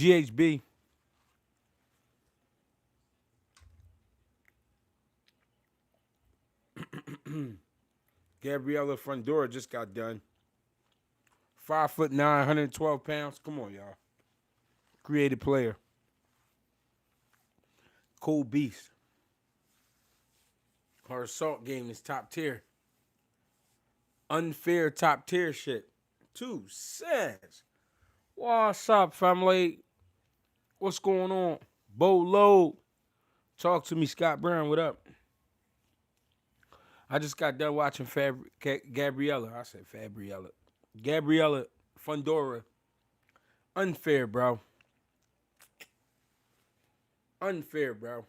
GHB. Gabriella Fondora just got done. 5'9", 112 pounds. Come on, y'all. Creative player. Cold beast. Her assault game is top tier. Unfair top tier shit. 2 cents. What's up, family? What's going on? Bolo. Talk to me, Scott Brown. What up? I just got done watching Gabriella. I said Fabriella. Gabriella Fondora. Unfair, bro. Unfair, bro.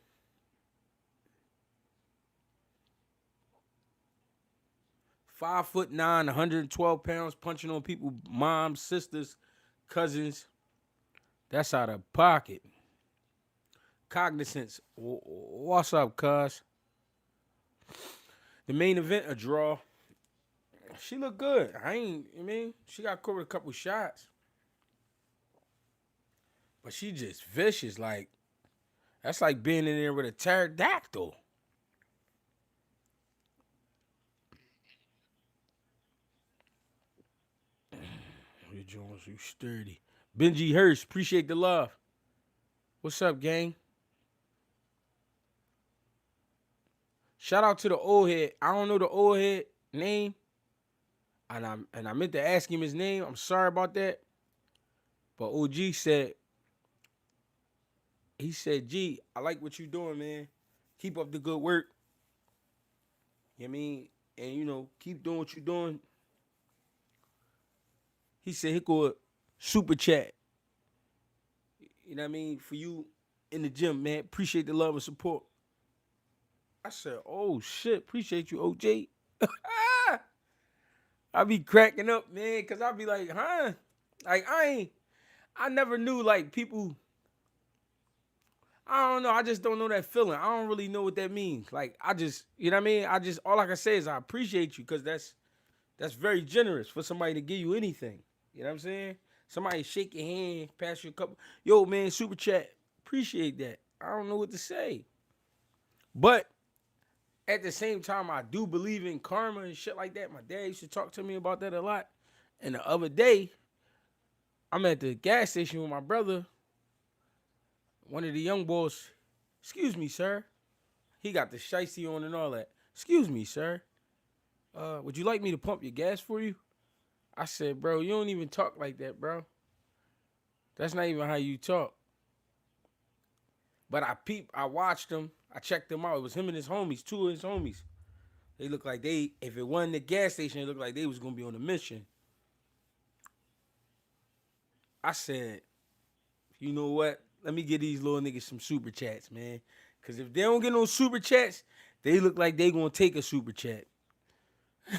5'9", 112 pounds, punching on people, moms, sisters, cousins. That's out of pocket. Cognizance. What's up, cuz? The main event, a draw. She looked good. I mean, she got caught with a couple shots. But she just vicious. Like, that's like being in there with a pterodactyl. You Jones, you sturdy. Benji Hurst, appreciate the love. What's up, gang? Shout out to the old head. I don't know the old head name. And I meant to ask him his name. I'm sorry about that. But OG said, G, I like what you doing, man. Keep up the good work. You know what I mean? And, you know, keep doing what you're doing. He said he could super chat. You know what I mean? For you in the gym, man. Appreciate the love and support. I said, oh, shit. Appreciate you, OJ. I be cracking up, man, because I be like, huh? Like, I never knew, like, people, I don't know. I just don't know that feeling. I don't really know what that means. Like, I just, you know what I mean? All I can say is I appreciate you because that's very generous for somebody to give you anything. You know what I'm saying? Somebody shake your hand, pass you a couple. Yo, man, super chat. Appreciate that. I don't know what to say. But at the same time, I do believe in karma and shit like that. My dad used to talk to me about that a lot. And the other day, I'm at the gas station with my brother. One of the young boys, excuse me, sir. He got the shiesty on and all that. Excuse me, sir. Would you like me to pump your gas for you? I said, bro, you don't even talk like that, bro. That's not even how you talk. But I watched him. I checked him out. It was him and his homies, 2 of his homies. They looked like if it wasn't the gas station, it looked like they was going to be on a mission. I said, you know what? Let me give these little niggas some super chats, man. Because if they don't get no super chats, they look like they going to take a super chat.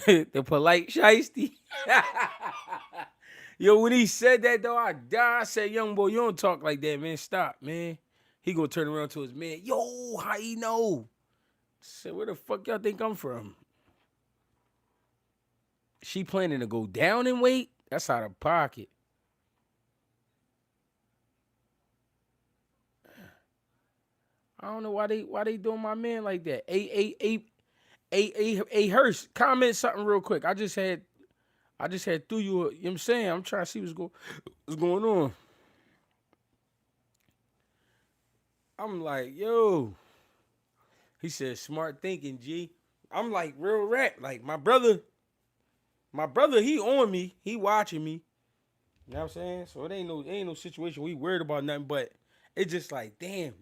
The polite shiesty. Yo, when he said that, though, I died. I said, young boy, you don't talk like that, man. Stop, man. He going to turn around to his man. Yo, how he know? I said, where the fuck y'all think I'm from? She planning to go down in weight? That's out of pocket. I don't know why they doing my man like that. A Hurst, comment something real quick. I just had threw you know what I'm saying? I'm trying to see what's going on. I'm like, yo. He said, smart thinking, G. I'm like, real rap. Like, my brother, he on me. He watching me. You know what I'm saying? So it ain't no situation we worried about nothing, but it's just like, damn,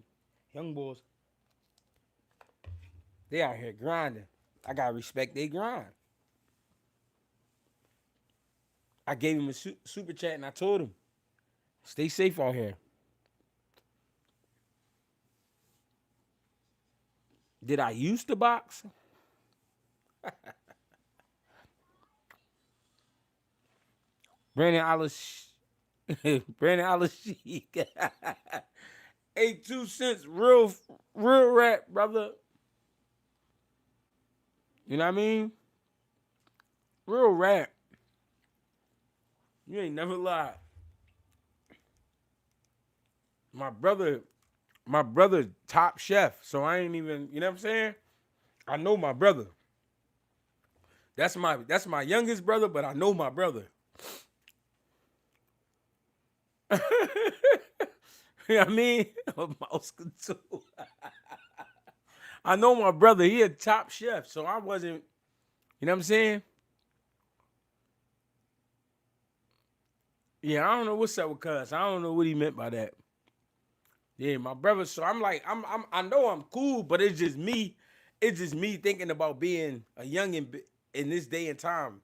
young boys, they out here grinding. I gotta respect they grind. I gave him a super chat and I told him, stay safe out here. Did I used to box? Brandon Alish. Brandon Alish. 82 cents, real rap, brother. You know what I mean? Real rap. You ain't never lied. my brother top chef. So I ain't even, you know what I'm saying? I know my brother. That's my youngest brother, but I know my brother. You know what I mean? A mouse too. I know my brother. He a top chef, so I wasn't. You know what I'm saying? Yeah, I don't know what's up with Cuz. I don't know what he meant by that. Yeah, my brother. So I'm like, I know I'm cool, but it's just me. It's just me thinking about being a youngin' in this day and time.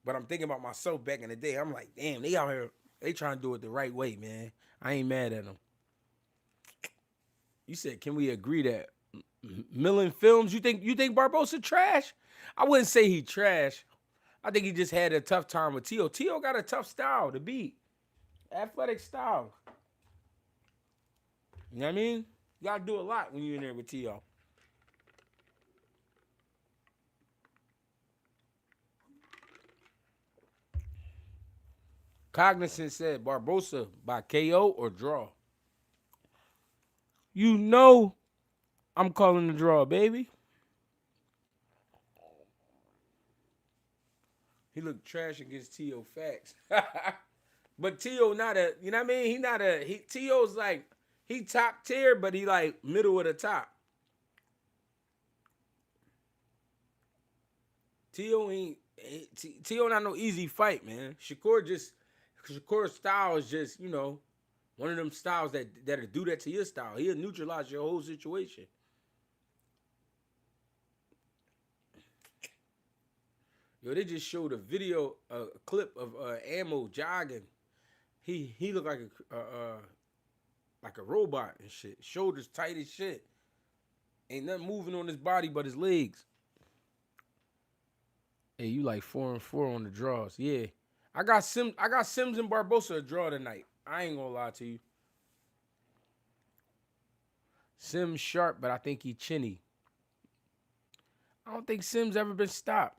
But I'm thinking about myself back in the day. I'm like, damn, they out here. They trying to do it the right way, man. I ain't mad at them. You said, can we agree that Millen Films? You think Barbosa trash? I wouldn't say he trash. I think he just had a tough time with T.O. T.O. got a tough style to beat. Athletic style. You know what I mean? You gotta do a lot when you're in there with T.O. Cognizant said Barbosa by KO or draw. You know I'm calling the draw, baby. He looked trash against T.O. Facts. But T.O. not a, you know what I mean? He not a, T.O.'s like, he top tier, but he like middle of the top. T.O. T.O. not no easy fight, man. Shakur's style is just, one of them styles that'll do that to your style. He'll neutralize your whole situation. Yo, they just showed a clip of Ammo jogging. He looked like a robot and shit. Shoulders tight as shit. Ain't nothing moving on his body but his legs. Hey, you like 4-4 on the draws. Yeah. I got Sims and Barbosa a draw tonight. I ain't gonna lie to you. Sims sharp, but I think he chinny. I don't think Sims ever been stopped.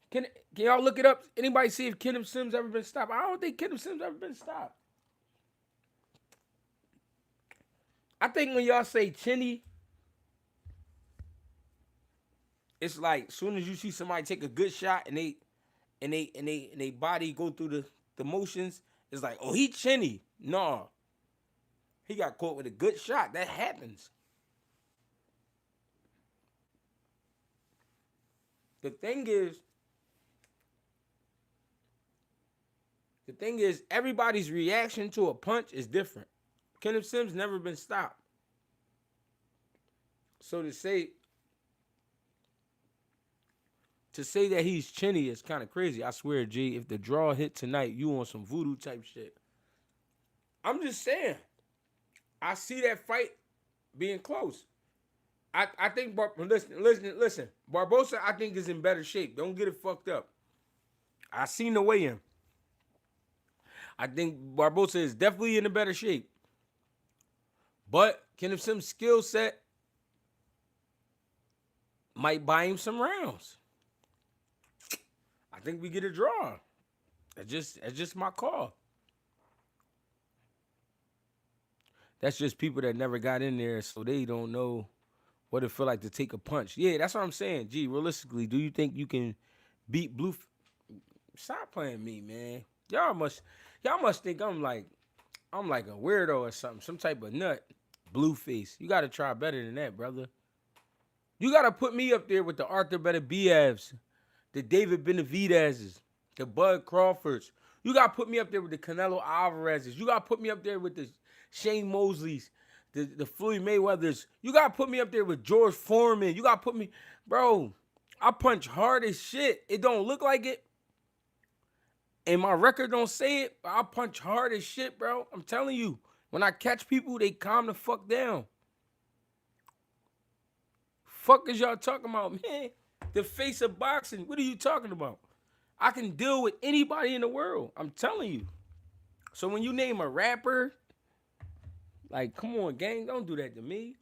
Can y'all look it up? Anybody see if Kenneth Sims ever been stopped? I don't think Kenneth Sims ever been stopped. I think when y'all say chinny, it's like as soon as you see somebody take a good shot and they body go through the motions, it's like, oh, he chinny. No. He got caught with a good shot. That happens. The thing is, everybody's reaction to a punch is different. Kenneth Sims never been stopped. So to say that he's chinny is kind of crazy. I swear, G, if the draw hit tonight, you on some voodoo type shit. I'm just saying. I see that fight being close. I think, listen. Barbosa, I think, is in better shape. Don't get it fucked up. I seen the weigh-in. I think Barbosa is definitely in a better shape. But Kenneth Sims' skill set might buy him some rounds. I think we get a draw. That's just my call. That's just people that never got in there, so they don't know what it feel like to take a punch. Yeah, that's what I'm saying. Gee, realistically, do you think you can beat Blue? Stop playing me, man. Y'all must think I'm like a weirdo or something, some type of nut. Blueface. You gotta try better than that, brother. You gotta put me up there with the Arthur Benavides, the David Benavidez's, the Bud Crawfords. You gotta put me up there with the Canelo Alvarez's. You gotta put me up there with the Shane Mosley's, the Floyd Mayweather's. You gotta put me up there with George Foreman. You gotta put me, bro. I punch hard as shit. It don't look like it, and my record don't say it. But I punch hard as shit, bro. I'm telling you. When I catch people, they calm the fuck down. Fuck is y'all talking about, man? The face of boxing. What are you talking about? I can deal with anybody in the world. I'm telling you. So when you name a rapper, like, come on, gang, don't do that to me.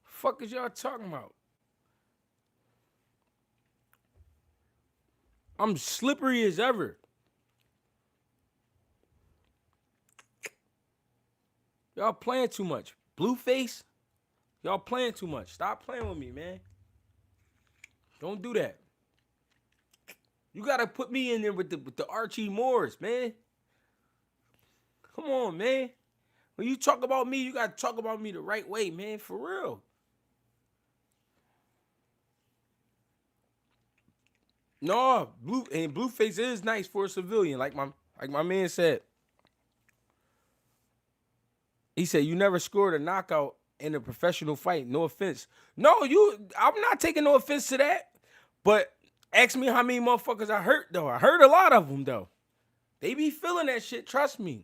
Fuck is y'all talking about? I'm slippery as ever. Y'all playing too much. Blueface, y'all playing too much. Stop playing with me, man. Don't do that. You gotta put me in there with the Archie Moores, man. Come on, man. When you talk about me, you gotta talk about me the right way, man. For real. No, Blueface is nice for a civilian, like my man said. He said you never scored a knockout in a professional fight. No offense. No, I'm not taking no offense to that. But ask me how many motherfuckers I hurt though. I hurt a lot of them though. They be feeling that shit. Trust me.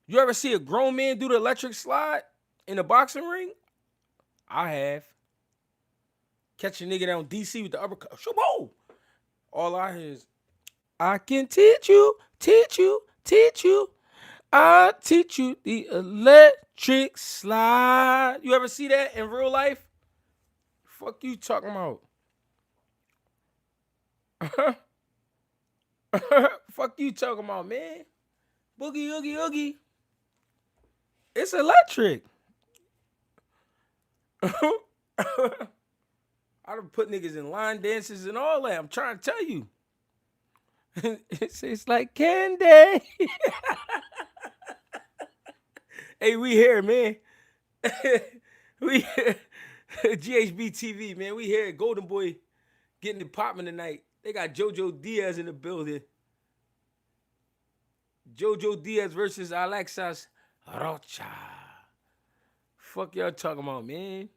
You ever see a grown man do the electric slide in a boxing ring? I have. Catch a nigga down DC with the uppercut. Whoa! All I hear is, I can teach you. I'll teach you the electric slide. You ever see that in real life? Fuck you talking about? Fuck you talking about, man? Boogie, oogie, oogie. It's electric. I done put niggas in line dances and all that. I'm trying to tell you. It's like candy. Hey, we here, man. We here. GHB TV, man. We here. Golden Boy getting the popping tonight. They got Jojo Diaz in the building. Jojo Diaz versus Alexis Rocha. Fuck y'all talking about, man.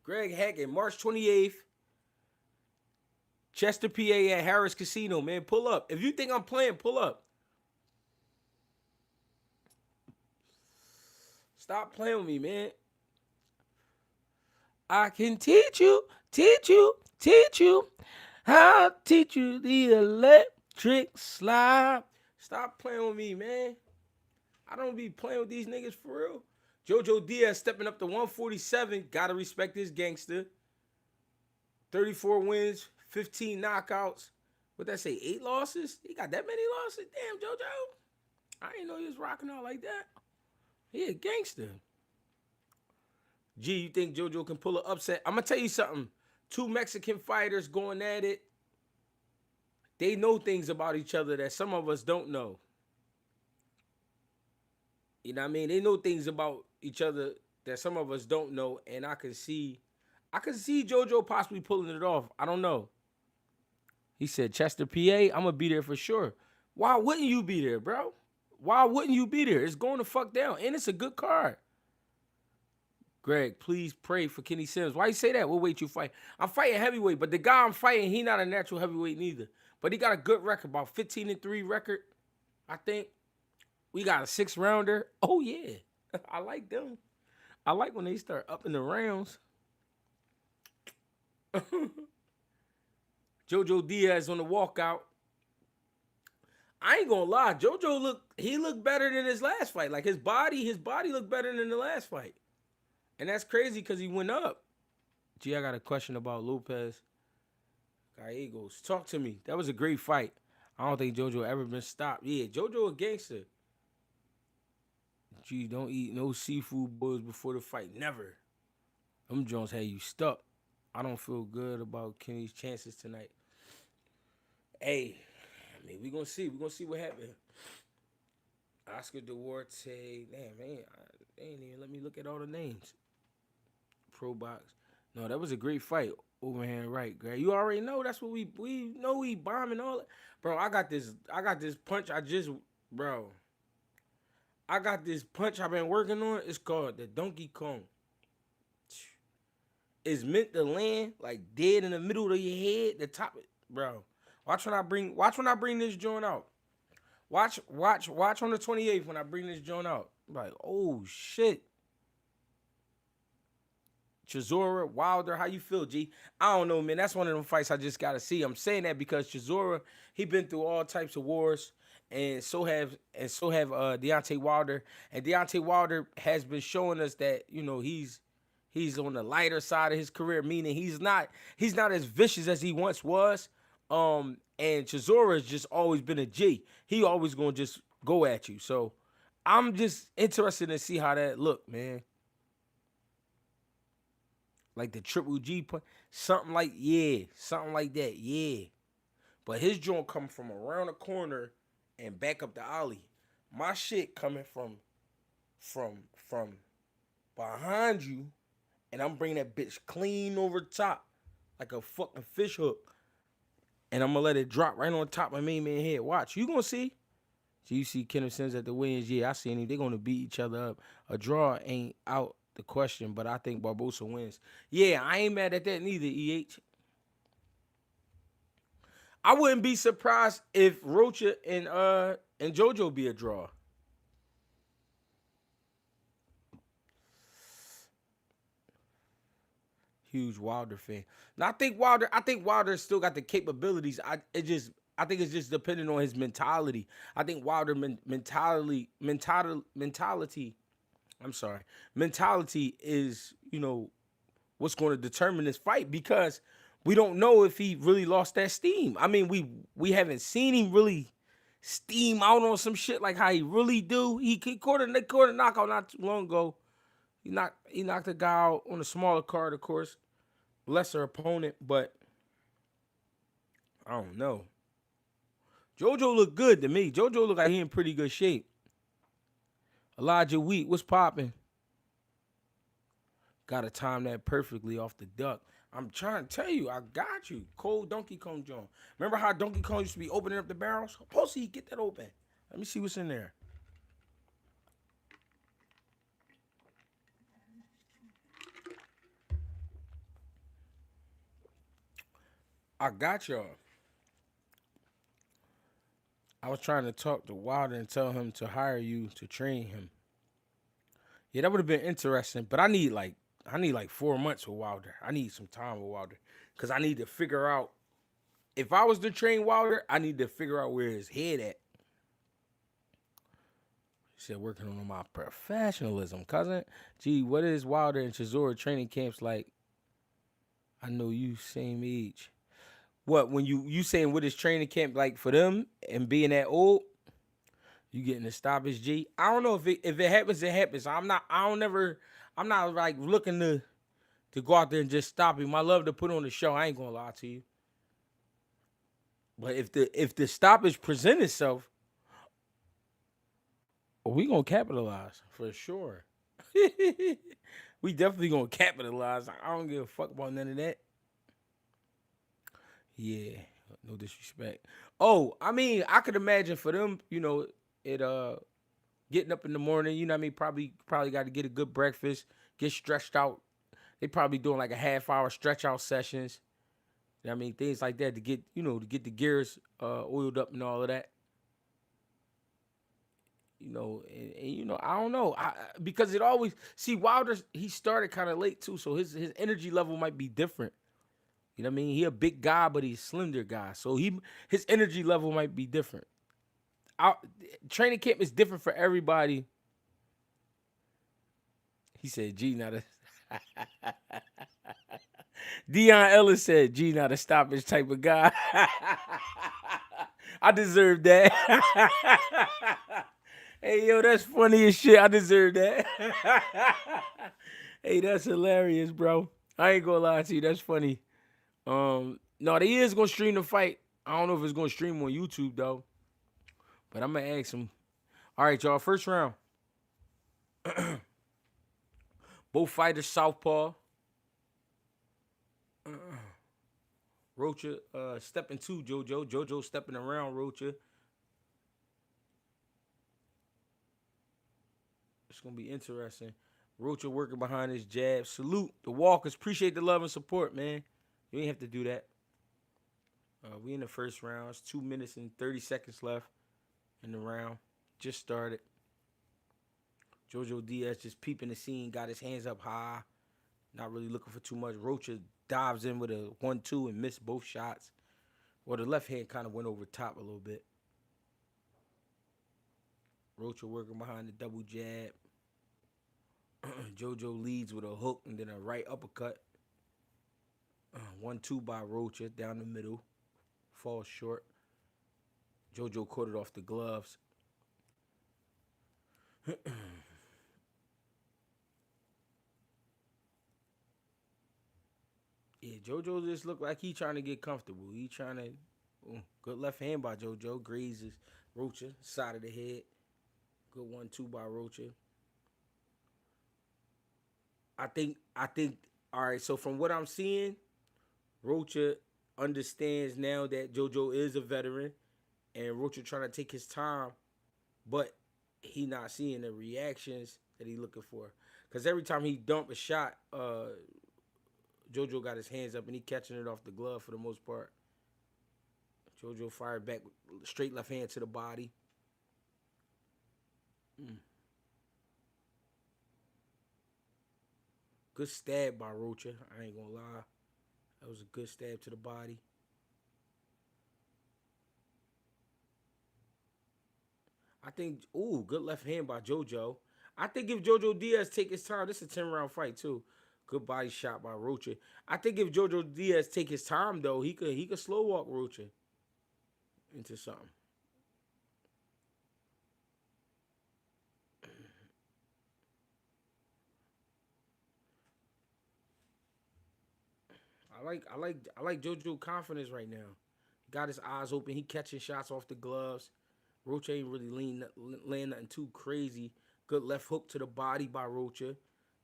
Greg Hackett, March 28th. Chester, PA at Harris Casino, man. Pull up. If you think I'm playing, pull up. Stop playing with me, man. I can teach you. I'll teach you the electric slide. Stop playing with me, man. I don't be playing with these niggas for real. Jojo Diaz stepping up to 147. Gotta respect this gangster. 34 wins, 15 knockouts. What that say, 8 losses? He got that many losses? Damn, Jojo. I didn't know he was rocking out like that. He a gangster. Gee, you think Jojo can pull an upset? I'm going to tell you something. 2 Mexican fighters going at it. They know things about each other that some of us don't know. You know what I mean? They know things about each other that some of us don't know. And I can see Jojo possibly pulling it off. I don't know. He said, Chester, PA, I'm going to be there for sure. Why wouldn't you be there, bro? Why wouldn't you be there? It's going to fuck down. And it's a good card. Greg, please pray for Kenny Sims. Why you say that? What weight you fight? I'm fighting heavyweight, but the guy I'm fighting, he not a natural heavyweight neither. But he got a good record, about 15-3 record, I think. We got a 6-rounder. Oh, yeah. I like them. I like when they start up in the rounds. Jojo Diaz on the walkout. I ain't gonna lie. Jojo looked better than his last fight. Like his body looked better than the last fight. And that's crazy because he went up. Gee, I got a question about Lopez Gallegos. Talk to me. That was a great fight. I don't think Jojo ever been stopped. Yeah, Jojo a gangster. Gee, don't eat no seafood boils before the fight. Never. Them Jones had you stuck. I don't feel good about Kenny's chances tonight. Hey, I mean, we gonna see. We gonna see what happens. Oscar Duarte. Damn, man. They ain't even let me look at all the names. Pro Box. No, that was a great fight. Overhand right, Greg. You already know that's what we know we bombing all that. Bro, I got this punch I got this punch I've been working on. It's called the Donkey Kong. It's meant to land like dead in the middle of your head, the top, bro. Watch when I bring this joint out. Watch on the 28th when I bring this joint out. I'm like, oh shit. Chazora, Wilder, how you feel, G? I don't know, man. That's one of them fights I just gotta see. I'm saying that because Chazora, he been through all types of wars, and so have Deontay Wilder. And Deontay Wilder has been showing us that, you know, he's on the lighter side of his career, meaning he's not as vicious as he once was. And Chazora has just always been a G. He always gonna just go at you. So I'm just interested to see how that look, man. Like the triple G point, something like something like that, yeah. But his joint coming from around the corner and back up the alley. My shit coming from behind you, and I'm bringing that bitch clean over top like a fucking fish hook, and I'm gonna let it drop right on top of my main man head. Watch, you gonna see. So you see Kenneth Sims at the wins. Yeah, I seen him. They're gonna beat each other up. A draw ain't out the question, but I think Barbosa wins. Yeah, I ain't mad at that neither, EH. I wouldn't be surprised if Rocha and Jojo be a draw. Huge Wilder fan. Now I think Wilder still got the capabilities. I think it's just depending on his mentality. I think Wilder mentality. I'm sorry, mentality is what's going to determine this fight because we don't know if he really lost that steam. I mean, we haven't seen him really steam out on some shit like how he really do. He caught a knockout not too long ago. He knocked a guy out on a smaller card, of course, lesser opponent, but I don't know. Jojo looked good to me. Jojo looked like he in pretty good shape. Elijah Wheat, what's popping? Got to time that perfectly off the duck. I'm trying to tell you, I got you. Cold Donkey Kong John. Remember how Donkey Kong used to be opening up the barrels? Pussy, get that open. Let me see what's in there. I got y'all. I was trying to talk to Wilder and tell him to hire you to train him. Yeah, that would have been interesting, but I need like 4 months with Wilder. I need some time with Wilder because I need to figure out if I was to train Wilder, I need to figure out where his head at. He said working on my professionalism, cousin. Gee, what is Wilder and Chazora training camps like? I know you same age. What when you saying what is training camp like for them and being that old? You getting the stoppage, G? I don't know if it happens, it happens. I'm not like looking to go out there and just stop him. I love to put on the show. I ain't gonna lie to you. But if the stoppage present itself, we gonna capitalize for sure. We definitely gonna capitalize. I don't give a fuck about none of that. Yeah, no disrespect. Oh, I mean, I could imagine for them, it getting up in the morning, you know what I mean, probably got to get a good breakfast, get stretched out. They probably doing like a half hour stretch out sessions. You know what I mean, things like that to get, to get the gears oiled up and all of that. I don't know. Because it always see Wilder, he started kind of late too, so his energy level might be different. You know what I mean? He a big guy, but he's a slender guy. So his energy level might be different. Training camp is different for everybody. He said, G, not a... Dion Ellis said, G, not a stoppage type of guy. I deserve that. Hey, yo, that's funny as shit. I deserve that. Hey, that's hilarious, bro. I ain't gonna lie to you. That's funny. No, they is gonna stream the fight. I don't know if it's gonna stream on YouTube though. But I'm gonna ask him. All right, y'all. First round. Both fighters southpaw. Rocha stepping to Jojo. Jojo stepping around Rocha. It's gonna be interesting. Rocha working behind his jab. Salute the Walkers. Appreciate the love and support, man. You ain't have to do that. We in the first round. It's 2 minutes and 30 seconds left in the round. Just started. Jojo Diaz just peeping the scene. Got his hands up high. Not really looking for too much. Rocha dives in with a 1-2 and missed both shots. Well, the left hand kind of went over top a little bit. Rocha working behind the double jab. Jojo leads with a hook and then a right uppercut. 1-2 by Rocha down the middle. falls short. Jojo caught it off the gloves. Yeah, Jojo just looked like he trying to get comfortable. He trying to. Good left hand by Jojo. Grazes Rocha, side of the head. Good 1-2 by Rocha. I think. All right. So from what I'm seeing, Rocha understands now that Jojo is a veteran, and Rocha trying to take his time, but he not seeing the reactions that he looking for. Cause every time he dump a shot, Jojo got his hands up and he catching it off the glove for the most part. Jojo fired back straight left hand to the body. Mm. Good stab by Rocha. I ain't gonna lie. That was a good stab to the body. I think, good left hand by Jojo. I think if Jojo Diaz take his time, this is a 10-round fight too. Good body shot by Rocha. I think if Jojo Diaz take his time though, he could slow walk Rocha into something. I like Jojo confidence right now. Got his eyes open. He catching shots off the gloves. Rocha ain't really laying nothing too crazy. Good left hook to the body by Rocha.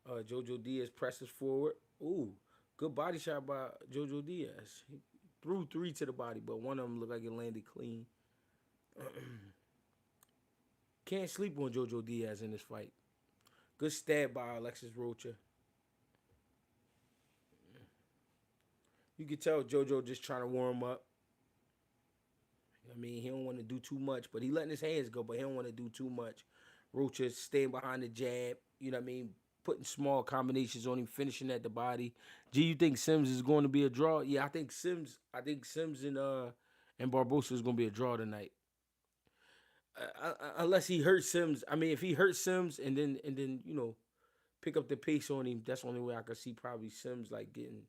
Jojo Diaz presses forward. Good body shot by Jojo Diaz. He threw three to the body, but one of them looked like it landed clean. Can't sleep on Jojo Diaz in this fight. Good stab by Alexis Rocha. You can tell Jojo just trying to warm up. I mean, he don't want to do too much, but he letting his hands go, but he don't want to do too much. Rocha staying behind the jab, you know what I mean? Putting small combinations on him, finishing at the body. G, you think Sims is going to be a draw? Yeah, I think Sims and Barbosa is going to be a draw tonight. Unless he hurts Sims. I mean, if he hurts Sims and then pick up the pace on him, that's the only way I could see probably Sims like getting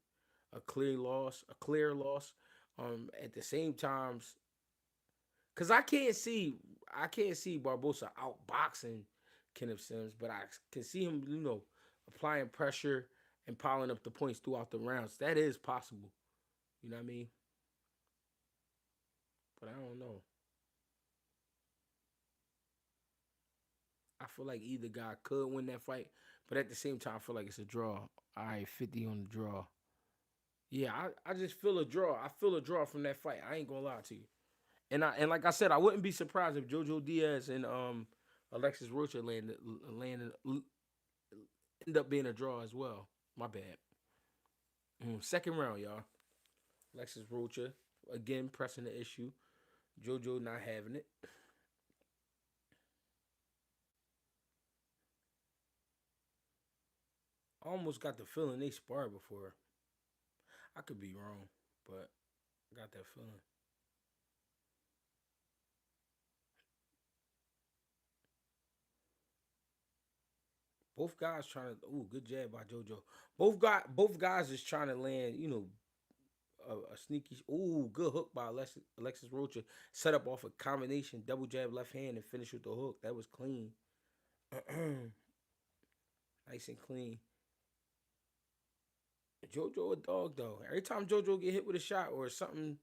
a clear loss. At the same times, cause I can't see Barbosa outboxing Kenneth Sims, but I can see him, applying pressure and piling up the points throughout the rounds. That is possible. You know what I mean? But I don't know. I feel like either guy could win that fight, but at the same time, I feel like it's a draw. All right, 50 on the draw. Yeah, I just feel a draw. I feel a draw from that fight. I ain't gonna lie to you. And like I said, I wouldn't be surprised if Jojo Diaz and Alexis Rocha landed end up being a draw as well. My bad. Second round, y'all. Alexis Rocha again pressing the issue. Jojo not having it. I almost got the feeling they sparred before. I could be wrong, but I got that feeling. Both guys trying to. Good jab by JoJo. Both guys is trying to land. A sneaky. Good hook by Alexis Rocha. Set up off a combination double jab left hand and finish with the hook. That was clean. Nice and clean. JoJo a dog though. Every time JoJo get hit with a shot or something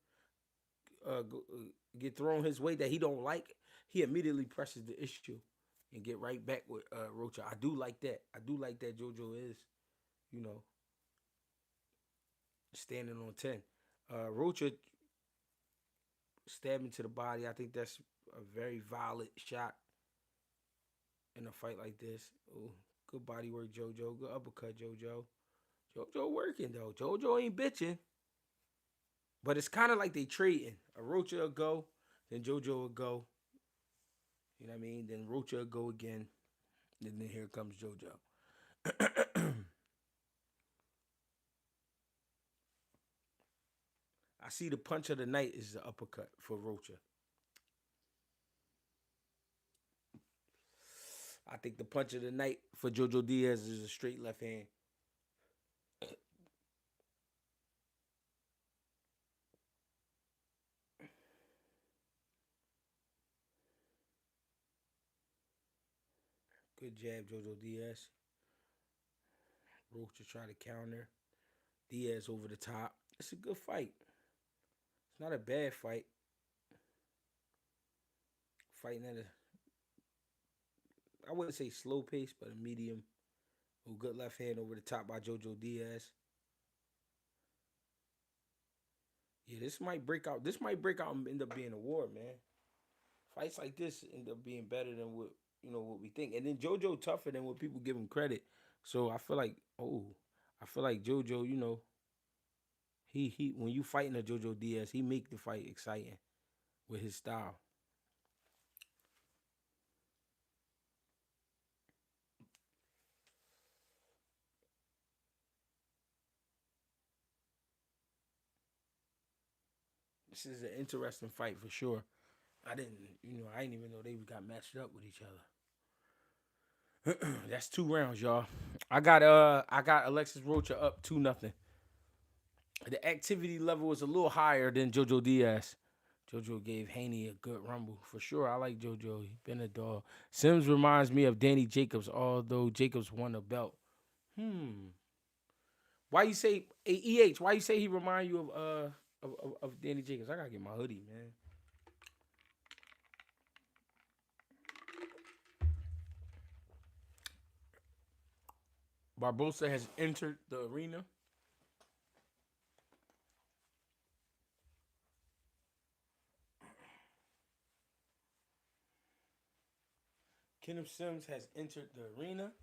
get thrown his way that he don't like, he immediately presses the issue and get right back with Rocha. I do like that. I do like that JoJo is, you know, standing on 10. Rocha stabbing to the body. I think that's a very violent shot in a fight like this. Good body work, JoJo. Good uppercut, JoJo. JoJo working though. JoJo ain't bitching. But it's kind of like they trading. A Rocha will go, then JoJo will go. You know what I mean? Then Rocha will go again. And then here comes JoJo. I see the punch of the night is the uppercut for Rocha. I think the punch of the night for Jojo Diaz is a straight left hand. Good jab, Jojo Diaz. Rocha try to counter. Diaz over the top. It's a good fight. It's not a bad fight. Fighting at a, I wouldn't say slow pace, but a medium. Oh, good left hand over the top by Jojo Diaz. Yeah, this might break out. This might break out and end up being a war, man. Fights like this end up being better than what we think. And then Jojo tougher than what people give him credit. So I feel like Jojo, he when you fighting a Jojo Diaz, he make the fight exciting with his style. This is an interesting fight for sure. I didn't even know they got matched up with each other. That's 2 rounds, y'all. I got Alexis Rocha up 2-0. The activity level was a little higher than Jojo Diaz. Jojo gave Haney a good rumble for sure. I like Jojo. He been a dog. Sims reminds me of Danny Jacobs, although Jacobs won a belt. Why you say EH? Why you say he remind you of Danny Jacobs? I gotta get my hoodie, man. Barbosa has entered the arena. Kenneth Sims has entered the arena.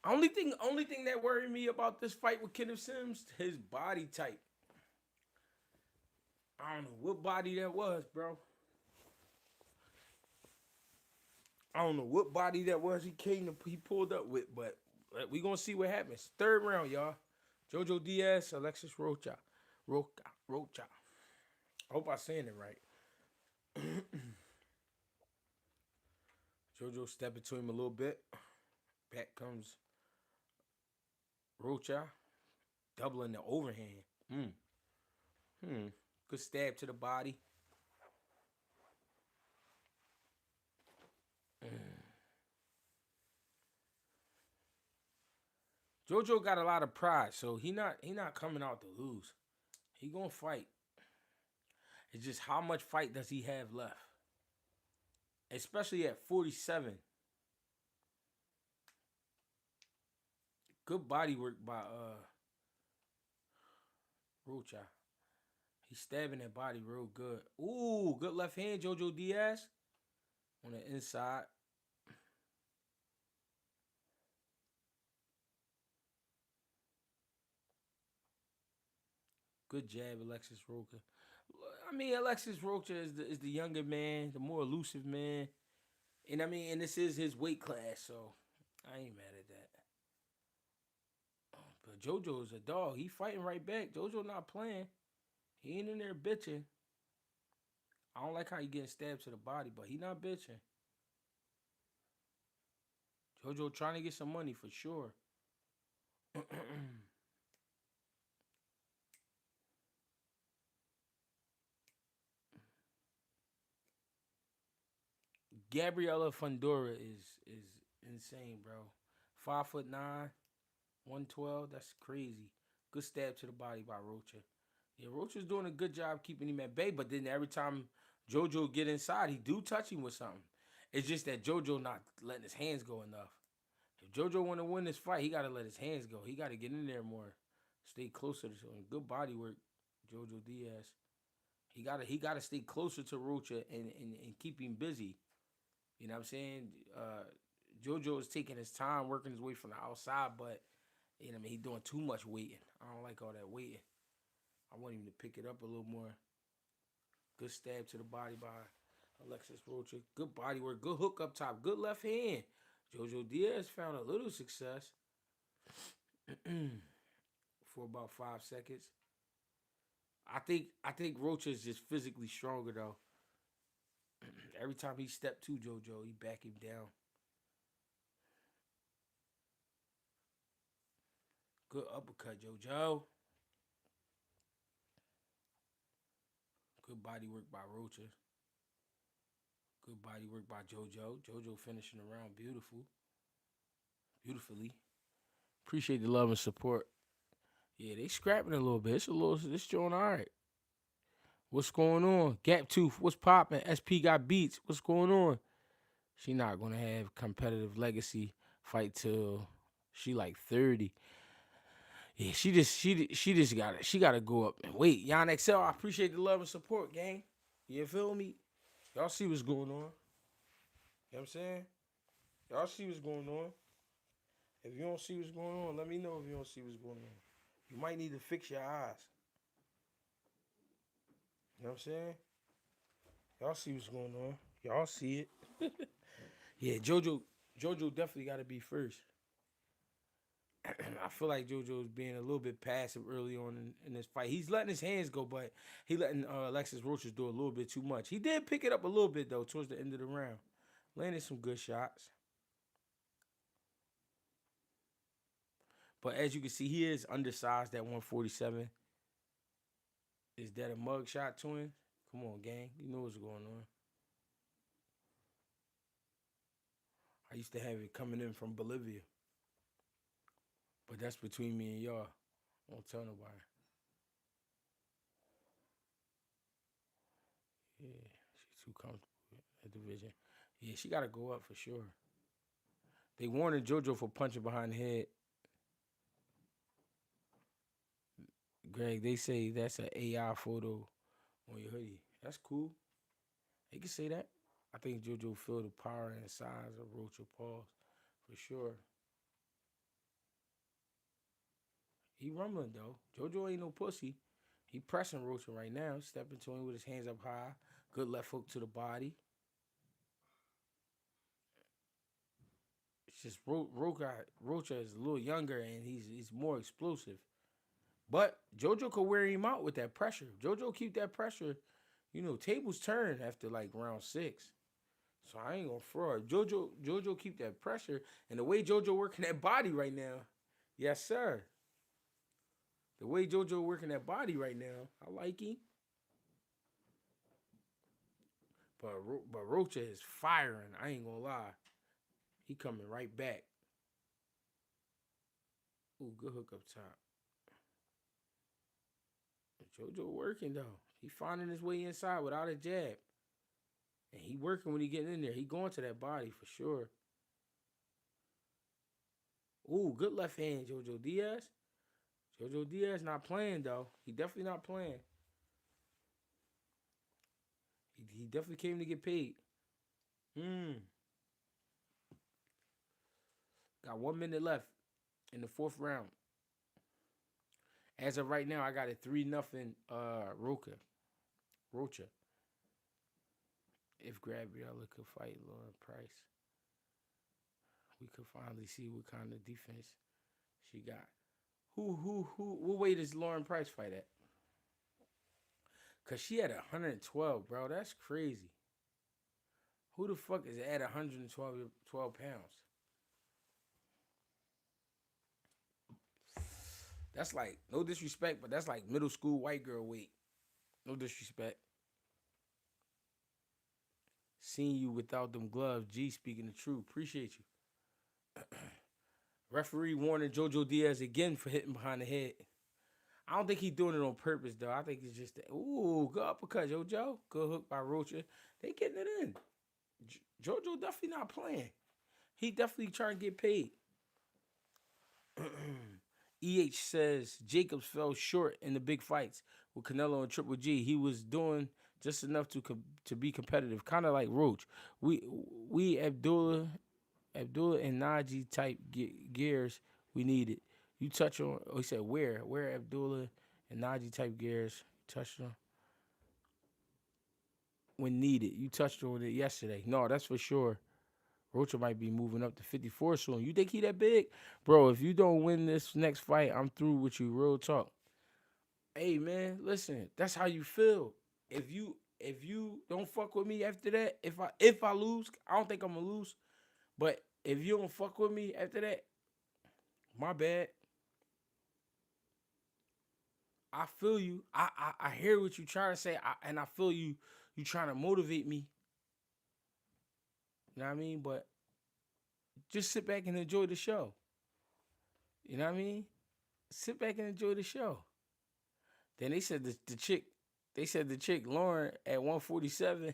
Only thing that worried me about this fight with Kenneth Sims, his body type. I don't know what body that was, bro. I don't know what body that was he pulled up with, but we gonna see what happens. 3rd round, y'all. Jojo Diaz, Alexis Rocha. Rocha. I hope I'm saying it right. Jojo stepping to him a little bit. Back comes Rocha. Doubling the overhand. Good stab to the body. Jojo got a lot of pride, so he not coming out to lose. He gonna fight. It's just how much fight does he have left? Especially at 47. Good body work by Rocha. He's stabbing that body real good. Ooh, good left hand, Jojo Diaz. On the inside. Good jab, Alexis Rocha. I mean, Alexis Rocha is the younger man, the more elusive man. And I mean, and this is his weight class, so I ain't mad at that. But Jojo is a dog. He fighting right back. Jojo not playing. He ain't in there bitching. I don't like how he getting stabbed to the body, but he not bitching. Jojo trying to get some money for sure. Gabriella Fondora is insane, bro. 5'9", 112. That's crazy. Good stab to the body by Rocha. Yeah, Rocha's doing a good job keeping him at bay, but then every time Jojo get inside, he do touch him with something. It's just that Jojo not letting his hands go enough. If Jojo want to win this fight, he got to let his hands go. He got to get in there more. Stay closer to him. Good body work, Jojo Diaz. He gotta stay closer to Rocha and keep him busy. You know what I'm saying? Jojo is taking his time, working his way from the outside, but you know what I mean, he doing too much waiting. I don't like all that waiting. I want him to pick it up a little more. Good stab to the body by Alexis Rocha. Good body work. Good hook up top. Good left hand. Jojo Diaz found a little success for about 5 seconds. I think Rocha is just physically stronger though. Every time he stepped to Jojo, he back him down. Good uppercut, Jojo. Good body work by Rocha. Good body work by Jojo. Jojo finishing the round beautiful. beautifully. Appreciate the love and support. Yeah, they scrapping a little bit. It's a little. This joint all right. What's going on? Gap Tooth, what's popping? SP got beats. What's going on? She not gonna have competitive legacy fight till she like 30. Yeah, she gotta go up and wait. Yon XL, I appreciate the love and support, gang. You feel me? Y'all see what's going on. You know what I'm saying? Y'all see what's going on. If you don't see what's going on, let me know if you don't see what's going on. You might need to fix your eyes. You know what I'm saying? Y'all see what's going on. Y'all see it. Yeah, Jojo definitely got to be first. I feel like Jojo's being a little bit passive early on in this fight. He's letting his hands go, but he letting Alexis Rocha do a little bit too much. He did pick it up a little bit, though, towards the end of the round. Landed some good shots. But as you can see, he is undersized at 147. Is that a mug shot to him? Come on, gang. You know what's going on. I used to have it coming in from Bolivia. But that's between me and y'all. Don't tell nobody. Yeah, she's too comfortable at division. Yeah, she got to go up for sure. They warned Jojo for punching behind the head. Greg, they say that's an AI photo on your hoodie. That's cool. They can say that. I think Jojo feel the power and size of Rocha Paws for sure. He rumbling though. Jojo ain't no pussy. He pressing Rocha right now. Stepping to him with his hands up high. Good left hook to the body. It's just Rocha is a little younger and he's more explosive. But Jojo could wear him out with that pressure. Jojo keep that pressure. You know, tables turn after like round 6. So I ain't gonna fraud. Jojo keep that pressure. And the way Jojo working that body right now, yes, sir. The way Jojo working that body right now, I like him. But Rocha is firing. I ain't gonna lie. He coming right back. Ooh, good hook up top. Jojo working though. He finding his way inside without a jab. And he working when he getting in there. He going to that body for sure. Ooh, good left hand, Jojo Diaz. Jojo Diaz not playing though. He definitely not playing. He definitely came to get paid. Got 1 minute left in the 4th round. As of right now, I got it 3-0 Rocha. If Gabriella could fight Lauren Price, we could finally see what kind of defense she got. What weight does Lauren Price fight at? Cause she had 112, bro. That's crazy. Who the fuck is at 112 pounds? That's like, no disrespect, but that's like middle school white girl weight. No disrespect. Seeing you without them gloves, G speaking the truth. Appreciate you. Referee warning Jojo Diaz again for hitting behind the head. I don't think he's doing it on purpose, though. I think it's just that. Ooh, good uppercut, Jojo. Good hook by Rocha. They getting it in. Jojo definitely not playing. He definitely trying to get paid. EH says Jacobs fell short in the big fights with Canelo and Triple G. He was doing just enough to be competitive, kind of like Roach. We Abdullah and Najee type gears we needed. You touch on. Oh, he said where Abdullah and Najee type gears touched on when needed. You touched on it yesterday. No, that's for sure. Rocha might be moving up to 54 soon. You think he that big? Bro, if you don't win this next fight, I'm through with you. Real talk. Hey, man, listen. That's how you feel. If you don't fuck with me after that, if I lose, I don't think I'm going to lose. But if you don't fuck with me after that, my bad. I feel you. I hear what you trying to say, and I feel you trying to motivate me. You know what I mean? But Just sit back and enjoy the show. You know what I mean? Sit back and enjoy the show. Then they said the chick Lauren at 147.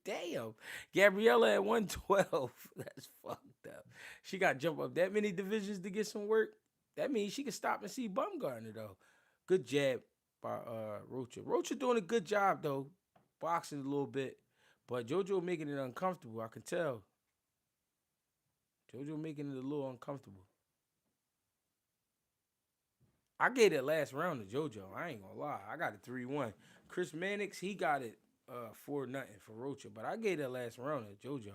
Damn. Gabriella at 112. That's fucked up. She got to jump up that many divisions to get some work. That means she can stop and see Bumgarner though. Good jab by Rocha. Rocha doing a good job though, boxing a little bit, but Jojo making it uncomfortable. I can tell. Jojo making it a little uncomfortable. I gave that last round to JoJo. I ain't gonna lie. I got it 3-1. Chris Mannix, he got it 4-0 for Rocha. But I gave that last round to JoJo.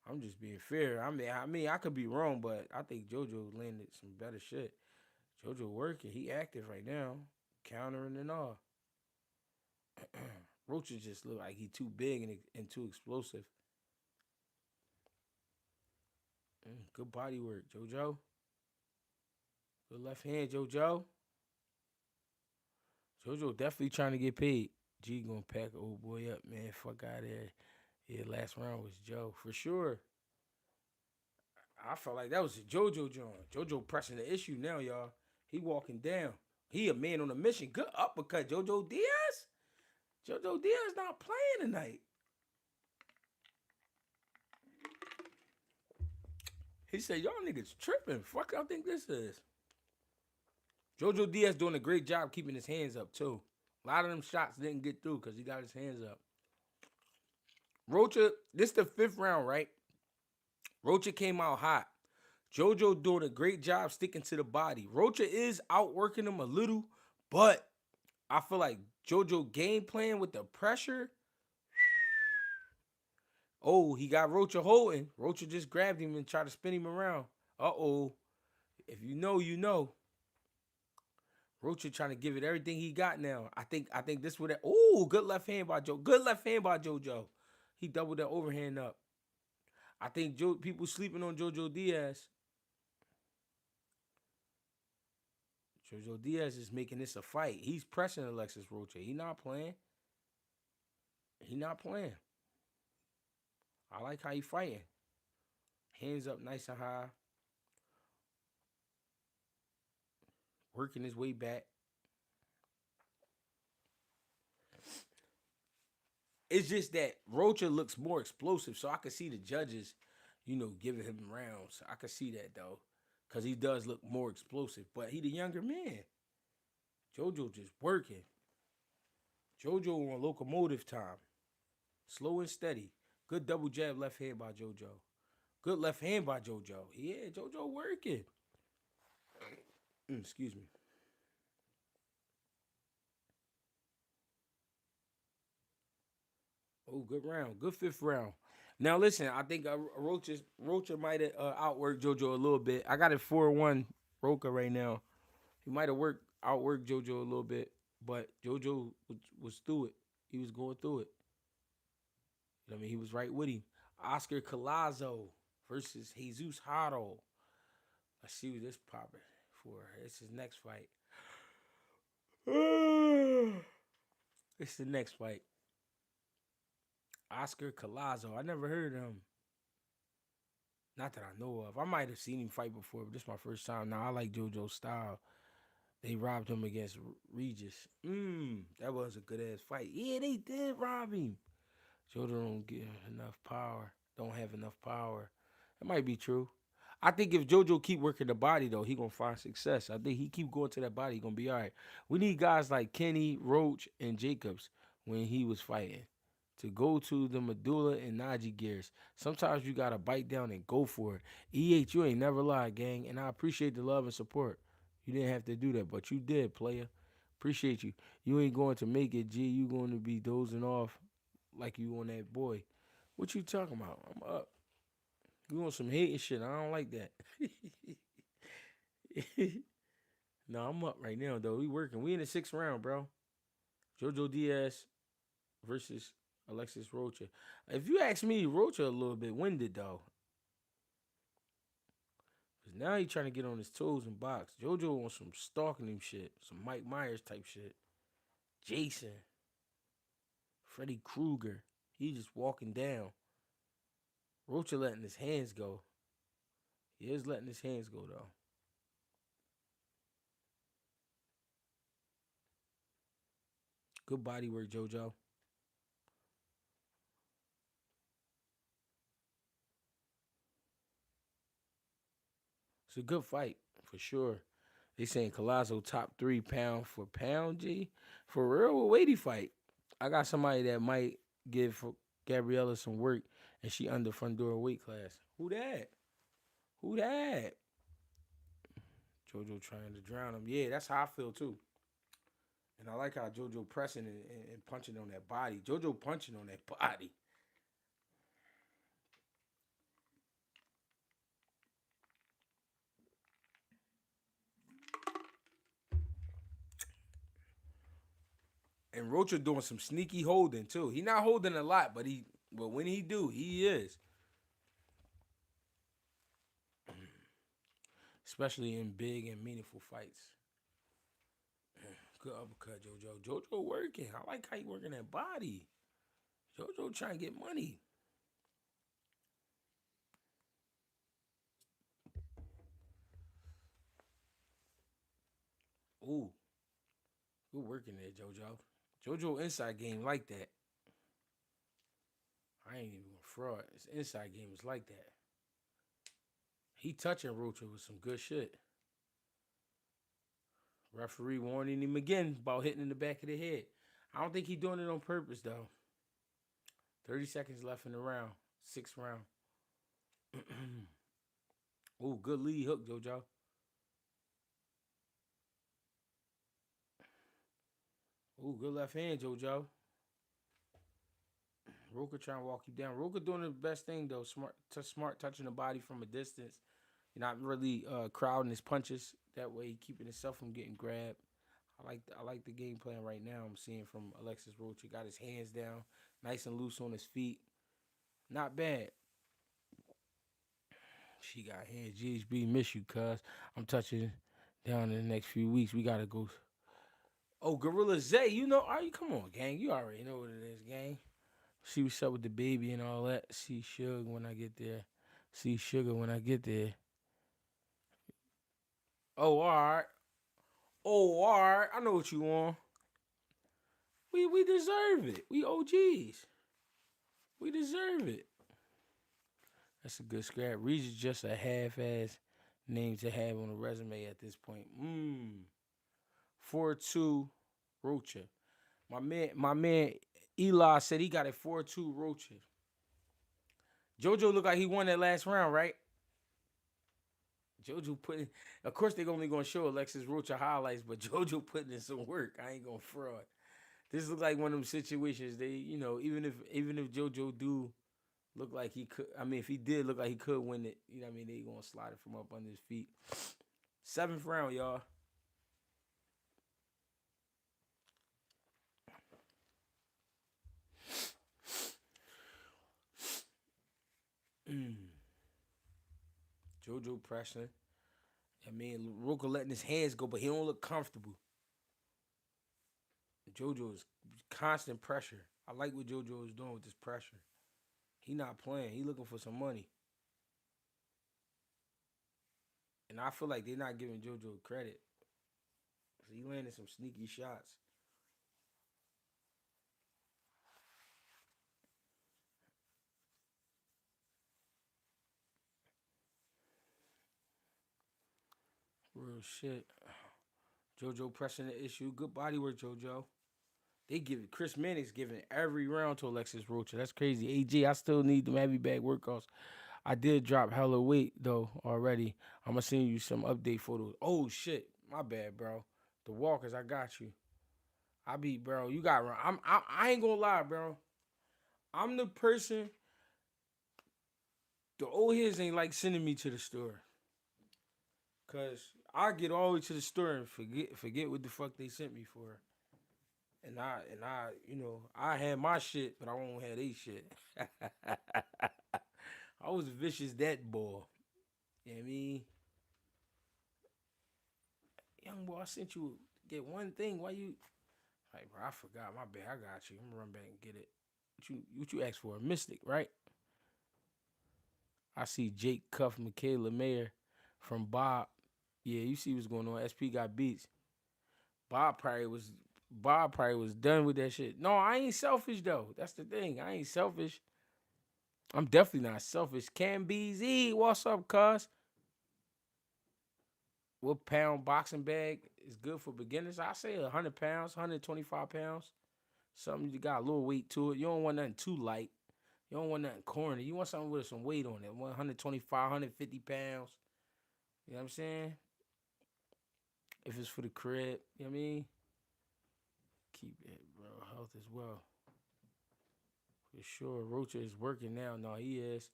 I'm just being fair. I mean, I could be wrong, but I think JoJo landed some better shit. JoJo working. He active right now. Countering and all. Rocha just look like he too big and too explosive. Good body work, JoJo. Good left hand, JoJo. JoJo definitely trying to get paid. G gonna pack old boy up, man. Fuck out of there. Yeah, last round was Joe for sure. I felt like that was a JoJo joint. JoJo pressing the issue now, y'all. He walking down. He a man on a mission. Good uppercut, Jojo Diaz. Jojo Diaz not playing tonight. He said, y'all niggas tripping. Fuck y'all think this is. Jojo Diaz doing a great job keeping his hands up, too. A lot of them shots didn't get through because he got his hands up. Rocha, this the 5th round, right? Rocha came out hot. Jojo doing a great job sticking to the body. Rocha is outworking him a little, but I feel like Jojo game plan with the pressure. Oh, he got Rocha holding. Rocha just grabbed him and tried to spin him around. Uh-oh. If you know, you know. Rocha trying to give it everything he got now. I think this would have. Oh, good left hand by Joe. Good left hand by JoJo. He doubled that overhand up. I think people sleeping on Jojo Diaz. Jojo Diaz is making this a fight. He's pressing Alexis Rocha. He not playing. He not playing. I like how he fighting. Hands up nice and high. Working his way back. It's just that Rocha looks more explosive, so I can see the judges, giving him rounds. I can see that, though, because he does look more explosive. But he the younger man. Jojo just working. Jojo on locomotive time. Slow and steady. Good double jab left hand by JoJo. Good left hand by JoJo. Yeah, JoJo working. Excuse me. Oh, good round. Good 5th round. Now, listen, I think Rocha might have outworked JoJo a little bit. I got it 4-1 Rocha right now. He might have outworked JoJo a little bit, but JoJo was through it. He was going through it. I mean, he was right with him. Oscar Collazo versus Jesus Haro. Let's see what this popping for. It's his next fight. It's the next fight. Oscar Collazo. I never heard of him. Not that I know of. I might have seen him fight before, but this is my first time. Now, I like JoJo's style. They robbed him against Regis. That was a good-ass fight. Yeah, they did rob him. JoJo don't get enough power. Don't have enough power. That might be true. I think if JoJo keep working the body, though, he going to find success. I think he keep going to that body, he going to be all right. We need guys like Kenny, Roach, and Jacobs when he was fighting to go to the medulla and Najee gears. Sometimes you got to bite down and go for it. EH, you ain't never lied, gang, and I appreciate the love and support. You didn't have to do that, but you did, player. Appreciate you. You ain't going to make it, G. You going to be dozing off like you on that boy. What you talking about? I'm up. You want some hating shit. I don't like that. No, I'm up right now, though. We working. We in the 6th round, bro. Jojo Diaz versus Alexis Rocha. If you ask me, Rocha a little bit winded, though. Because now he trying to get on his toes and box. Jojo on some stalking him shit. Some Mike Myers type shit. Jason. Freddy Krueger. He just walking down. Rocha letting his hands go. He is letting his hands go though. Good body work, Jojo. It's a good fight for sure. They saying Collazo top 3 pound for pound. G, for real, a weighty fight. I got somebody that might give Gabriella some work, and she under Fondora weight class. Who that? Who that? Jojo trying to drown him. Yeah, that's how I feel too. And I like how Jojo pressing and punching on that body. Jojo punching on that body. And Rocha doing some sneaky holding too. He not holding a lot, but when he do, he is. Especially in big and meaningful fights. Good uppercut, Jojo. Jojo working. I like how he working that body. Jojo trying to get money. Ooh, good working there, Jojo. Jojo inside game like that. I ain't even gonna fraud. His inside game is like that. He touching Rocha with some good shit. Referee warning him again about hitting in the back of the head. I don't think he doing it on purpose though. 30 seconds left in the round. 6th round. Ooh, good lead hook, Jojo. Ooh, good left hand, Jojo. Rocha trying to walk you down. Rocha doing the best thing though. Smart touching the body from a distance. You're not really crowding his punches. That way, keeping himself from getting grabbed. I like the game plan right now. I'm seeing from Alexis Rocha. Got his hands down, nice and loose on his feet. Not bad. She got hands. GHB, miss you, cuz. I'm touching down in the next few weeks. We gotta go. Oh, Gorilla Zay, you know? Are you come on, gang? You already know what it is, gang. See what's up with the baby and all that. See Sugar when I get there. See Sugar when I get there. Oh, all right. Oh, all right. I know what you want. We deserve it. We OGs. We deserve it. That's a good scrap. Reese is just a half-ass name to have on a resume at this point. 4-2 Rocha. My man Eli said he got a 4-2 Rocha. Jojo looked like he won that last round, right? Jojo putting, of course they're only gonna show Alexis Rocha highlights, but Jojo putting in some work. I ain't gonna fraud. This looks like one of them situations. They, even if Jojo do look like he could, I mean, if he did look like he could win it, you know what I mean? They gonna slide it from up under his feet. 7th round, y'all. Jojo pressing. I mean, Rocha letting his hands go, but he don't look comfortable. Jojo is constant pressure. I like what Jojo is doing with this pressure. He not playing. He looking for some money. And I feel like they're not giving Jojo credit. So he landed some sneaky shots. Real shit. Jojo pressing the issue. Good body work, Jojo. They give it. Chris Mannix giving every round to Alexis Rocha. That's crazy. AG, I still need them heavy bag workouts. I did drop hella weight though already. I'm gonna send you some update photos. Oh shit, my bad, bro. The walkers, I got you. I beat, bro. You got. I ain't gonna lie, bro. I'm the person. The old heads ain't like sending me to the store. Cause I get all the way to the store and forget what the fuck they sent me for. And I, I had my shit, but I won't have they shit. I was vicious that boy. You know what I mean? Young boy, I sent you get one thing. Why you like, bro, I forgot. My bad. I got you. I'm gonna run back and get it. What you asked for? A mystic, right? I see Jake cuff Michaela Mayer from Bob. Yeah, you see what's going on. SP got beats. Bob probably was done with that shit. No, I ain't selfish though. That's the thing. I ain't selfish. I'm definitely not selfish. Cam BZ, what's up, cuz? What pound boxing bag is good for beginners? I say 100 pounds, 125 pounds. Something you got a little weight to it. You don't want nothing too light. You don't want nothing corny. You want something with some weight on it. 125, 150 pounds. You know what I'm saying? If it's for the crib, you know what I mean? Keep it, bro. Health as well. For sure. Rocha is working now. No, he is.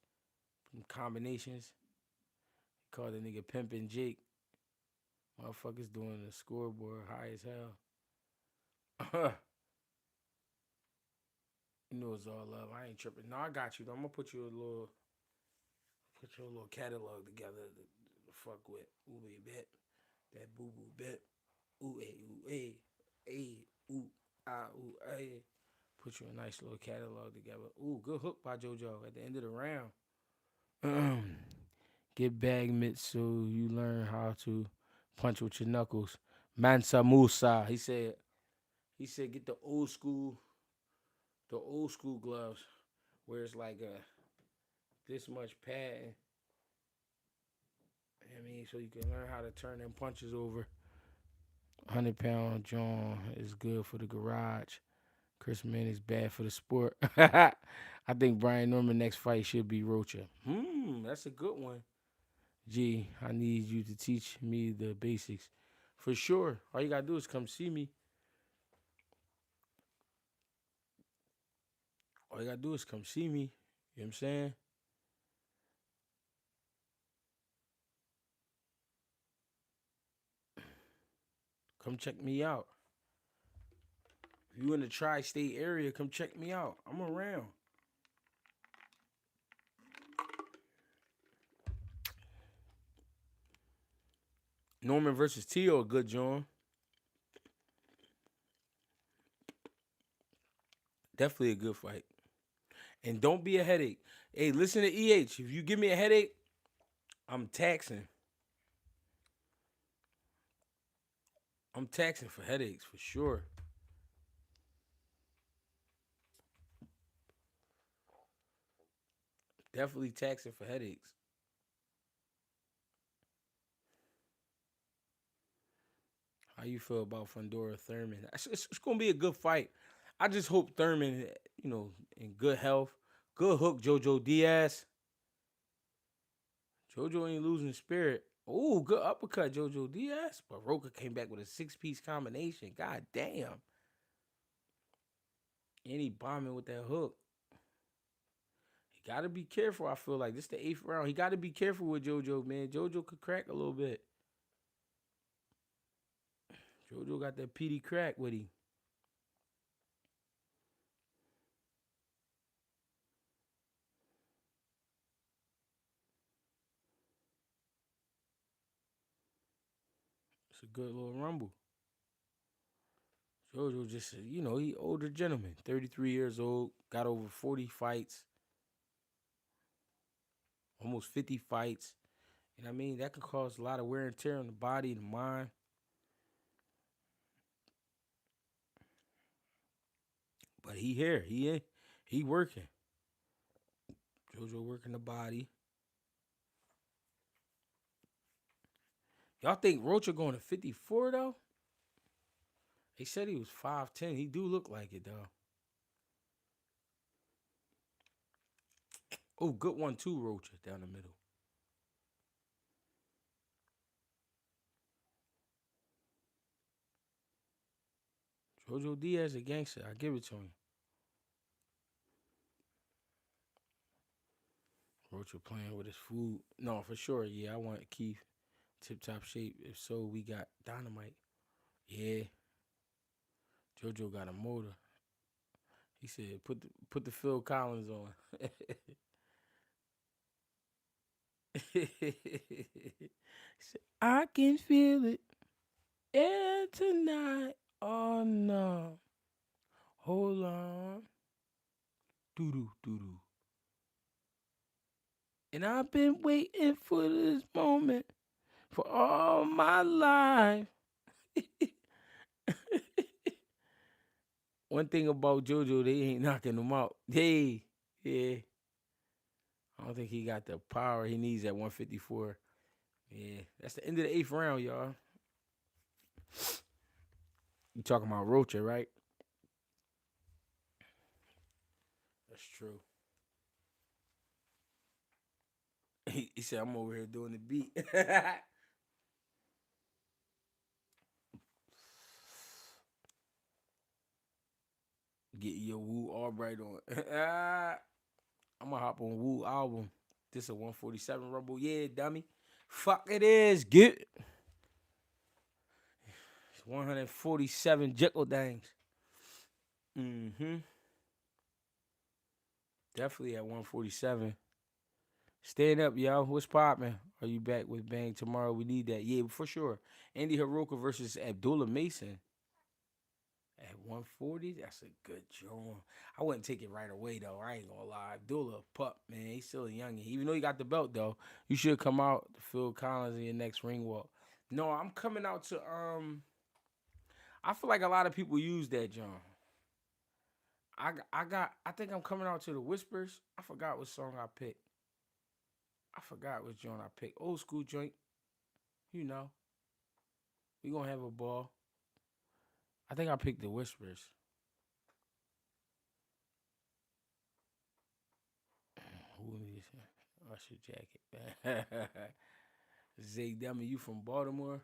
From combinations. He called the nigga Pimpin' Jake. Motherfuckers doing the scoreboard high as hell. You know it's all love. I ain't tripping. No, I got you though. I'm gonna put you a little catalog together to fuck with. Ooh, bet. That boo boo bet. Ooh, ooh, ooh, ay. Put you a nice little catalog together. Ooh, good hook by Jojo at the end of the round. Get bag mitts so you learn how to punch with your knuckles. Mansa Musa. He said get the old school gloves where it's like this much padding. I mean, so you can learn how to turn them punches over. 100-pound John is good for the garage. Chris Manning's bad for the sport. I think Brian Norman next fight should be Rocha. That's a good one. G, I need you to teach me the basics. For sure. All you gotta do is come see me. All you gotta do is come see me. You know what I'm saying? Come check me out. If you in the tri-state area, come check me out. I'm around. Norman versus Tio, a good John. Definitely a good fight. And don't be a headache. Hey, listen to EH. If you give me a headache, I'm taxing. I'm taxing for headaches for sure. Definitely taxing for headaches. How you feel about Fondora Thurman? It's gonna be a good fight. I just hope Thurman, in good health. Good hook, Jojo Diaz. Jojo ain't losing spirit. Oh, good uppercut, Jojo Diaz. But Rocha came back with a 6-piece combination. God damn. And he bombing with that hook. He got to be careful, I feel like. This is the 8th round. He got to be careful with Jojo, man. Jojo could crack a little bit. Jojo got that PD crack with him. It's a good little rumble. Jojo just, he older gentleman, 33 years old, got over 40 fights, almost 50 fights. And I mean, that could cause a lot of wear and tear on the body and the mind. But he here. He working. Jojo working the body. Y'all think Rocha going to 54 though? They said he was 5'10". He do look like it though. Oh, good one too, Rocha down the middle. Jojo Diaz a gangster. I give it to him. Rocha playing with his food. No, for sure. Yeah, I want Keith tip top shape. If so, we got Dynamite. Yeah. Jojo got a motor. He said, put the Phil Collins on. He said, I can feel it. Yeah, tonight. Oh no. Hold on. Doo doo doo doo. And I've been waiting for this moment for all my life. One thing about JoJo, they ain't knocking him out. Yeah. I don't think he got the power he needs at 154. Yeah, that's the end of the 8th round, y'all. You talking about Rocha, right? That's true. He said, I'm over here doing the beat. Get your Woo Albright on. I'm gonna hop on Woo album. This a 147 Rumble. Yeah, dummy. Fuck it is. Get 147 Jickle Dangs. Mm-hmm. Definitely at 147. Stand up, y'all. What's poppin'? Are you back with Bang tomorrow? We need that. Yeah, for sure. Andy Haroka versus Abdullah Mason. At 140, that's a good joint. I wouldn't take it right away though. I ain't gonna lie. Abdullah pup, man, he's still a youngin. Even though he got the belt though, you should come out to Phil Collins in your next ring walk. No, I'm coming out to I feel like a lot of people use that joint. I think I'm coming out to the Whispers. I forgot what song I picked. I forgot what joint I picked. Old school joint. You know. We gonna have a ball. I think I picked the Whispers. Who is Usher jacket? Zay Dummy, you from Baltimore?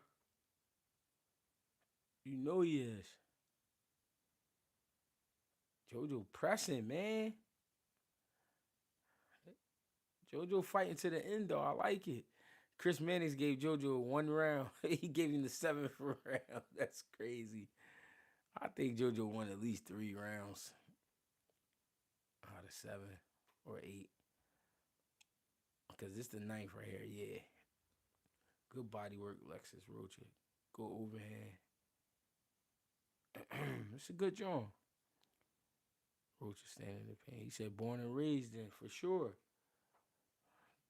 You know he is. Jojo pressing, man. Jojo fighting to the end, though. I like it. Chris Mannix gave Jojo 1 round. He gave him the 7th round. That's crazy. I think Jojo won at least 3 rounds out of 7 or 8. Because this the 9th right here. Yeah. Good body work, Alexis Rocha. Go overhand. It's a good joint. Rocha standing in the paint. He said born and raised in, for sure.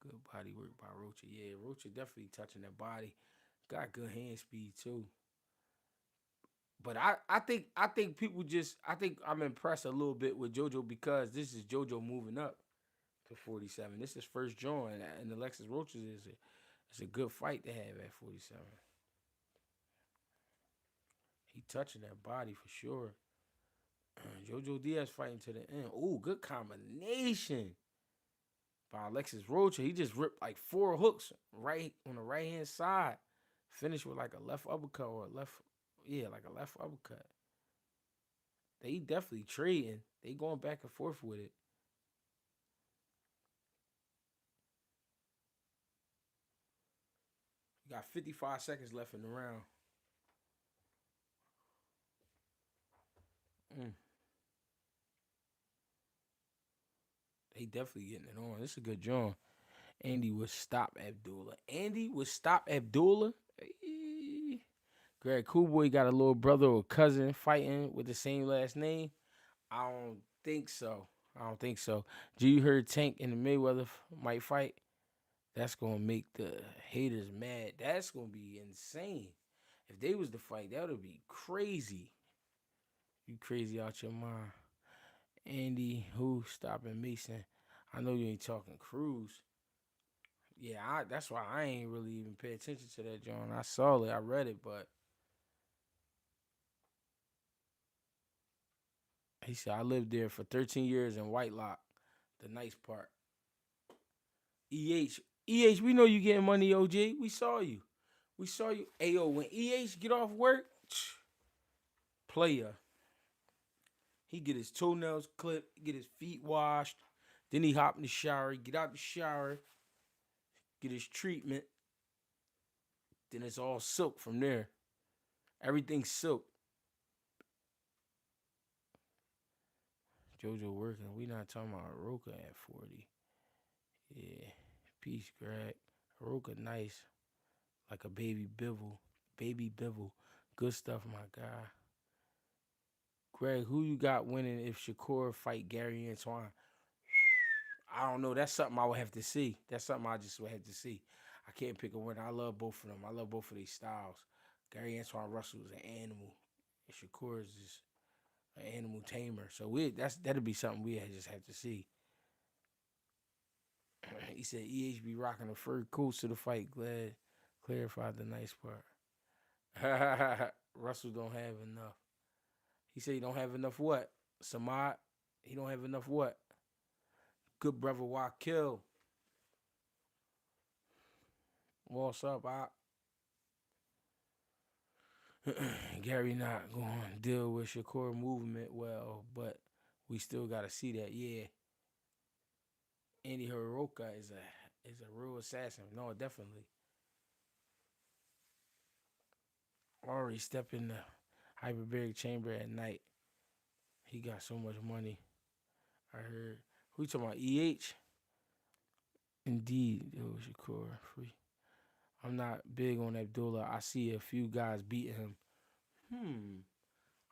Good body work by Rocha. Yeah, Rocha definitely touching that body. Got good hand speed too. But I think people just I think I'm impressed a little bit with JoJo because this is JoJo moving up to 47. This is first joint, and Alexis Rocha is a good fight to have at 47. He touching that body for sure. Jojo Diaz fighting to the end. Ooh, good combination by Alexis Rocha. He just ripped like 4 hooks right on the right hand side. Finished with like a left uppercut or a left, yeah, like a left uppercut. They definitely trading. They going back and forth with it. You got 55 seconds left in the round. Mm. They definitely getting it on. This is a good joint. Andy would stop Abdullah. Andy would stop Abdullah. Greg Coolboy got a little brother or cousin fighting with the same last name. I don't think so. I don't think so. Do you heard Tank and the Mayweather might fight? That's gonna make the haters mad. That's gonna be insane. If they was to fight, that would be crazy. You crazy out your mind. Andy, who stopping Mason? I know you ain't talking Cruz. Yeah, that's why I ain't really even pay attention to that, John. I saw it, I read it, but he said I lived there for 13 years in Whitelock. The nice part. EH, we know you getting money, OG. We saw you. We saw you. Ayo, when EH get off work, player. He get his toenails clipped, get his feet washed. Then he hop in the shower, get out the shower, get his treatment. Then it's all silk from there. Everything's silk. Jojo working. We not talking about Rocha at 40. Yeah. Peace, Greg. Rocha nice. Like a baby Bivol. Baby Bivol. Good stuff, my guy. Greg, who you got winning if Shakur fight Gary Antoine? I don't know. That's something I would have to see. That's something I just would have to see. I can't pick a winner. I love both of them. I love both of these styles. Gary Antoine Russell is an animal. And Shakur is just an animal tamer. So that'll be something we just have to see. He said EHB rocking the fur coats to the fight. Glad clarified the nice part. Russell don't have enough. He said he don't have enough what? Samad? He don't have enough what? Good brother Wakil. What's up, Op? Gary not going to deal with Shakur movement well, but we still got to see that. Yeah. Andy Rocha is a real assassin. No, definitely. Already step in the hyperbaric chamber at night. He got so much money. I heard. Who you talking about? EH? Indeed, yo, Shakur free. I'm not big on Abdullah. I see a few guys beating him.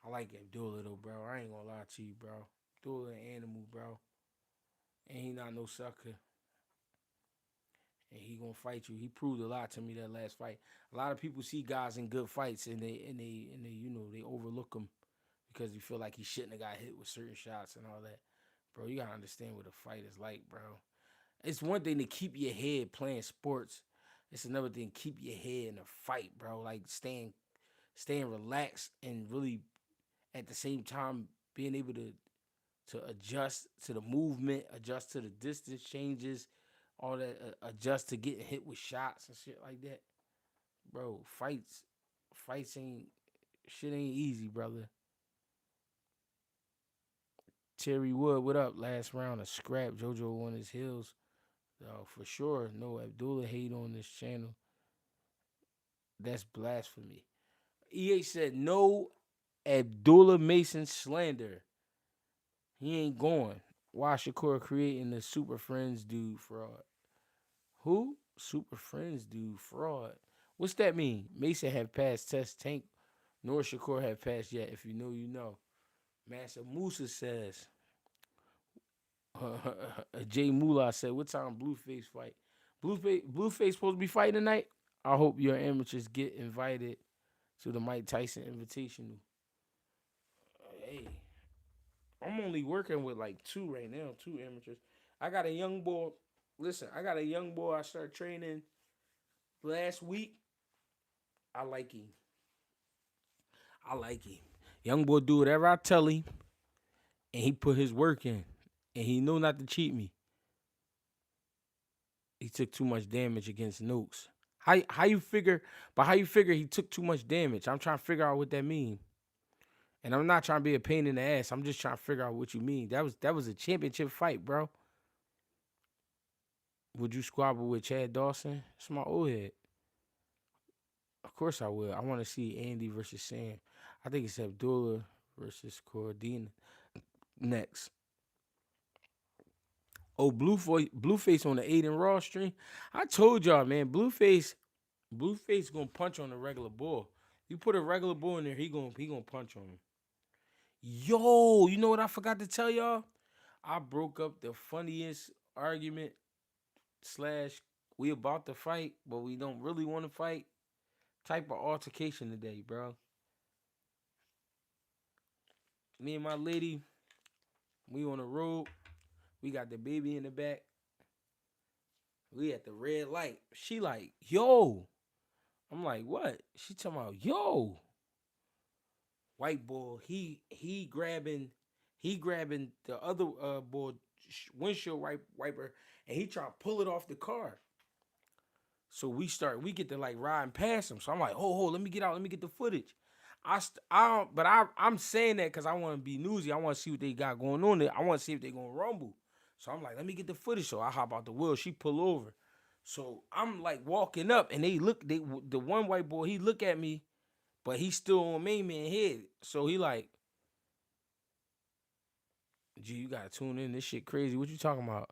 I like Abdullah though, bro. I ain't gonna lie to you, bro. Abdullah an animal, bro. And he not no sucker. And he gonna fight you. He proved a lot to me that last fight. A lot of people see guys in good fights and they they overlook him because you feel like he shouldn't have got hit with certain shots and all that. Bro, you gotta understand what a fight is like, bro. It's one thing to keep your head playing sports. It's another thing to keep your head in a fight, bro. Like staying relaxed and really at the same time being able to adjust to the movement, adjust to the distance changes, all that, adjust to getting hit with shots and shit like that. Bro, fights ain't easy, brother. Terry Wood, what up? Last round of scrap. Jojo on his heels. For sure. No Abdullah hate on this channel. That's blasphemy. EA said no Abdullah Mason slander. He ain't going. Why Shakur creating the Super Friends dude fraud? Who? Super Friends dude fraud. What's that mean? Mason have passed test tank, nor Shakur have passed yet. If you know, you know. Master Musa says. Jay Moolah said, what time Blueface fight? Blueface supposed to be fighting tonight? I hope your amateurs get invited to the Mike Tyson Invitational. Hey, I'm only working with like 2 right now, 2 amateurs. I got a young boy. Listen, I got a young boy I started training last week. I like him. Young boy do whatever I tell him, and he put his work in, and he know not to cheat me. He took too much damage against Nukes. How you figure? But how you figure he took too much damage? I'm trying to figure out what that means. And I'm not trying to be a pain in the ass. I'm just trying to figure out what you mean. That was a championship fight, bro. Would you squabble with Chad Dawson? It's my old head. Of course I will. I want to see Andy versus Sam. I think it's Abdullah versus Cordina next. Oh, Blueface on the Aiden Raw stream. I told y'all, man, Blueface gonna punch on a regular bull. You put a regular bull in there, he gonna punch on him. Yo, you know what I forgot to tell y'all? I broke up the funniest argument / we about to fight, but we don't really want to fight type of altercation today, bro. Me and my lady, we on the road. We got the baby in the back. We at the red light. She like, yo. I'm like, what? She talking about, yo. White boy, he grabbing the other boy windshield wiper, and he trying to pull it off the car. So we get to like riding past him. So I'm like, let me get out, let me get the footage. I'm saying that because I want to be newsy. I want to see what they got going on there. I want to see if they gonna rumble. So I'm like, let me get the footage. So I hop out the wheel. She pull over. So I'm like walking up, and the one white boy, he look at me, but he's still on main man head. So he like, G, you gotta tune in. This shit crazy. What you talking about?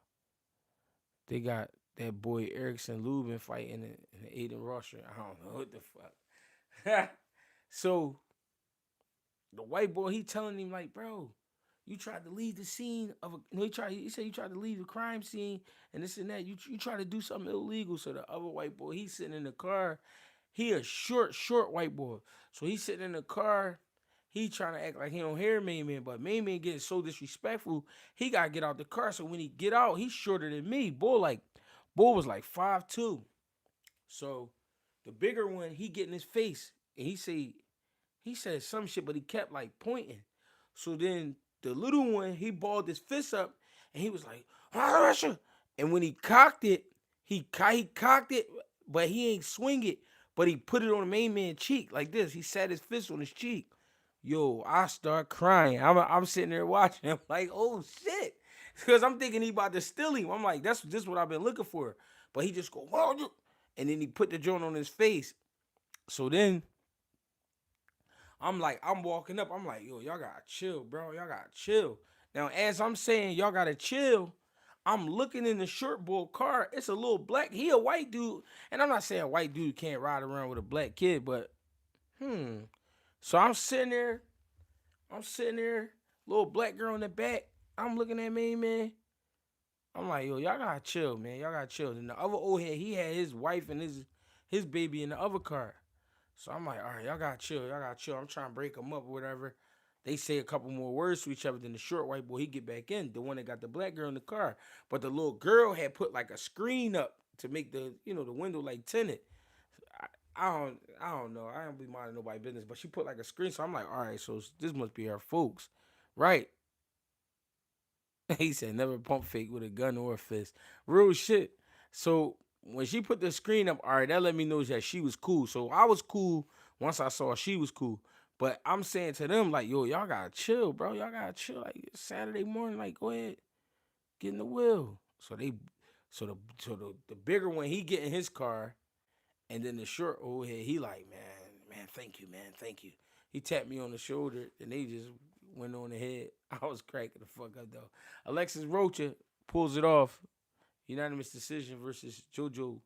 They got that boy Erickson Lubin fighting in the Aiden Rocha. I don't know what the fuck. So the white boy, he telling him like, bro, you tried to leave the scene of a no, he said you tried to leave the crime scene and this and that. You tried to do something illegal. So the other white boy, he's sitting in the car. He a short white boy. So he's sitting in the car. He trying to act like he don't hear Main Man, but Main Man getting so disrespectful, he gotta get out the car. So when he get out, he's shorter than me. Bull was like 5'2". So the bigger one, he get in his face and he said some shit, but he kept like pointing. So then the little one, he balled his fist up and he was like, Rocha. And when he cocked it, he cocked it, but he ain't swing it, but he put it on the Main Man cheek like this. He sat his fist on his cheek. Yo, I start crying. I'm sitting there watching. I'm like, oh shit. Because I'm thinking he about to steal him. I'm like, this what I've been looking for. But he just go, whoa, and then he put the joint on his face. So then I'm walking up. I'm like, yo, y'all gotta chill, bro. Y'all gotta chill. Now, as I'm saying, y'all gotta chill, I'm looking in the short boy car. It's a little black. He a white dude. And I'm not saying a white dude can't ride around with a black kid, but So I'm sitting there, little black girl in the back. I'm looking at me, man. I'm like, yo, y'all gotta chill, man. Y'all gotta chill. And the other old head, he had his wife and his baby in the other car. So I'm like, all right, y'all gotta chill. Y'all gotta chill. I'm trying to break them up or whatever. They say a couple more words to each other. Then the short white boy, he get back in. The one that got the black girl in the car. But the little girl had put like a screen up to make the window like tinted. I don't know. I don't be minding nobody's business. But she put like a screen. So I'm like, all right, so this must be her folks. Right. He said never pump fake with a gun or a fist. Real shit. So when she put the screen up, all right, that let me know that she was cool. So I was cool once I saw she was cool. But I'm saying to them, like, yo, y'all gotta chill, bro. Y'all gotta chill. Like it's Saturday morning, like, go ahead, get in the wheel. So the bigger one, he get in his car, and then the short old head, he like, man, thank you, man, thank you. He tapped me on the shoulder, and they just went on the head. I was cracking the fuck up though. Alexis Rocha pulls it off. Unanimous decision versus Jojo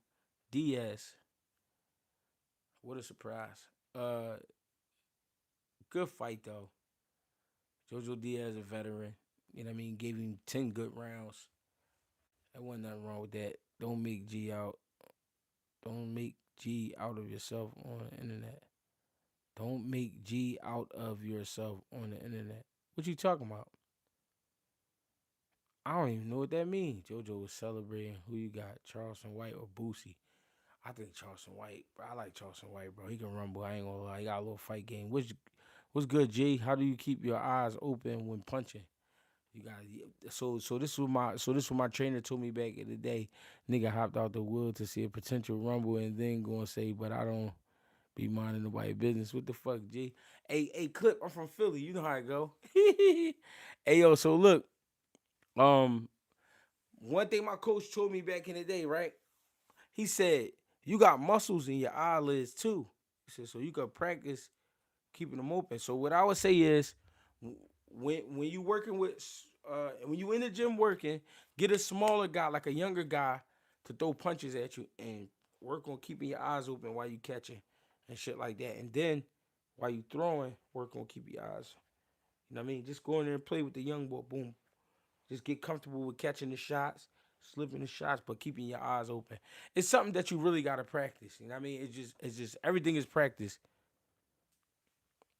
Diaz. What a surprise. Good fight though. Jojo Diaz a veteran. You know what I mean? Gave him 10 good rounds. There wasn't nothing wrong with that. Don't make G out. Don't make G out of yourself on the internet. Don't make G out of yourself on the internet. What you talking about? I don't even know what that means. Jojo was celebrating. Who you got, Charleston White or Boosie? I think Charleston White, bro. I like Charleston White, bro. He can rumble. I ain't gonna lie. He got a little fight game. What's good, G? How do you keep your eyes open when punching? You got this was my trainer told me back in the day. Nigga hopped out the wood to see a potential rumble and then gonna say, but I don't be minding nobody's business. What the fuck, G? Hey, Clip, I'm from Philly. You know how it go. Hey, yo, so look, one thing my coach told me back in the day, right? He said, you got muscles in your eyelids too. He said, so you can practice keeping them open. So what I would say is, when you working with, when you in the gym working, get a smaller guy, like a younger guy, to throw punches at you and work on keeping your eyes open while you catching and shit like that. And then while you throwing, work on keeping your eyes. You know what I mean? Just go in there and play with the young boy. Boom. Just get comfortable with catching the shots, slipping the shots, but keeping your eyes open. It's something that you really gotta practice. You know what I mean? It's just everything is practice.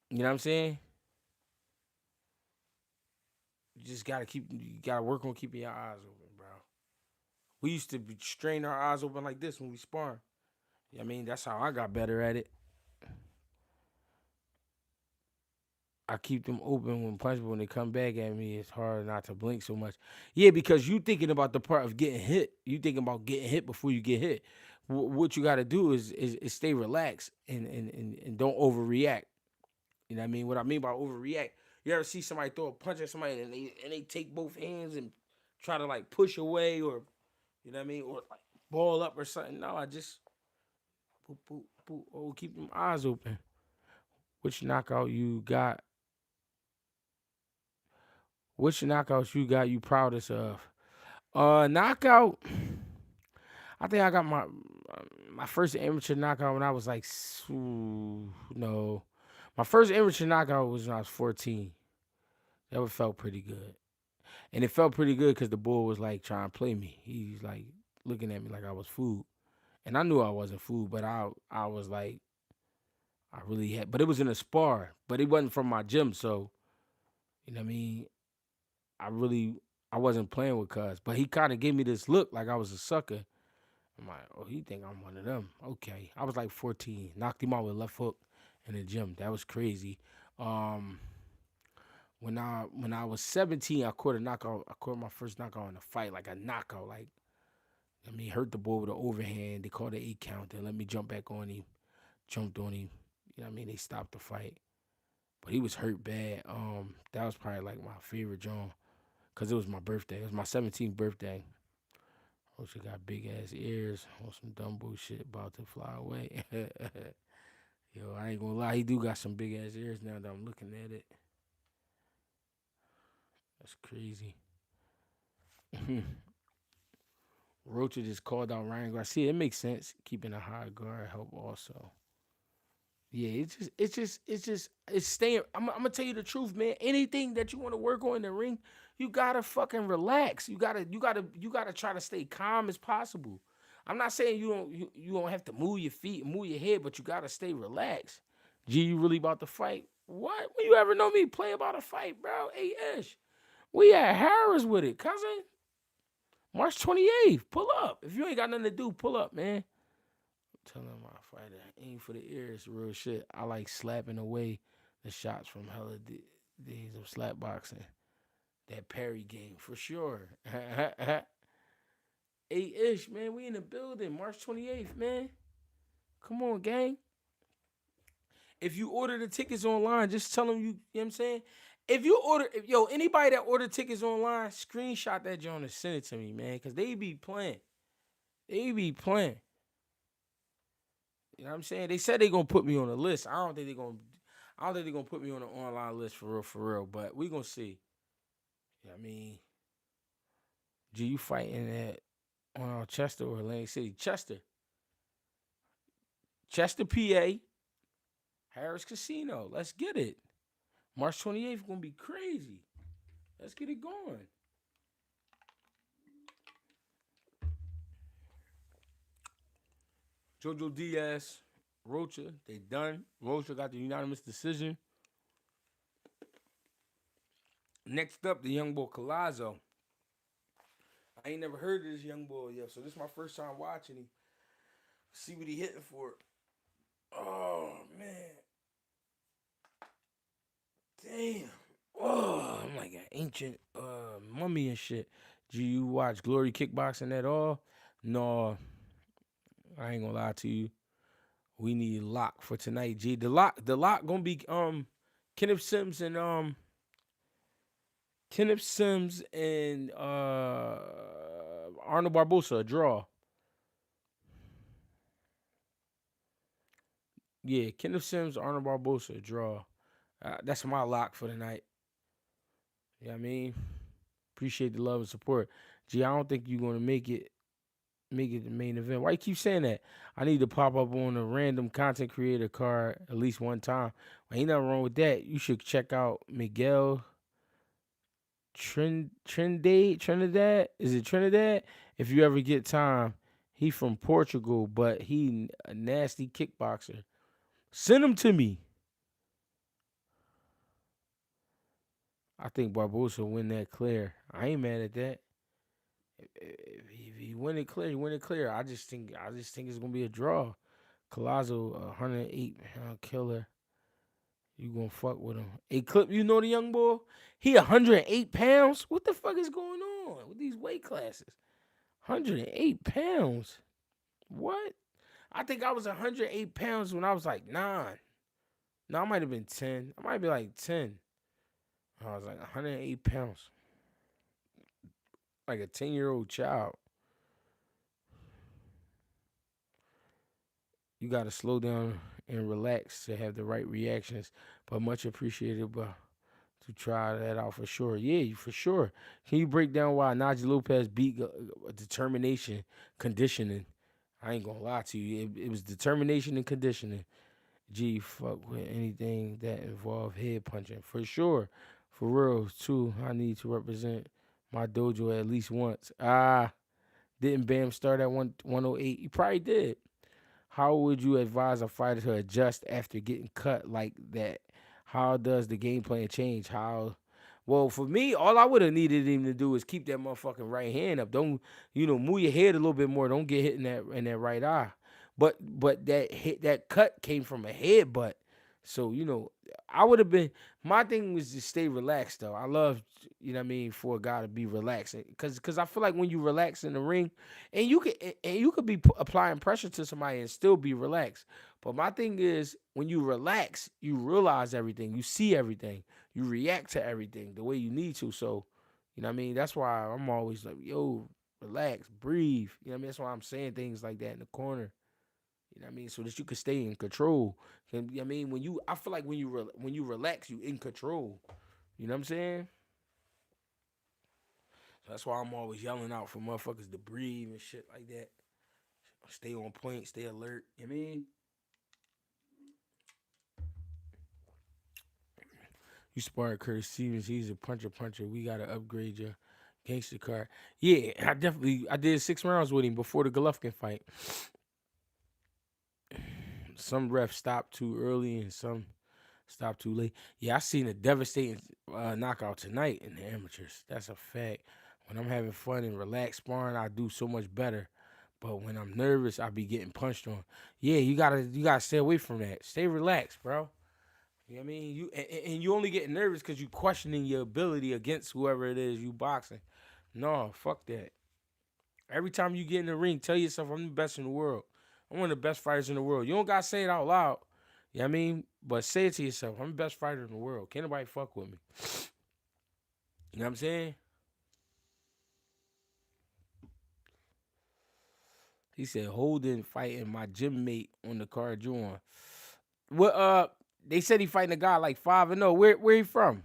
You know what I'm saying? You gotta work on keeping your eyes open, bro. We used to strain our eyes open like this when we sparring. You know what I mean? That's how I got better at it. I keep them open when punch, but when they come back at me, it's hard not to blink so much. Yeah, because you thinking about the part of getting hit. You thinking about getting hit before you get hit. What you got to do is stay relaxed and don't overreact. You know what I mean? What I mean by overreact, you ever see somebody throw a punch at somebody and they take both hands and try to like push away or, you know what I mean, or like ball up or something? No, I just boop, boop, boop. Oh, keep them eyes open. Which knockout you got? Which knockouts you got you proudest of? Knockout. I think I got my first amateur knockout when I was like, no. My first amateur knockout was when I was 14. That would felt pretty good. And it felt pretty good because the boy was like trying to play me. He's like looking at me like I was food. And I knew I wasn't food, but I was like, I really had, but it was in a spar, but it wasn't from my gym. So, you know what I mean? I really, I wasn't playing with cuz, but he kind of gave me this look like I was a sucker. I'm like, oh, he think I'm one of them. Okay. I was like 14, knocked him out with left hook in the gym. That was crazy. Um, when I was 17, I caught a knockout. I caught my first knockout in a fight, like a knockout. Like, I mean, hurt the boy with an overhand. They called it 8 count. They let me jump back on him, jumped on him. You know what I mean? They stopped the fight. But he was hurt bad. That was probably like my favorite John. Cause it was my birthday. It was my 17th birthday. Rocha got big ass ears on some dumb bullshit about to fly away. Yo, I ain't gonna lie, he do got some big ass ears now that I'm looking at it. That's crazy. Rocha just called out Ryan Garcia. It makes sense. Keeping a high guard help also. Yeah, it's staying. I'm gonna tell you the truth, man. Anything that you want to work on in the ring, you gotta fucking relax. You gotta try to stay calm as possible. I'm not saying you don't have to move your feet, move your head, but you gotta stay relaxed. G, you really about to fight? What? When you ever know me play about a fight, bro? Hey Ish, we at Harris with it, cousin. March 28th. Pull up. If you ain't got nothing to do, pull up, man. Telling my fighter, aim for the ears, real shit. I like slapping away the shots from hella days of slap boxing. That parry game, for sure. Ish, man, we in the building. March 28th, man. Come on, gang. If you order the tickets online, just tell them you know what I'm saying? Anybody that order tickets online, screenshot that joint and send it to me, man, because they be playing. They be playing. You know what I'm saying? They said they gonna put me on the list. I don't think they're gonna put me on the online list for real. But we gonna see. You know what I mean? G, you fighting at Chester or Atlantic City? Chester, PA, Harris Casino. Let's get it. March 28th gonna be crazy. Let's get it going. Jojo Diaz, Rocha, they done. Rocha got the unanimous decision. Next up, the young boy Collazo. I ain't never heard of this young boy yet, so this is my first time watching him. See what he hitting for. Oh man, damn. Oh, I'm like an ancient mummy and shit. Do you watch Glory Kickboxing at all? No, I ain't gonna lie to you. We need lock for tonight, G. The lock gonna be Kenneth Sims and Arnold Barbosa, a draw. Yeah, Kenneth Sims, Arnold Barbosa, a draw. That's my lock for the night. You know what I mean? Appreciate the love and support. Gee, I don't think you're gonna make it the main event. Why you keep saying that? I need to pop up on a random content creator card at least one time. Well, ain't nothing wrong with that. You should check out Miguel Trinidad. Is it Trinidad? If you ever get time, he from Portugal, but he a nasty kickboxer. Send him to me. I think Barbosa win that clear. I ain't mad at that. If he win it clear, he win it clear. I just think it's gonna be a draw. Collazo, 108-pound killer. You gonna fuck with him? Hey, Clip, you know the young boy? He 108 pounds. What the fuck is going on with these weight classes? 108 pounds. What? I think I was 108 pounds when I was like 9. No, I might have been 10. I might be like 10. I was like 108 pounds. Like a 10-year-old child. You got to slow down and relax to have the right reactions. But much appreciated to try that out for sure. Yeah, for sure. Can you break down why Najee Lopez beat determination, conditioning? I ain't going to lie to you. It was determination and conditioning. Gee, fuck with anything that involved head punching. For sure. For real, too. I need to represent my dojo at least once. Didn't Bam start at 108? He probably did. How would you advise a fighter to adjust after getting cut like that? How does the game plan change? Well, for me, all I would have needed him to do is keep that motherfucking right hand up. Don't move your head a little bit more. Don't get hit in that right eye. But that cut came from a headbutt. So I would have been. My thing was to stay relaxed though. I love for a guy to be relaxed because I feel like when you relax in the ring, and you could be applying pressure to somebody and still be relaxed. But my thing is when you relax, you realize everything, you see everything, you react to everything the way you need to. So, that's why I'm always like, yo, relax, breathe. That's why I'm saying things like that in the corner. So that you can stay in control. I feel like when you relax, you in control. You know what I'm saying? So that's why I'm always yelling out for motherfuckers to breathe and shit like that. Stay on point, stay alert. You sparred Curtis Stevens. He's a puncher. We gotta upgrade your gangster card. Yeah, I did 6 rounds with him before the Golovkin fight. Some refs stopped too early and some stopped too late. Yeah, I seen a devastating knockout tonight in the amateurs. That's a fact. When I'm having fun and relaxed sparring, I do so much better. But when I'm nervous, I be getting punched on. Yeah, you gotta stay away from that. Stay relaxed, bro. You know what I mean? And you only get nervous because you questioning your ability against whoever it is you boxing. No, fuck that. Every time you get in the ring, tell yourself I'm the best in the world. I'm one of the best fighters in the world. You don't gotta say it out loud. You know what I mean? But say it to yourself. I'm the best fighter in the world. Can't nobody fuck with me. You know what I'm saying? He said, Holden fighting my gym mate on the card you on. Well, they said he fighting a guy like 5-0. Where he from?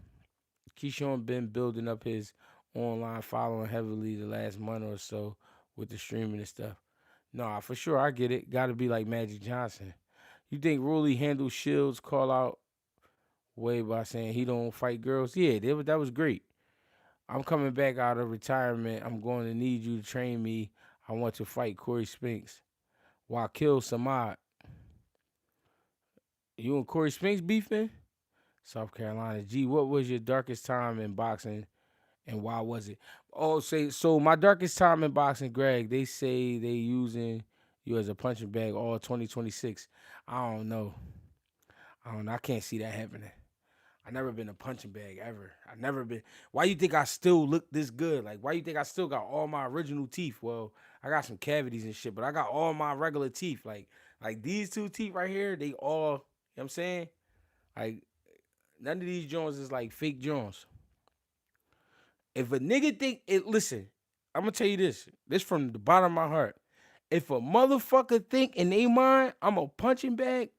Keyshawn been building up his online following heavily the last month or so with the streaming and stuff. Nah, for sure, I get it. Got to be like Magic Johnson. You think Ruley handled Shields' call out way by saying he don't fight girls? Yeah, that was great. I'm coming back out of retirement. I'm going to need you to train me. I want to fight Corey Spinks. While kill Samad. You and Corey Spinks beefing? South Carolina. Gee, what was your darkest time in boxing and why was it? So my darkest time in boxing, Greg, they say they using you as a punching bag all 2026. I don't know. I can't see that happening. I never been a punching bag ever. I never been. Why you think I still look this good? Like, why you think I still got all my original teeth? Well, I got some cavities and shit, but I got all my regular teeth. Like these two teeth right here, they all, you know what I'm saying? Like, none of these joints is like fake joints. If a nigga think it, listen, I'm gonna tell you this. This from the bottom of my heart. If a motherfucker think in their mind I'm a punching bag,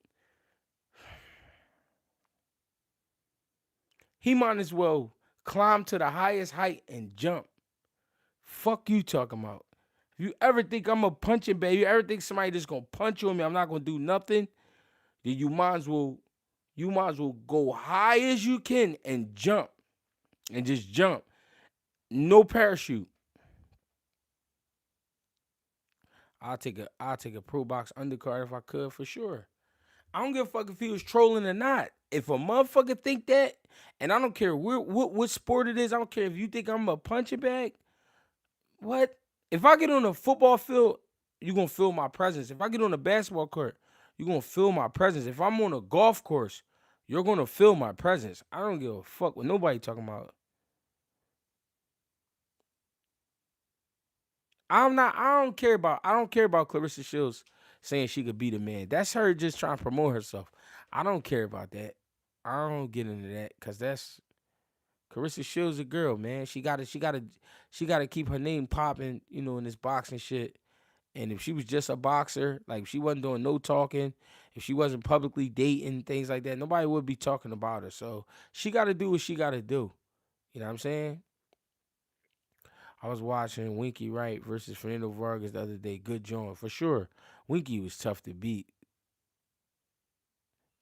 he might as well climb to the highest height and jump. Fuck you talking about. If you ever think I'm a punching bag, you ever think somebody just gonna punch you on me, I'm not gonna do nothing, then you might as well go high as you can and jump. And just jump. No parachute. I'll take a pro box undercard if I could for sure. I don't give a fuck if he was trolling or not. If a motherfucker think that, and I don't care what sport it is, I don't care if you think I'm a punching bag. What? If I get on a football field, you gonna feel my presence. If I get on a basketball court, you gonna feel my presence. If I'm on a golf course, you're gonna feel my presence. I don't give a fuck what nobody talking about. I don't care about Clarissa Shields saying she could beat a man. That's her just trying to promote herself. I don't care about that. I don't get into that because that's Clarissa Shields a girl, man. She gotta keep her name popping, in this boxing shit. And if she was just a boxer, like if she wasn't doing no talking, if she wasn't publicly dating, things like that, nobody would be talking about her. So she gotta do what she gotta do. You know what I'm saying? I was watching Winky Wright versus Fernando Vargas the other day. Good joint for sure. Winky was tough to beat.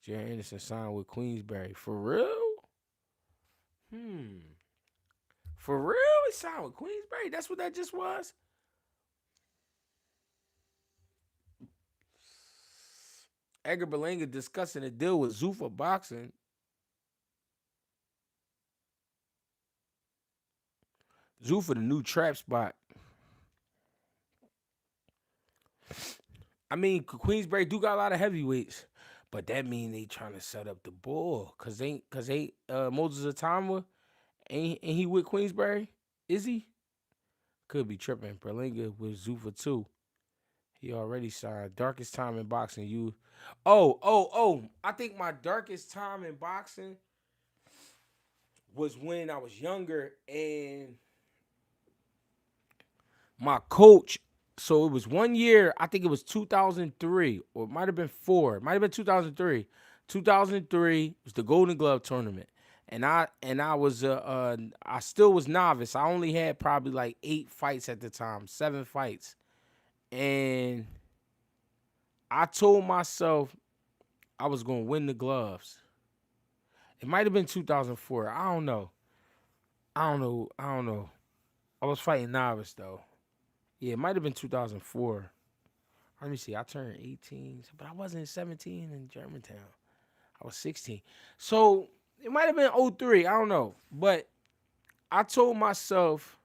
Jared Anderson signed with Queensberry. For real? For real? It signed with Queensberry? That's what that just was? Edgar Berlanga discussing a deal with Zuffa Boxing. Zuffa, the new trap spot. I mean, Queensberry do got a lot of heavyweights, but that mean they trying to set up the bull. Cause Moses Atama ain't he with Queensberry? Is he? Could be tripping. Berlanga with Zuffa too. He already signed. Darkest time in boxing. Oh. I think my darkest time in boxing was when I was younger and my coach. So it was 1 year, I think it was 2003, or it might have been 4. It might have been 2003. 2003 was the Golden Glove tournament. And I still was novice. I only had probably like 8 fights at the time, 7 fights. And I told myself I was going to win the gloves. It might have been 2004. I don't know. I was fighting novice, though. Yeah, it might have been 2004. Let me see. I turned 18, but I wasn't 17 in Germantown. I was 16. So it might have been 03. I don't know. But I told myself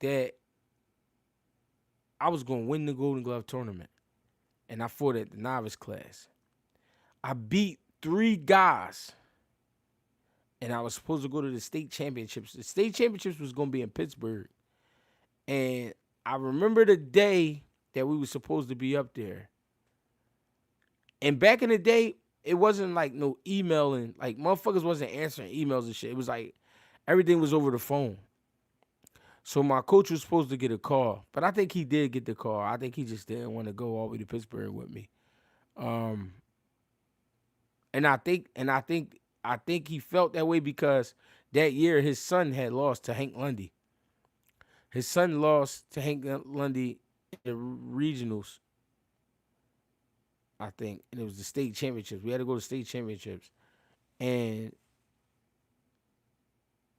that I was going to win the Golden Glove tournament. And I fought at the novice class. I beat 3 guys. And I was supposed to go to the state championships. The state championships was going to be in Pittsburgh. And I remember the day that we were supposed to be up there. And back in the day, it wasn't like no emailing. Like, motherfuckers wasn't answering emails and shit. It was like everything was over the phone. So my coach was supposed to get a call. But I think he did get the call. I think he just didn't want to go all the way to Pittsburgh with me. And I think he felt that way because that year his son had lost to Hank Lundy. His son lost to Hank Lundy in the regionals, I think. And it was the state championships. We had to go to state championships. And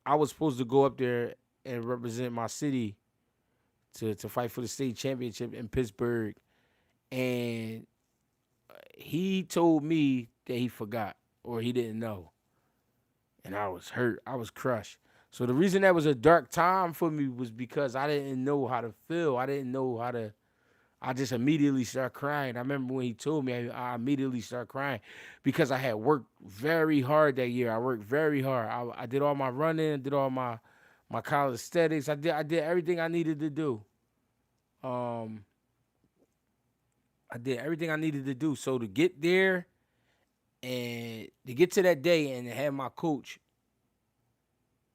I was supposed to go up there and represent my city to fight for the state championship in Pittsburgh. And he told me that he forgot or he didn't know. And I was hurt. I was crushed. So the reason that was a dark time for me was because I didn't know how to feel. I just immediately started crying. I remember when he told me, I immediately started crying because I had worked very hard that year. I worked very hard. I did all my running, did all my calisthenics. I did everything I needed to do. I did everything I needed to do. So to get there and to get to that day and to have my coach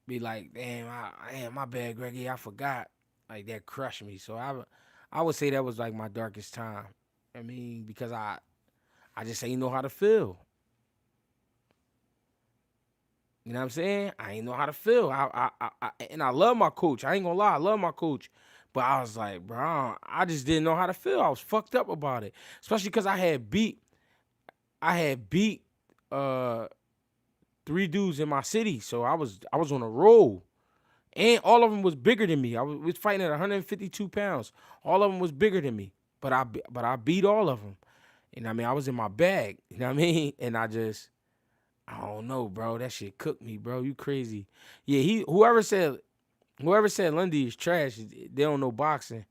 be like, damn, my bad, Greggy, I forgot. Like, that crushed me. So I would say that was like my darkest time. I mean, because I just ain't know how to feel. You know what I'm saying? I ain't know how to feel. And I love my coach. I ain't gonna lie, I love my coach. But I was like, bro, I just didn't know how to feel. I was fucked up about it. Especially because I had beat 3 dudes in my city. So I was on a roll. And all of them was bigger than me. I was fighting at 152 pounds. All of them was bigger than me. But I beat all of them. You know what I mean? I was in my bag. You know what I mean? And I don't know, bro. That shit cooked me, bro. You crazy. Yeah, whoever said Lundy is trash, they don't know boxing.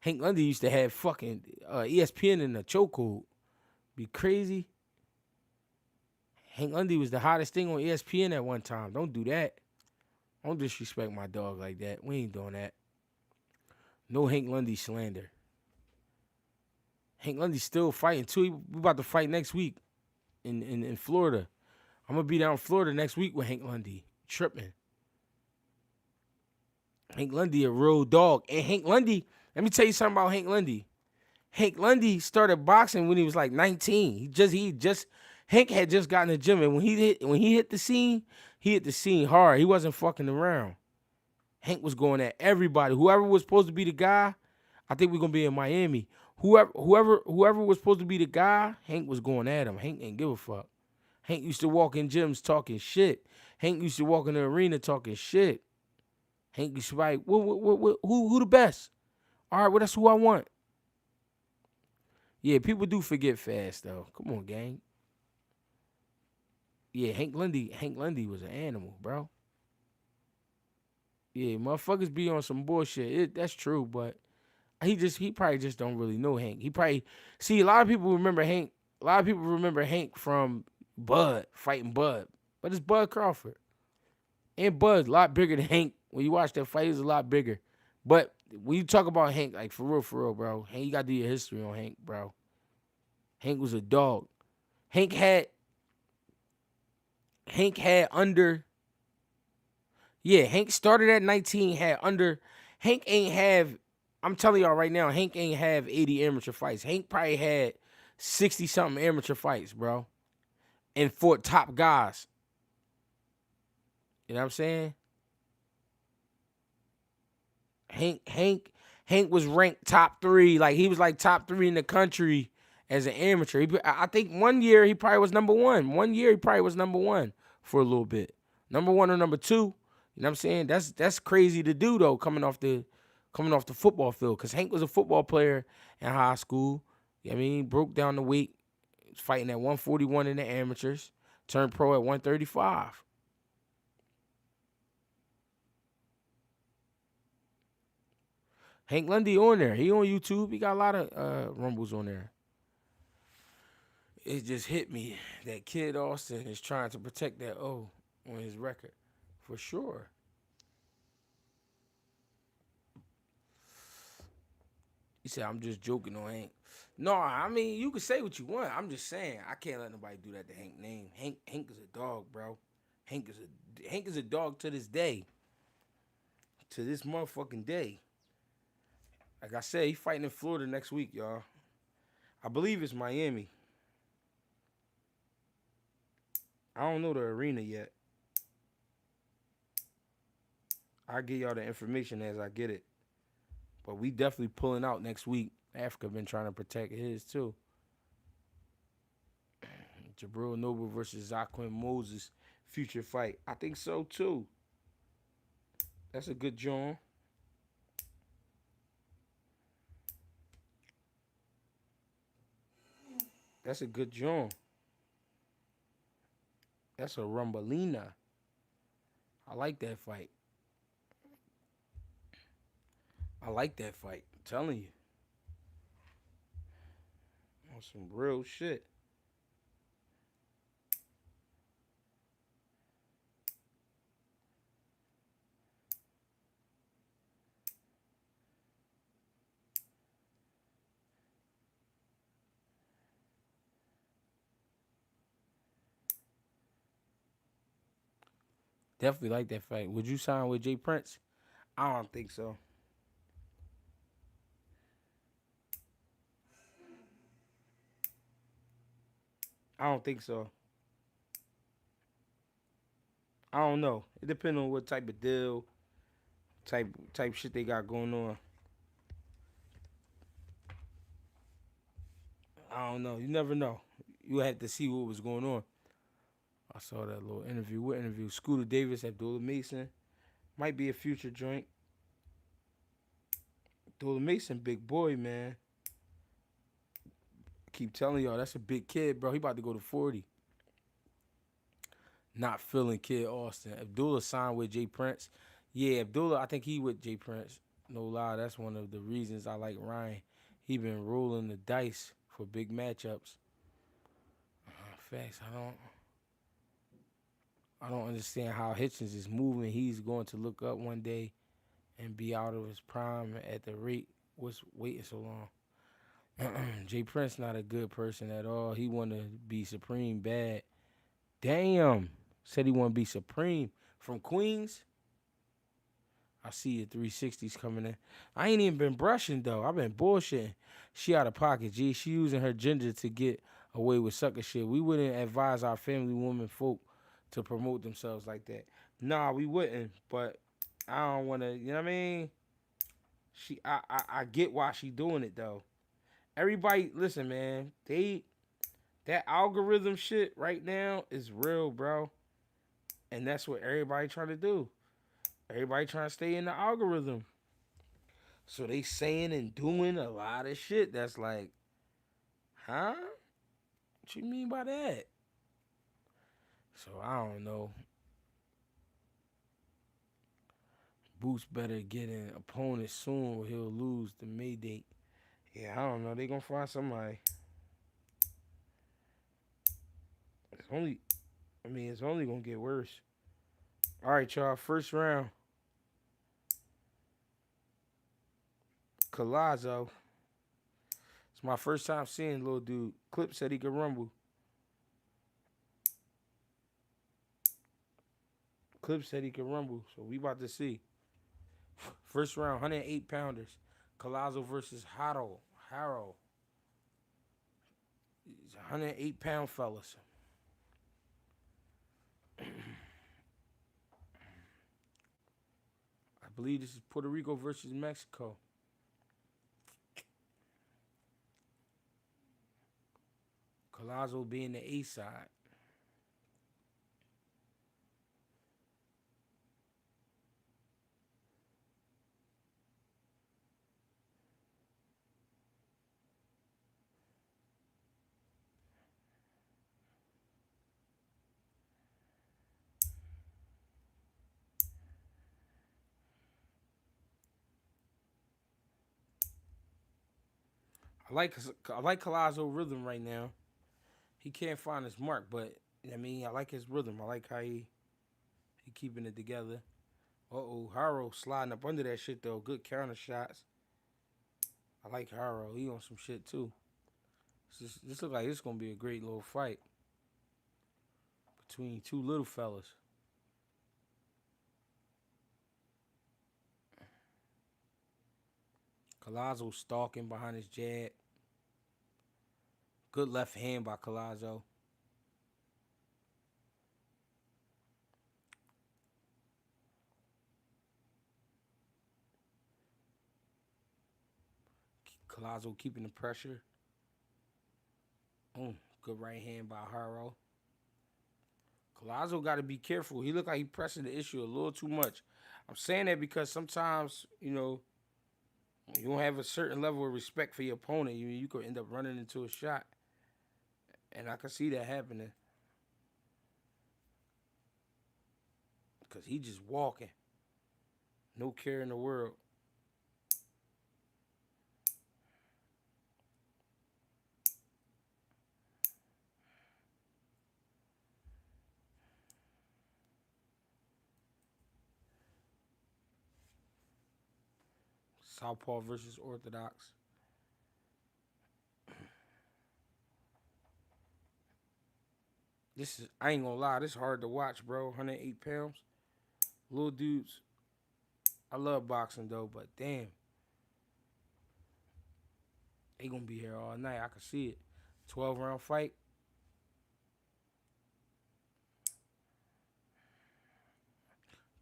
Hank Lundy used to have fucking ESPN in the chokehold. Be crazy. Hank Lundy was the hottest thing on ESPN at one time. Don't do that. Don't disrespect my dog like that. We ain't doing that. No Hank Lundy slander. Hank Lundy's still fighting too. We about to fight next week in Florida. I'm gonna be down in Florida next week with Hank Lundy. Tripping. Hank Lundy a real dog. And Hank Lundy, let me tell you something about Hank Lundy. Hank Lundy started boxing when he was like 19. Hank had just gotten in the gym, and when he hit the scene, he hit the scene hard. He wasn't fucking around. Hank was going at everybody. Whoever was supposed to be the guy, I think we're gonna be in Miami. Whoever was supposed to be the guy, Hank was going at him. Hank didn't give a fuck. Hank used to walk in gyms talking shit. Hank used to walk in the arena talking shit. Hank used to be like, who the best? All right, well, that's who I want. Yeah, people do forget fast, though. Come on, gang. Yeah, Hank Lundy was an animal, bro. Yeah, motherfuckers be on some bullshit. That's true, but he probably just don't really know Hank. He probably see a lot of people remember Hank. A lot of people remember Hank from Bud fighting Bud, but it's Bud Crawford and Bud's a lot bigger than Hank. When you watch that fight, he's a lot bigger. But when you talk about Hank, like for real, bro, Hank, you got to do your history on Hank, bro. Hank was a dog. Hank had under. Yeah, Hank started at 19, had under. Hank ain't have. I'm telling y'all right now, Hank ain't have 80 amateur fights. Hank probably had 60 something amateur fights, bro, and fought top guys. You know what I'm saying? Hank was ranked top 3. Like he was like top 3 in the country as an amateur. I think 1 year he probably was number 1. 1 year he probably was number 1 for a little bit. Number 1 or number 2. You know what I'm saying? That's crazy to do though, coming off the football field. Cause Hank was a football player in high school. You know what I mean, broke down the weight, fighting at 141 in the amateurs, turned pro at 135. Hank Lundy on there. He on YouTube. He got a lot of rumbles on there. It just hit me that Kid Austin is trying to protect that O on his record. For sure. He said, I'm just joking on Hank. No, I mean, you can say what you want. I'm just saying, I can't let nobody do that to Hank name. Hank is a dog, bro. Hank is a dog to this day. To this motherfucking day. Like I said, he fighting in Florida next week, y'all. I believe it's Miami. I don't know the arena yet. I'll give y'all the information as I get it. But we definitely pulling out next week. Africa been trying to protect his too. Jabril Noble versus Zaquin Moses future fight. I think so too. That's a good joint. That's a good joint. That's a Rumbelina. I like that fight. I'm telling you. On some real shit. Definitely like that fight. Would you sign with Jay Prince? I don't think so. I don't think so. I don't know. It depends on what type of deal, type shit they got going on. I don't know. You never know. You had to see what was going on. I saw that little interview. What interview? Scooter Davis, Abdullah Mason. Might be a future joint. Abdullah Mason, big boy, man. I keep telling y'all, that's a big kid, bro. He about to go to 40. Not feeling Kid Austin. Abdullah signed with Jay Prince. Yeah, Abdullah, I think he with Jay Prince. No lie, that's one of the reasons I like Ryan. He been rolling the dice for big matchups. Facts, I don't understand how Hitchens is moving. He's going to look up one day and be out of his prime at the rate. What's waiting so long? Jay Prince not a good person at all. He want to be supreme bad. Damn. Said he want to be supreme from Queens. I see your 360s coming in. I ain't even been brushing, though. I've been bullshitting. She out of pocket, G. She using her ginger to get away with sucker shit. We wouldn't advise our family women folk to promote themselves like that. Nah, we wouldn't. But I don't want to, you know what I mean? I get why she doing it, though. Everybody, listen, man. That algorithm shit right now is real, bro. And that's what everybody trying to do. Everybody trying to stay in the algorithm. So they saying and doing a lot of shit that's like, huh? What you mean by that? So I don't know. Boots better get an opponent soon or he'll lose the May date. Yeah, I don't know. They gonna find somebody. It's only, it's only gonna get worse. All right, y'all. First round. Collazo. It's my first time seeing little dude. Clip said he could rumble. Clip said he could rumble. So we about to see. First round, 108 pounders. Collazo versus Haro. He's 108-pound fellas. I believe this is Puerto Rico versus Mexico. Collazo being the A side. I like Collazo rhythm right now. He can't find his mark, but I like his rhythm. I like how he keeping it together. Haro sliding up under that shit though. Good counter shots. I like Haro. He on some shit too. This looks like it's gonna be a great little fight between two little fellas. Collazo stalking behind his jab. Good left hand by Collazo. Collazo keeping the pressure. Good right hand by Haro. Collazo got to be careful. He look like he pressing the issue a little too much. I'm saying that because sometimes, you don't have a certain level of respect for your opponent. You could end up running into a shot. And I can see that happening. Because he just walking. No care in the world. Southpaw versus Orthodox. I ain't gonna lie, this is hard to watch, bro. 108 pounds. Little dudes. I love boxing, though, but damn. They gonna be here all night. I can see it. 12-round fight.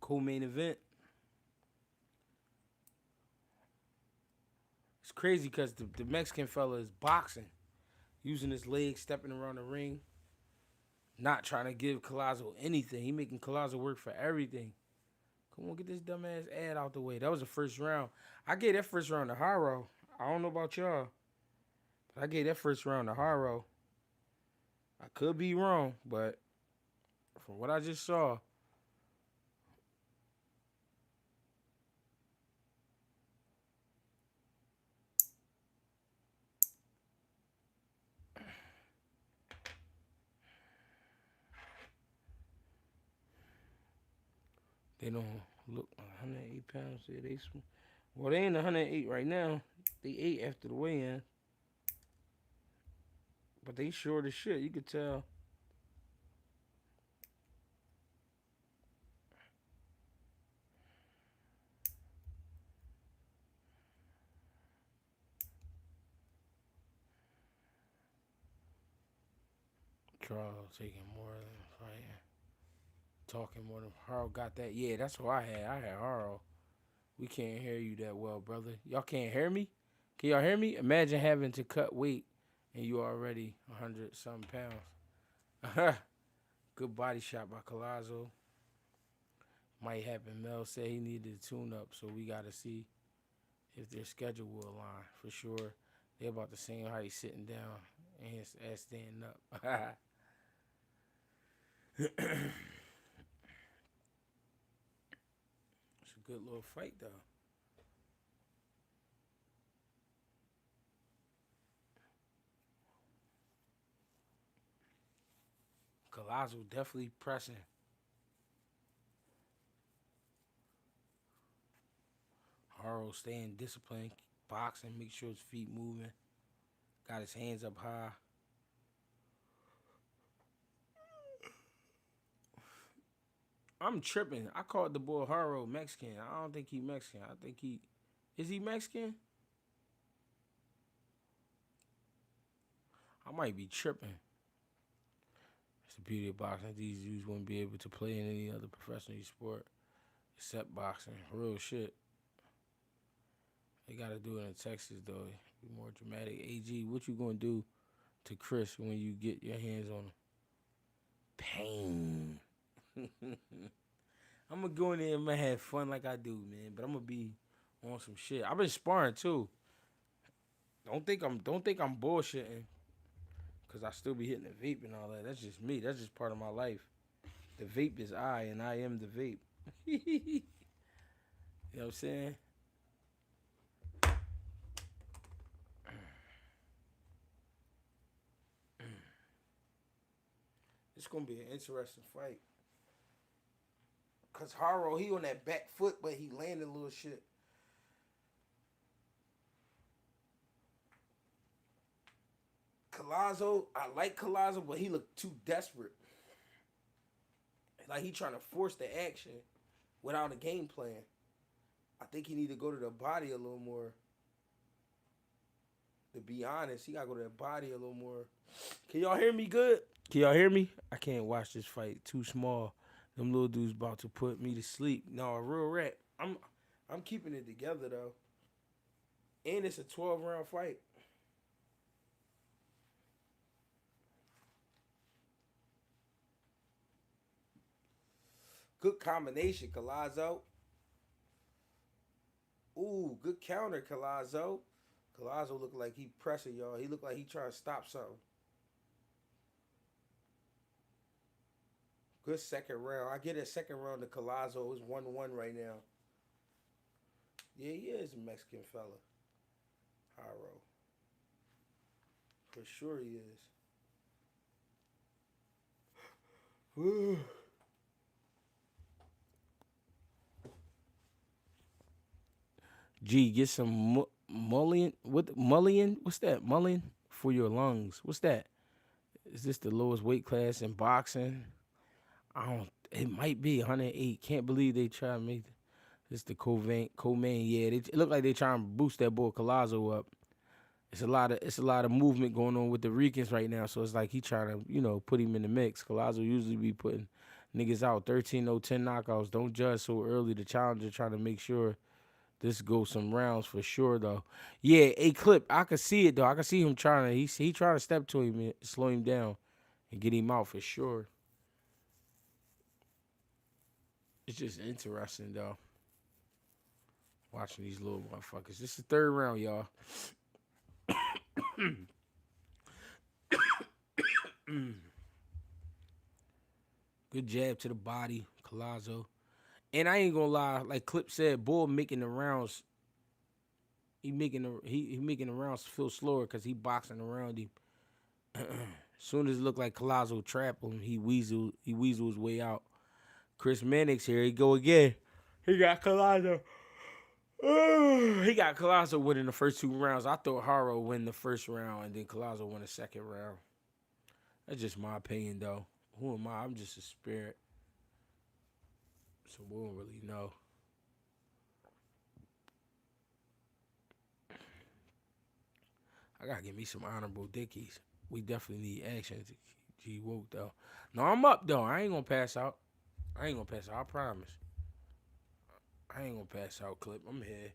Co-main event. It's crazy because the Mexican fella is boxing. Using his legs, stepping around the ring. Not trying to give Collazo anything. He making Collazo work for everything. Come on, get this dumbass ad out the way. That was the first round. I gave that first round to Haro. I don't know about y'all, but I gave that first round to Haro. I could be wrong, but from what I just saw, they don't look 108 pounds. Yeah, they ain't 108 right now. They ate after the weigh-in. But they short as shit. You could tell. Charles taking more than fighting. Talking more than Haro got that. Yeah, that's what I had. I had Haro. We can't hear you that well, brother. Y'all can't hear me? Can y'all hear me? Imagine having to cut weight and you already 100-something pounds. Good body shot by Collazo. Might happen. Mel said he needed a tune-up, so we got to see if their schedule will align. For sure, they're about the same height sitting down and his ass standing up. It's a good little fight, though. Collazo definitely pressing. Haro staying disciplined, boxing, make sure his feet moving. Got his hands up high. I'm tripping. I called the boy Haro Mexican. I don't think he Mexican. I think he... Is he Mexican? I might be tripping. It's the beauty of boxing. These dudes wouldn't be able to play in any other professional sport except boxing. Real shit. They got to do it in Texas, though. Be more dramatic. AG, what you going to do to Chris when you get your hands on him? Pain. I'm going to go in there and I'm going to have fun like I do, man. But I'm going to be on some shit. I've been sparring, too. Don't think I'm bullshitting. Because I still be hitting the vape and all that. That's just me. That's just part of my life. The vape is I, and I am the vape. You know what I'm saying? It's going to be an interesting fight. Because Haro, he on that back foot, but he landed a little shit. Collazo, I like Collazo, but he looked too desperate. Like he trying to force the action without a game plan. I think he need to go to the body a little more. To be honest, he got to go to the body a little more. Can y'all hear me good? Can y'all hear me? I can't watch this fight. Too small. Them little dudes about to put me to sleep. No, a real rat. I'm keeping it together, though. And it's a 12-round fight. Good combination, Collazo. Ooh, good counter, Collazo. Collazo look like he pressing, y'all. He look like he trying to stop something. Good second round. I get a second round to Collazo. It's 1-1 right now. Yeah, he is a Mexican fella. Haro. For sure he is. Gee, get some mullion. What mullion? What's that? Mullion for your lungs. What's that? Is this the lowest weight class in boxing? I don't. It might be 108. Can't believe they try to make this the co-main. Yeah, it look like they trying to boost that boy Collazo up. It's a lot of movement going on with the Ricans right now. So it's like he trying to put him in the mix. Collazo usually be putting niggas out 13-0, 10 knockouts. Don't judge so early. The challenger trying to make sure. This goes some rounds for sure, though. Yeah, a clip. I can see it, though. I can see him trying to. He trying to step to him and slow him down and get him out for sure. It's just interesting, though. Watching these little motherfuckers. This is the third round, y'all. Good jab to the body, Collazo. And I ain't gonna lie, like Clip said, Bull making the rounds. He making the rounds feel slower because he boxing around him. Soon as it looked like Collazo trap him, he weasel his way out. Chris Mannix here, he go again. He got Collazo. He got Collazo winning the first 2 rounds. I thought Haro win the first round and then Collazo win the second round. That's just my opinion, though. Who am I? I'm just a spirit. So we don't really know. I gotta get me some honorable dickies. We definitely need action to G woke though. No, I'm up though. I ain't gonna pass out. I promise. I ain't gonna pass out, Clip. I'm here.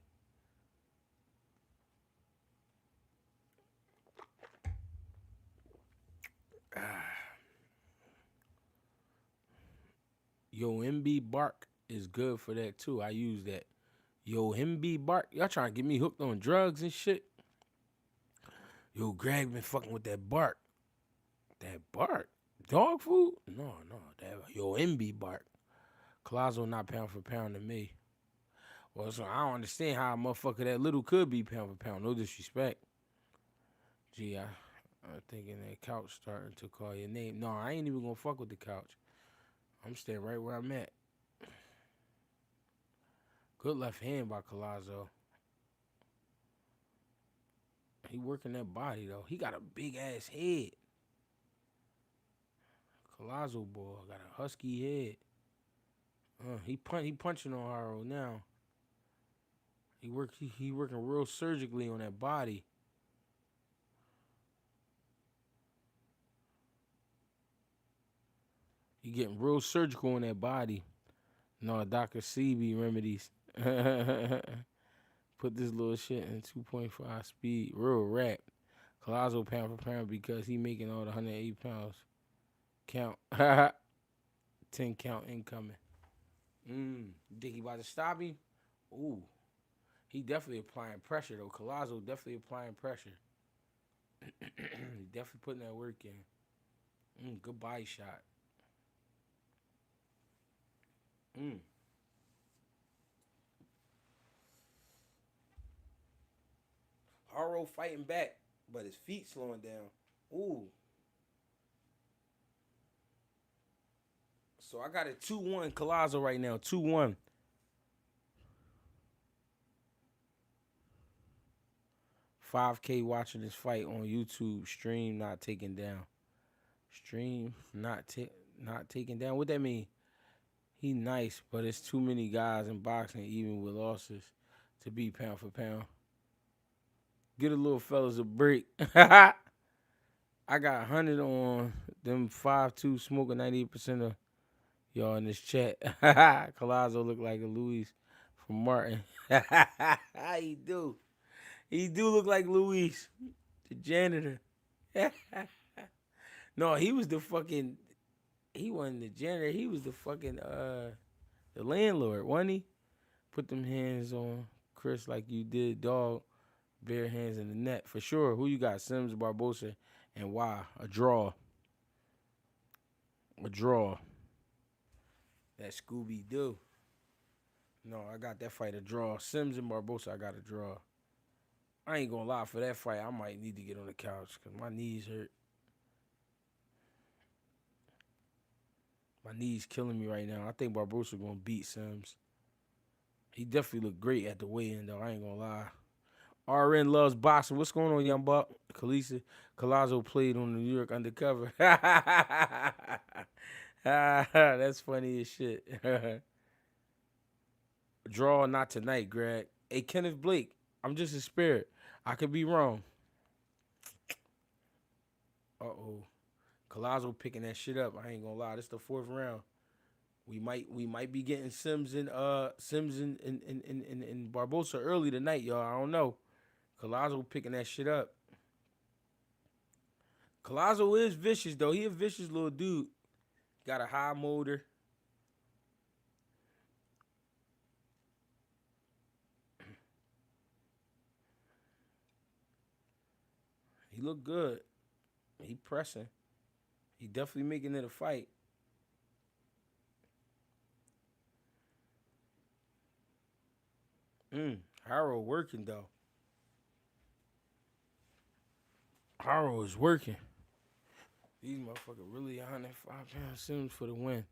Yo, MB Bark. is good for that too. I use that. Yo, him be bark. Y'all trying to get me hooked on drugs and shit. Yo, Greg been fucking with that bark. That bark? Dog food? No. That yo, MB bark. Collazo not pound for pound to me. Well, so I don't understand how a motherfucker that little could be pound for pound. No disrespect. Gee, I'm thinking that couch starting to call your name. No, I ain't even gonna fuck with the couch. I'm staying right where I'm at. Good left hand by Collazo. He working that body though. He got a big ass head. Collazo boy got a husky head. He punching on Haro now. He working real surgically on that body. He getting real surgical on that body. No, Dr. CB remedies. Put this little shit in 2.5 speed. Real rap. Collazo pound for pound because he making all the 180 pounds. Count. 10 count incoming. Think he about to stop him? Ooh. He definitely applying pressure though. Collazo definitely applying pressure. He definitely putting that work in. Good body shot. Haro fighting back, but his feet slowing down. Ooh. So I got a 2-1 Collazo right now. 2-1. $5K watching this fight on YouTube. Stream not taken down. Stream not taken down. What that mean? He nice, but it's too many guys in boxing, even with losses, to be pound for pound. Get a little fellas a break. I got 100 on them 5'2", smoking 98% of y'all in this chat. Collazo look like a Luis from Martin. He do. He do look like Luis, the janitor. No, he was the fucking... He wasn't the janitor. He was the fucking... the landlord, wasn't he? Put them hands on Chris like you did, dog. Bare hands in the net. For sure. Who you got? Sims, Barbosa, and why? A draw. A draw. That Scooby-Doo. No, I got that fight a draw. Sims and Barbosa, I got a draw. I ain't gonna lie, for that fight, I might need to get on the couch because my knees hurt. My knees killing me right now. I think Barbosa gonna beat Sims. He definitely looked great at the weigh-in, though. I ain't gonna lie. RN loves boxing. What's going on, young buck? Collazo played on the New York Undercover. That's funny as shit. Draw not tonight, Greg. Hey, Kenneth Blake, I'm just a spirit. I could be wrong. Uh-oh. Collazo picking that shit up. I ain't gonna lie. This the 4th round. We might be getting Sims and Barbosa early tonight, y'all. I don't know. Collazo picking that shit up. Collazo is vicious though. He a vicious little dude. Got a high motor. He look good. He pressing. He definitely making it a fight. Haro working though. Haro is working. These motherfuckers really 105 pound Sims for the win.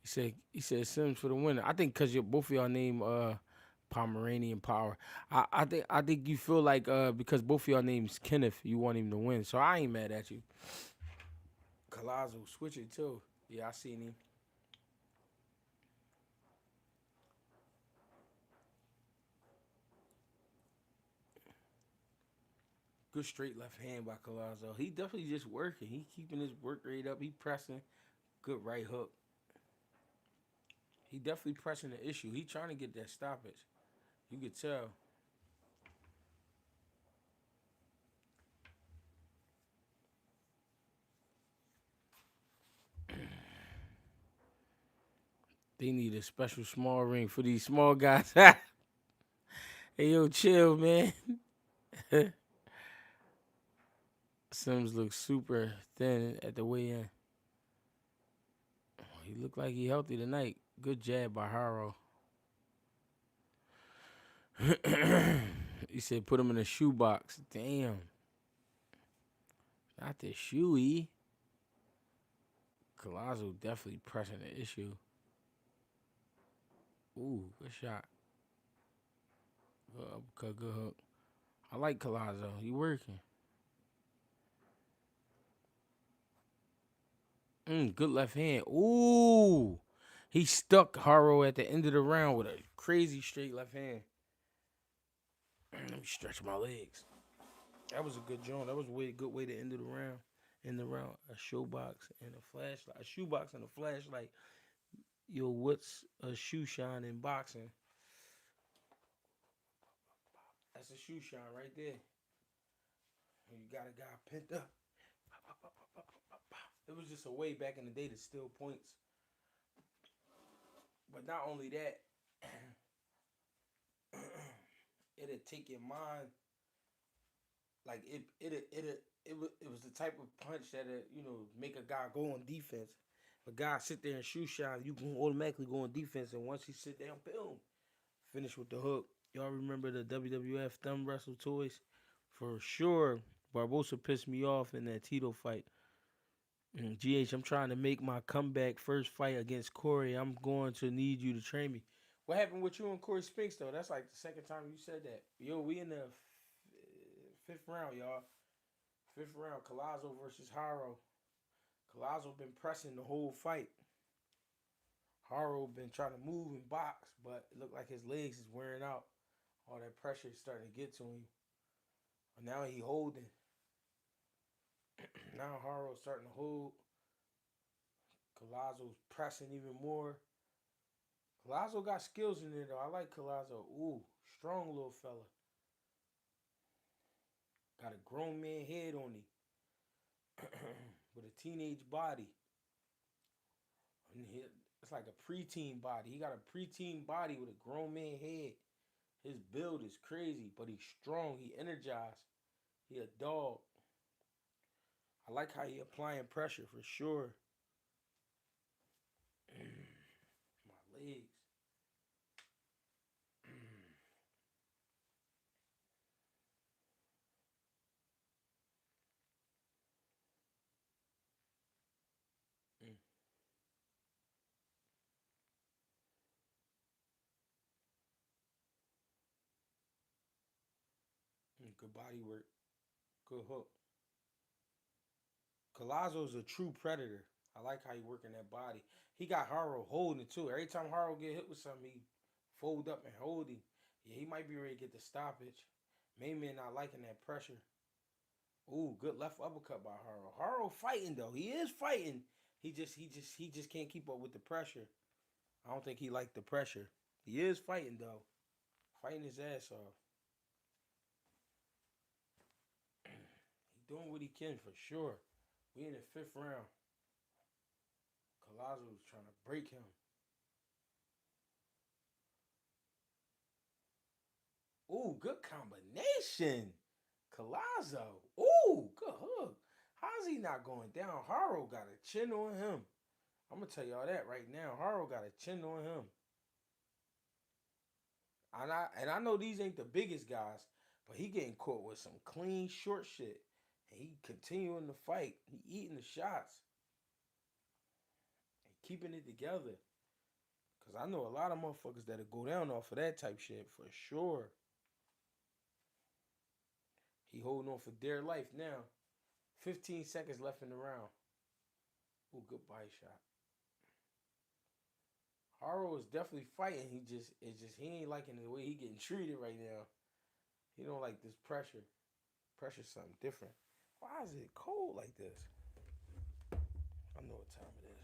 He said Sims for the win. I think because both of y'all name Pomeranian Power. I think you feel like because both of y'all names Kenneth, you want him to win. So I ain't mad at you. Collazo switch it too. Yeah, I seen him. Good straight left hand by Collazo. He definitely just working. He keeping his work rate up. He pressing. Good right hook. He definitely pressing the issue. He trying to get that stoppage. You could tell. They need a special small ring for these small guys. Hey, yo, chill, man. Sims looks super thin at the weigh-in. He looked like he healthy tonight. Good jab by Haro. He said put him in a shoebox. Damn. Not the shoey. Collazo definitely pressing the issue. Ooh, good shot. Good uppercut, good hook. I like Collazo. He working. Good left hand. Ooh. He stuck Haro at the end of the round with a crazy straight left hand. Let me stretch my legs. That was a good joint. That was a good way to end the round. In the round, a showbox and a flashlight. A shoebox and a flashlight. Yo, what's a shoe shine in boxing? That's a shoe shine right there. You got a guy pent up. It was just a way back in the day to steal points. But not only that, it'd take your mind. Like it was the type of punch that make a guy go on defense. If a guy sit there and shoe shine, you can automatically go on defense, and once he sit down, boom, finish with the hook. Y'all remember the WWF thumb wrestle toys? For sure, Barbosa pissed me off in that Tito fight. GH, I'm trying to make my comeback first fight against Corey. I'm going to need you to train me. What happened with you and Corey Spinks, though? That's like the second time you said that. Yo, we in the fifth round, y'all. Fifth round, Collazo versus Haro. Collazo been pressing the whole fight. Haro been trying to move and box, but it looked like his legs is wearing out. All that pressure is starting to get to him. And now he holding. Now Haro's starting to hold. Collazo's pressing even more. Collazo got skills in there, though. I like Collazo. Ooh, strong little fella. Got a grown man head on him. With a teenage body. It's like a preteen body. He got a preteen body with a grown man head. His build is crazy, but he's strong. He energized. He a dog. I like how he applying pressure for sure. My legs. Good body work. Good hook. Collazo's a true predator. I like how he working that body. He got Haro holding it too. Every time Haro get hit with something, he fold up and hold him. Yeah, he might be ready to get the stoppage. Main man not liking that pressure. Ooh, good left uppercut by Haro. Haro fighting though. He is fighting. He just can't keep up with the pressure. I don't think he liked the pressure. He is fighting though. Fighting his ass off. He doing what he can for sure. We in the fifth round. Collazo was trying to break him. Ooh, good combination. Collazo. Ooh, good hook. How's he not going down? Haro got a chin on him. I'm going to tell y'all that right now. Haro got a chin on him. And I know these ain't the biggest guys, but he getting caught with some clean, short shit. And he continuing the fight. He eating the shots. And keeping it together. Because I know a lot of motherfuckers that'll go down off of that type shit for sure. He holding on for dear life now. 15 seconds left in the round. Ooh, good body shot. Haro is definitely fighting. He ain't liking the way he getting treated right now. He don't like this pressure. Pressure's something different. Why is it cold like this? I know what time it is.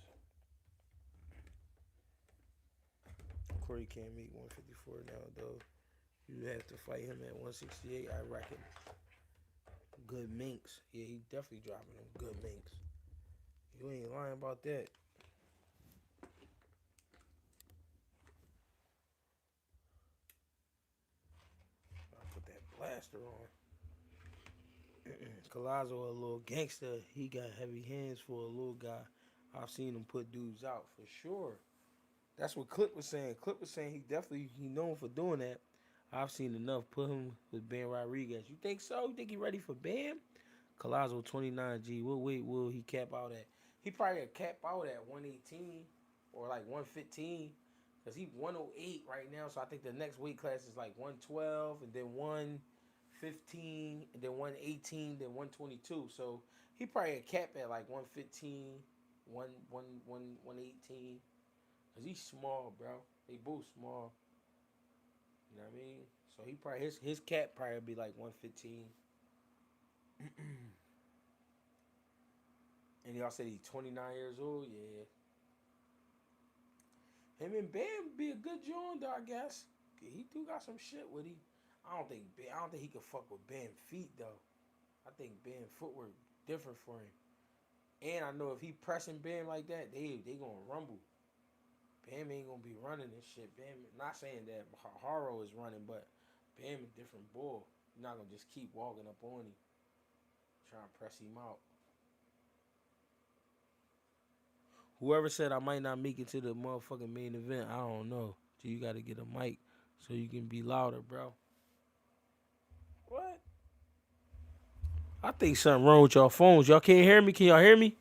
Corey can't make 154 now, though. You have to fight him at 168, I reckon. Good minks. Yeah, he definitely dropping them good minks. You ain't lying about that. faster on. Collazo a little gangster. He got heavy hands for a little guy. I've seen him put dudes out for sure. That's what Clip was saying. Clip was saying he known for doing that. I've seen enough put him with Bam Rodriguez. You think so? You think he ready for Bam? Collazo 29G. What weight will he cap out at? He probably cap out at 118 or like 115 because he 108 right now. So I think the next weight class is like 112 and then 115 and then 118 then 122. So he probably a cap at like 115, 118 because he's small, bro. They both small. You know what I mean? So he probably his cap probably be like 115. And y'all said he's 29 years old. Yeah. Him and Bam be a good joint, though, I guess. He do got some shit with him. I don't think he could fuck with Bam feet though. I think Bam footwork different for him. And I know if he pressing Bam like that, they gonna rumble. Bam ain't gonna be running this shit. Bam, not saying that Haro is running, but Bam a different bull. You're not gonna just keep walking up on him, trying to press him out. Whoever said I might not make it to the motherfucking main event, I don't know. So you gotta get a mic so you can be louder, bro. What? I think something wrong with y'all phones. Y'all can't hear me? Can y'all hear me?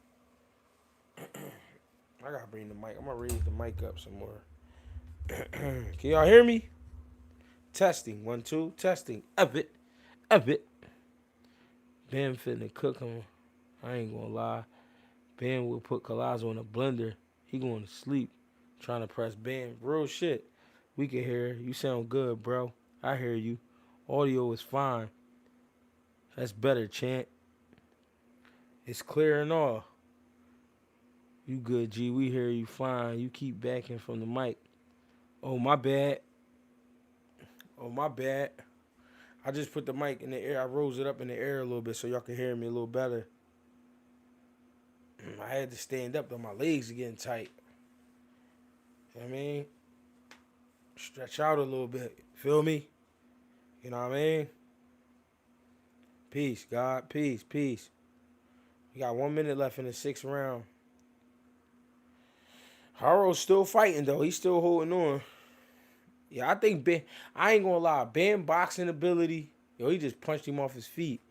I gotta bring the mic. I'm gonna raise the mic up some more. Can y'all hear me? Testing. 1, 2. Testing. Up it. Bam finna cook him. I ain't gonna lie. Bam will put Collazo in a blender. He going to sleep trying to press Bam. Real shit. We can hear. You sound good, bro. I hear you. Audio is fine. That's better, Chant. It's clear and all. You good, G. We hear you fine. You keep backing from the mic. Oh, my bad. I just put the mic in the air. I rose it up in the air a little bit so y'all can hear me a little better. I had to stand up though. My legs are getting tight. You know what I mean? Stretch out a little bit. Feel me? You know what I mean? Peace, God. Peace. We got 1 minute left in the 6th round. Haro's still fighting though. He's still holding on. Yeah, I think Bam, I ain't gonna lie. Bam boxing ability. Yo, he just punched him off his feet.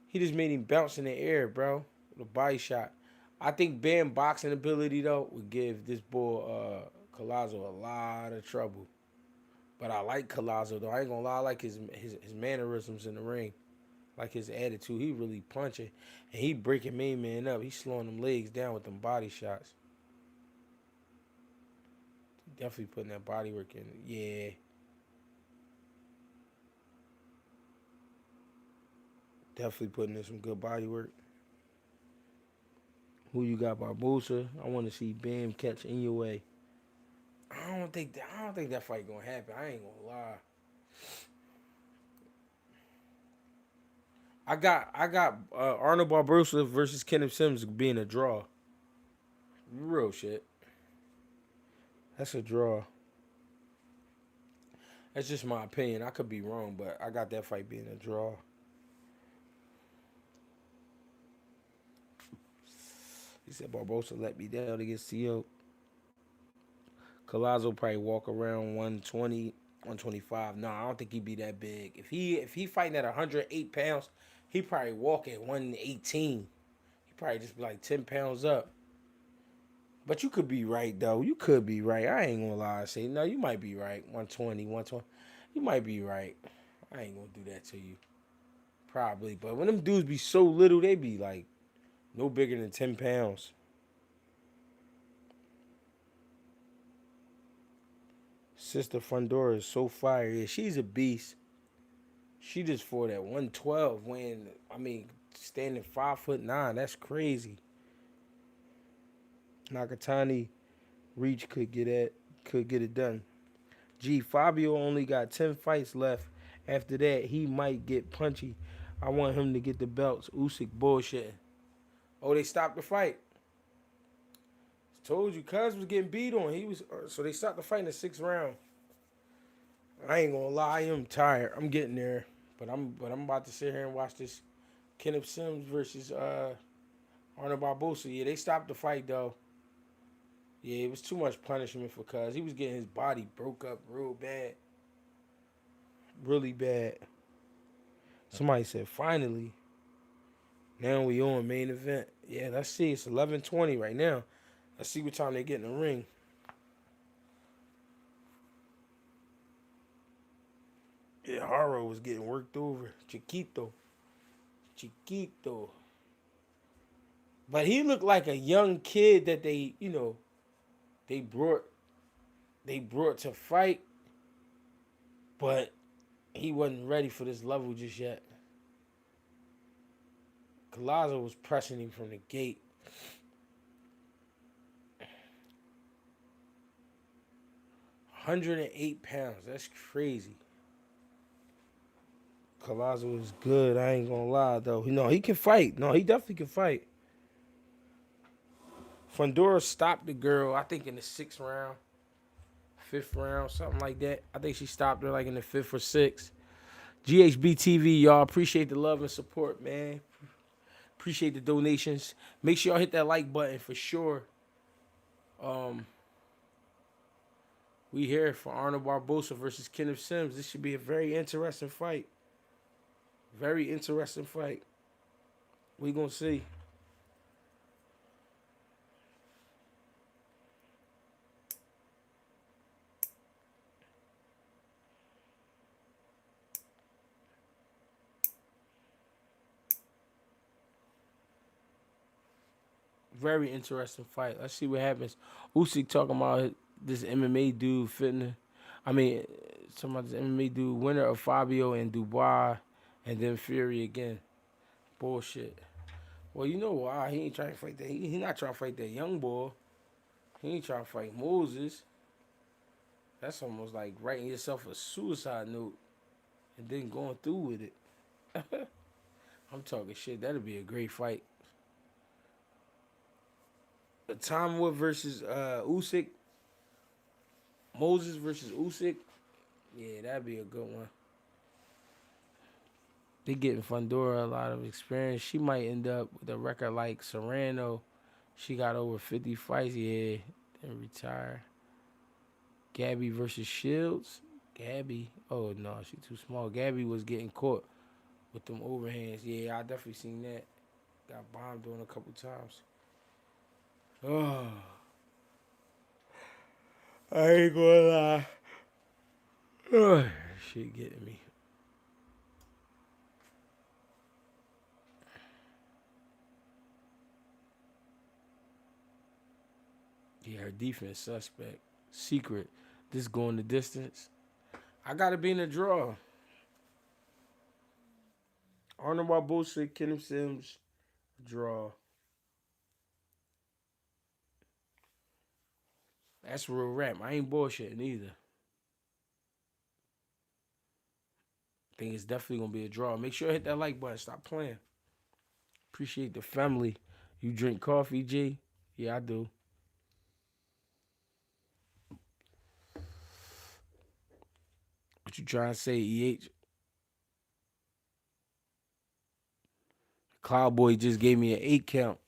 He just made him bounce in the air, bro. With a body shot. I think Bam boxing ability, though, would give this boy Collazo a lot of trouble. But I like Collazo, though. I ain't gonna lie. I like his mannerisms in the ring. Like his attitude. He really punching. And he breaking main man up. He's slowing them legs down with them body shots. Definitely putting that body work in. Yeah. Definitely putting in some good body work. Who you got, Barbosa? I want to see Bam catch in your way. I don't think that fight gonna happen. I ain't gonna lie. I got Arnold Barboza versus Kenneth Sims being a draw. Real shit. That's a draw. That's just my opinion. I could be wrong, but I got that fight being a draw. He said Barbosa let me down to get CO. Collazo probably walk around 120, 125. No, I don't think he'd be that big. If he fighting at 108 pounds, he probably walk at 118. He probably just be like 10 pounds up. But you could be right, though. You could be right. I ain't gonna lie. Say, no, you might be right. 120, 120. You might be right. I ain't gonna do that to you. Probably. But when them dudes be so little, they be like no bigger than 10 pounds. Sister Fondora is so fire. Yeah, she's a beast. She just fought at 112 when, standing 5'9". That's crazy. Nakatani reach could get it done. Gee, Fabio only got 10 fights left. After that, he might get punchy. I want him to get the belts. Usyk bullshitting. Oh, they stopped the fight. Told you, Cuz was getting beat on. So they stopped the fight in the 6th round. I ain't gonna lie, I am tired. I'm getting there, But I'm about to sit here and watch this Kenneth Sims versus Arnold Barboza. Yeah, they stopped the fight though. Yeah, it was too much punishment for Cuz. He was getting his body broke up real bad. Really bad. Somebody said, finally. Now we on main event. Yeah, let's see. It's 11:20 right now. Let's see what time they get in the ring. Yeah, Haro was getting worked over. Chiquito. Chiquito. But he looked like a young kid that they brought to fight, but he wasn't ready for this level just yet. Collazo was pressing him from the gate. 108 pounds. That's crazy. Collazo is good. I ain't gonna lie though. No, he can fight. No, he definitely can fight. Fondora stopped the girl, I think in the 6th round, 5th round, something like that. I think she stopped her like in the 5th or 6th. GHB TV, y'all. Appreciate the love and support, man. Appreciate the donations. Make sure y'all hit that like button for sure. We here for Arnold Barboza versus Kenneth Sims. This should be a very interesting fight. Very interesting fight. We gonna see. Very interesting fight. Let's see what happens. Usyk talking about this MMA dude fitting. I mean, talking about this MMA dude, winner of Fabio and Dubois, and then Fury again. Bullshit. Well, you know why? He ain't trying to fight that. He not trying to fight that young boy. He ain't trying to fight Moses. That's almost like writing yourself a suicide note and then going through with it. I'm talking shit. That'll be a great fight. Tom Wood versus Usyk. Moses versus Usyk. Yeah, that'd be a good one. They getting Fondora a lot of experience. She might end up with a record like Serrano. She got over 50 fights, yeah, and retire. Gabby versus Shields. Gabby. Oh, no, she too small. Gabby was getting caught with them overhands. Yeah, I definitely seen that. Got bombed on a couple times. Oh. I ain't gonna lie. Oh, shit getting me. Yeah, her defense suspect. Secret. This going the distance. I gotta be in the draw. Arnold Barboza, Kenneth Sims, draw. That's real rap. I ain't bullshitting either. I think it's definitely gonna be a draw. Make sure you hit that like button. Stop playing. Appreciate the family. You drink coffee, G? Yeah, I do. What you trying to say, EH? Cloudboy just gave me an 8 count.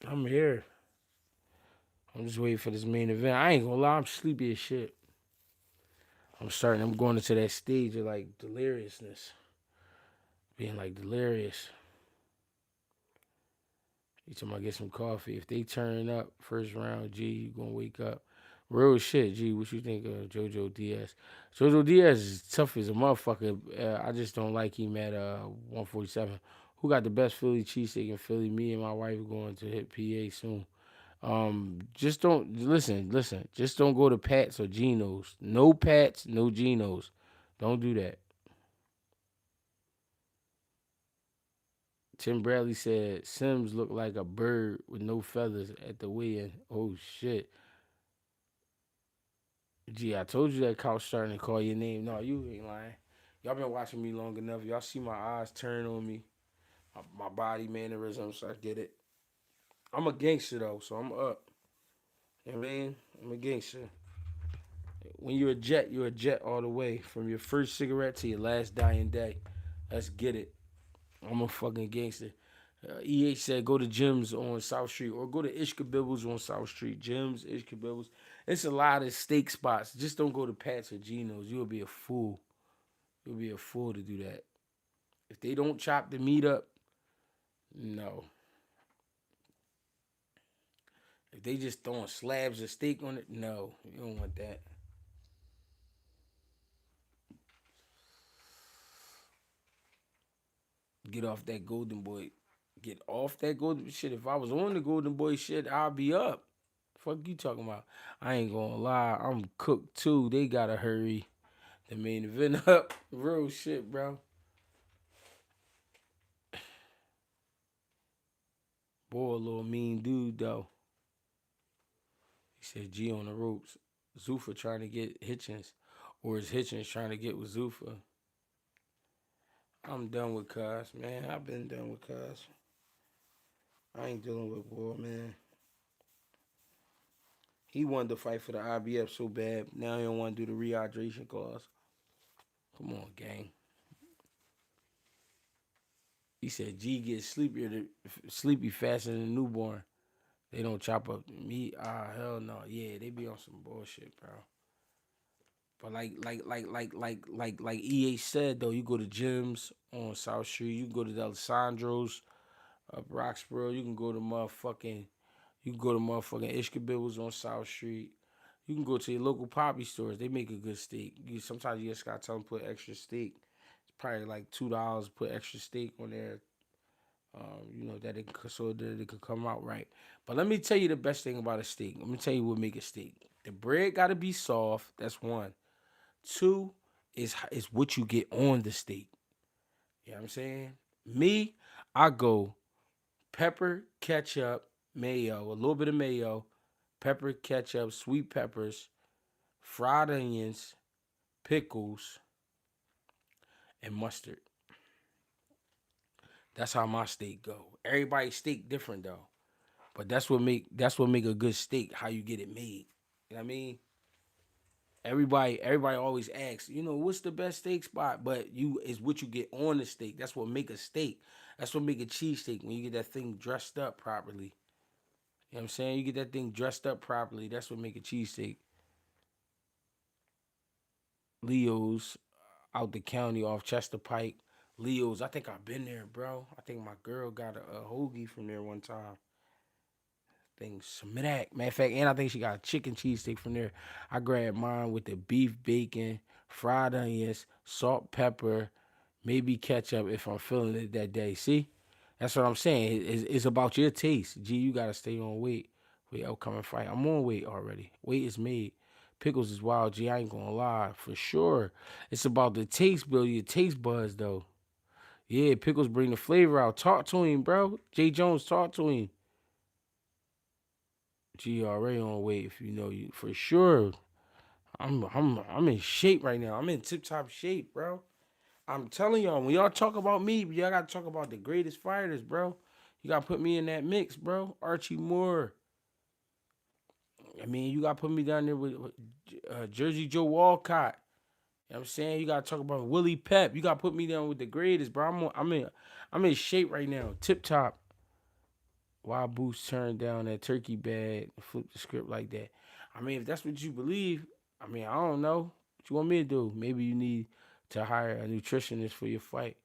I'm here. I'm just waiting for this main event. I ain't gonna lie, I'm sleepy as shit. I'm going into that stage of like deliriousness. Being like delirious. You talking about get some coffee. If they turn up first round, G, you gonna wake up. Real shit, G. What you think of Jojo Diaz? Jojo Diaz is tough as a motherfucker. I just don't like him at 147. Who got the best Philly cheesesteak in Philly? Me and my wife are going to hit PA soon. Just don't listen. Just don't go to Pat's or Geno's. No Pat's, no Geno's. Don't do that. Tim Bradley said Sims looked like a bird with no feathers at the weigh-in. Oh shit. Gee, I told you that couch starting to call your name. No, you ain't lying. Y'all been watching me long enough. Y'all see my eyes turn on me. My body mannerisms. I get it. I'm a gangster though, so I'm up. You know what I mean? I'm a gangster. when you're a jet all the way from your first cigarette to your last dying day. Let's get it. I'm a fucking gangster. EH said go to gyms on South Street or go to Ishkabibbles on South Street. Gyms, Ishkabibbles. It's a lot of steak spots. Just don't go to Pat's or Geno's. You'll be a fool. You'll be a fool to do that. If they don't chop the meat up, no. If they just throwing slabs of steak on it, no. You don't want that. Get off that Golden Boy. Get off that Golden shit. If I was on the Golden Boy shit, I'd be up. Fuck you talking about? I ain't gonna lie. I'm cooked too. They gotta hurry the main event up. Real shit, bro. Boy, a little mean dude though. He said G on the ropes. Zuffa trying to get Hitchens. Or is Hitchens trying to get with Zuffa? I'm done with Cuz, man. I've been done with Cuz. I ain't dealing with boy, man. He wanted to fight for the IBF so bad. Now he don't want to do the rehydration clause. Come on, gang. He said G gets sleepy faster than a newborn. They don't chop up meat. Hell no. Yeah, they be on some bullshit, bro. But like EA said though, you go to gyms on South Street. You can go to the Alessandro's up Roxborough. You can go to motherfucking Ishkabibbles on South Street. You can go to your local poppy stores. They make a good steak. Sometimes you just gotta tell them to put extra steak. It's probably like $2. Put extra steak on there. So that it could come out right. But let me tell you the best thing about a steak. Let me tell you what make a steak. The bread gotta be soft. That's one. Two is what you get on the steak. You know what I'm saying? Me, I go pepper, ketchup, mayo, a little bit of mayo, pepper, ketchup, sweet peppers, fried onions, pickles, and mustard. That's how my steak go. Everybody's steak different though. But that's what make a good steak, how you get it made. You know what I mean? Everybody always asks, what's the best steak spot? But is what you get on the steak. That's what make a steak. That's what make a cheesesteak when you get that thing dressed up properly. You know what I'm saying? You get that thing dressed up properly. That's what make a cheesesteak. Leo's out the county off Chester Pike. Leo's, I think I've been there, bro. I think my girl got a hoagie from there one time. Thing smack. Matter of fact, and I think she got a chicken cheesesteak from there. I grabbed mine with the beef bacon, fried onions, salt, pepper, maybe ketchup if I'm feeling it that day. See? That's what I'm saying. It's about your taste. G, you gotta stay on weight for your upcoming fight. I'm on weight already. Weight is made. Pickles is wild, G. I ain't gonna lie. For sure. It's about the taste, Bill. Your taste buds, though. Yeah, Pickles bring the flavor out. Talk to him, bro. Jay Jones, talk to him. G already on weight, if you know you for sure. I'm in shape right now. I'm in tip top shape, bro. I'm telling y'all, when y'all talk about me, y'all gotta talk about the greatest fighters, bro. You gotta put me in that mix, bro. Archie Moore. I mean, you gotta put me down there with Jersey Joe Walcott. You know what I'm saying? You gotta talk about Willie Pep. You gotta put me down with the greatest, bro. I'm in shape right now. Tip top. Why Boost turned down that turkey bag and flipped the script like that? I mean, if that's what you believe, I mean, I don't know. What you want me to do? Maybe you need to hire a nutritionist for your fight.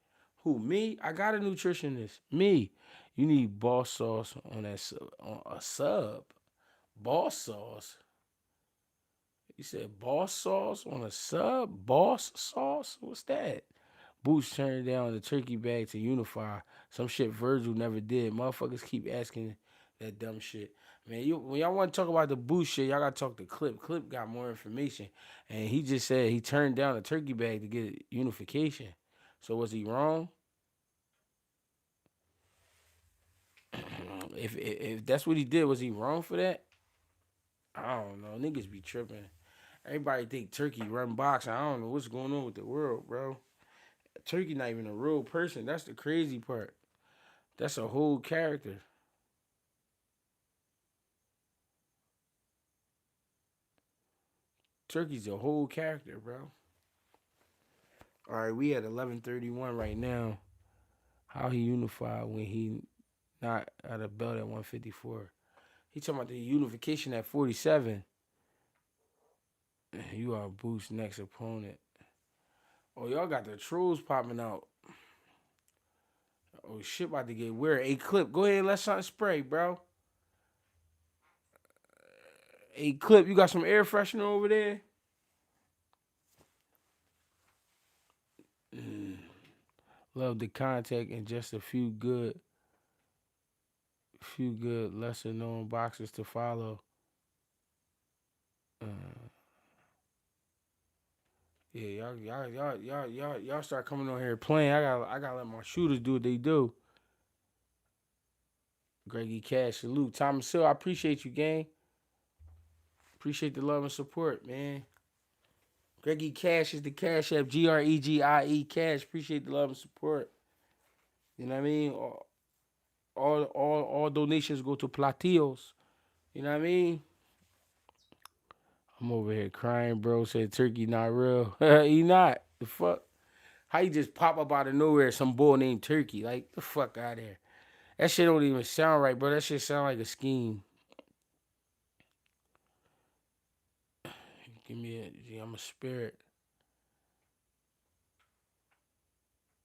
Who, me? I got a nutritionist. Me. You need boss sauce on on a sub. Boss sauce? You said boss sauce on a sub? Boss sauce? What's that? Boots turned down the turkey bag to unify. Some shit Virgil never did. Motherfuckers keep asking that dumb shit. Man, when y'all want to talk about the Boost shit, y'all got to talk to Clip. Clip got more information. And he just said he turned down the turkey bag to get unification. So was he wrong? If that's what he did, was he wrong for that? I don't know. Niggas be tripping. Everybody think Turkey run boxing. I don't know what's going on with the world, bro. Turkey not even a real person. That's the crazy part. That's a whole character. Turkey's a whole character, bro. All right, we at 11:31 right now. How he unified when he not at a belt at 154? He talking about the unification at 47. You are Boost next opponent. Oh, y'all got the trolls popping out. Oh shit, about to get weird. A Clip, go ahead and let something spray, bro. A Clip, you got some air freshener over there? Love the contact and just a few good lesser known boxers to follow. Yeah, y'all start coming on here playing. I gotta let my shooters do what they do. GregieCash, salute. Thomas Hill, I appreciate you, gang. Appreciate the love and support, man. GregieCash is the Cash App, GREGIE Cash. Appreciate the love and support. You know what I mean? All donations go to Platillos. You know what I mean? I'm over here crying, bro. Said Turkey not real. He not. The fuck? How you just pop up out of nowhere some boy named Turkey? Like, the fuck out of here. That shit don't even sound right, bro. That shit sound like a scheme. Give me I'm a spirit.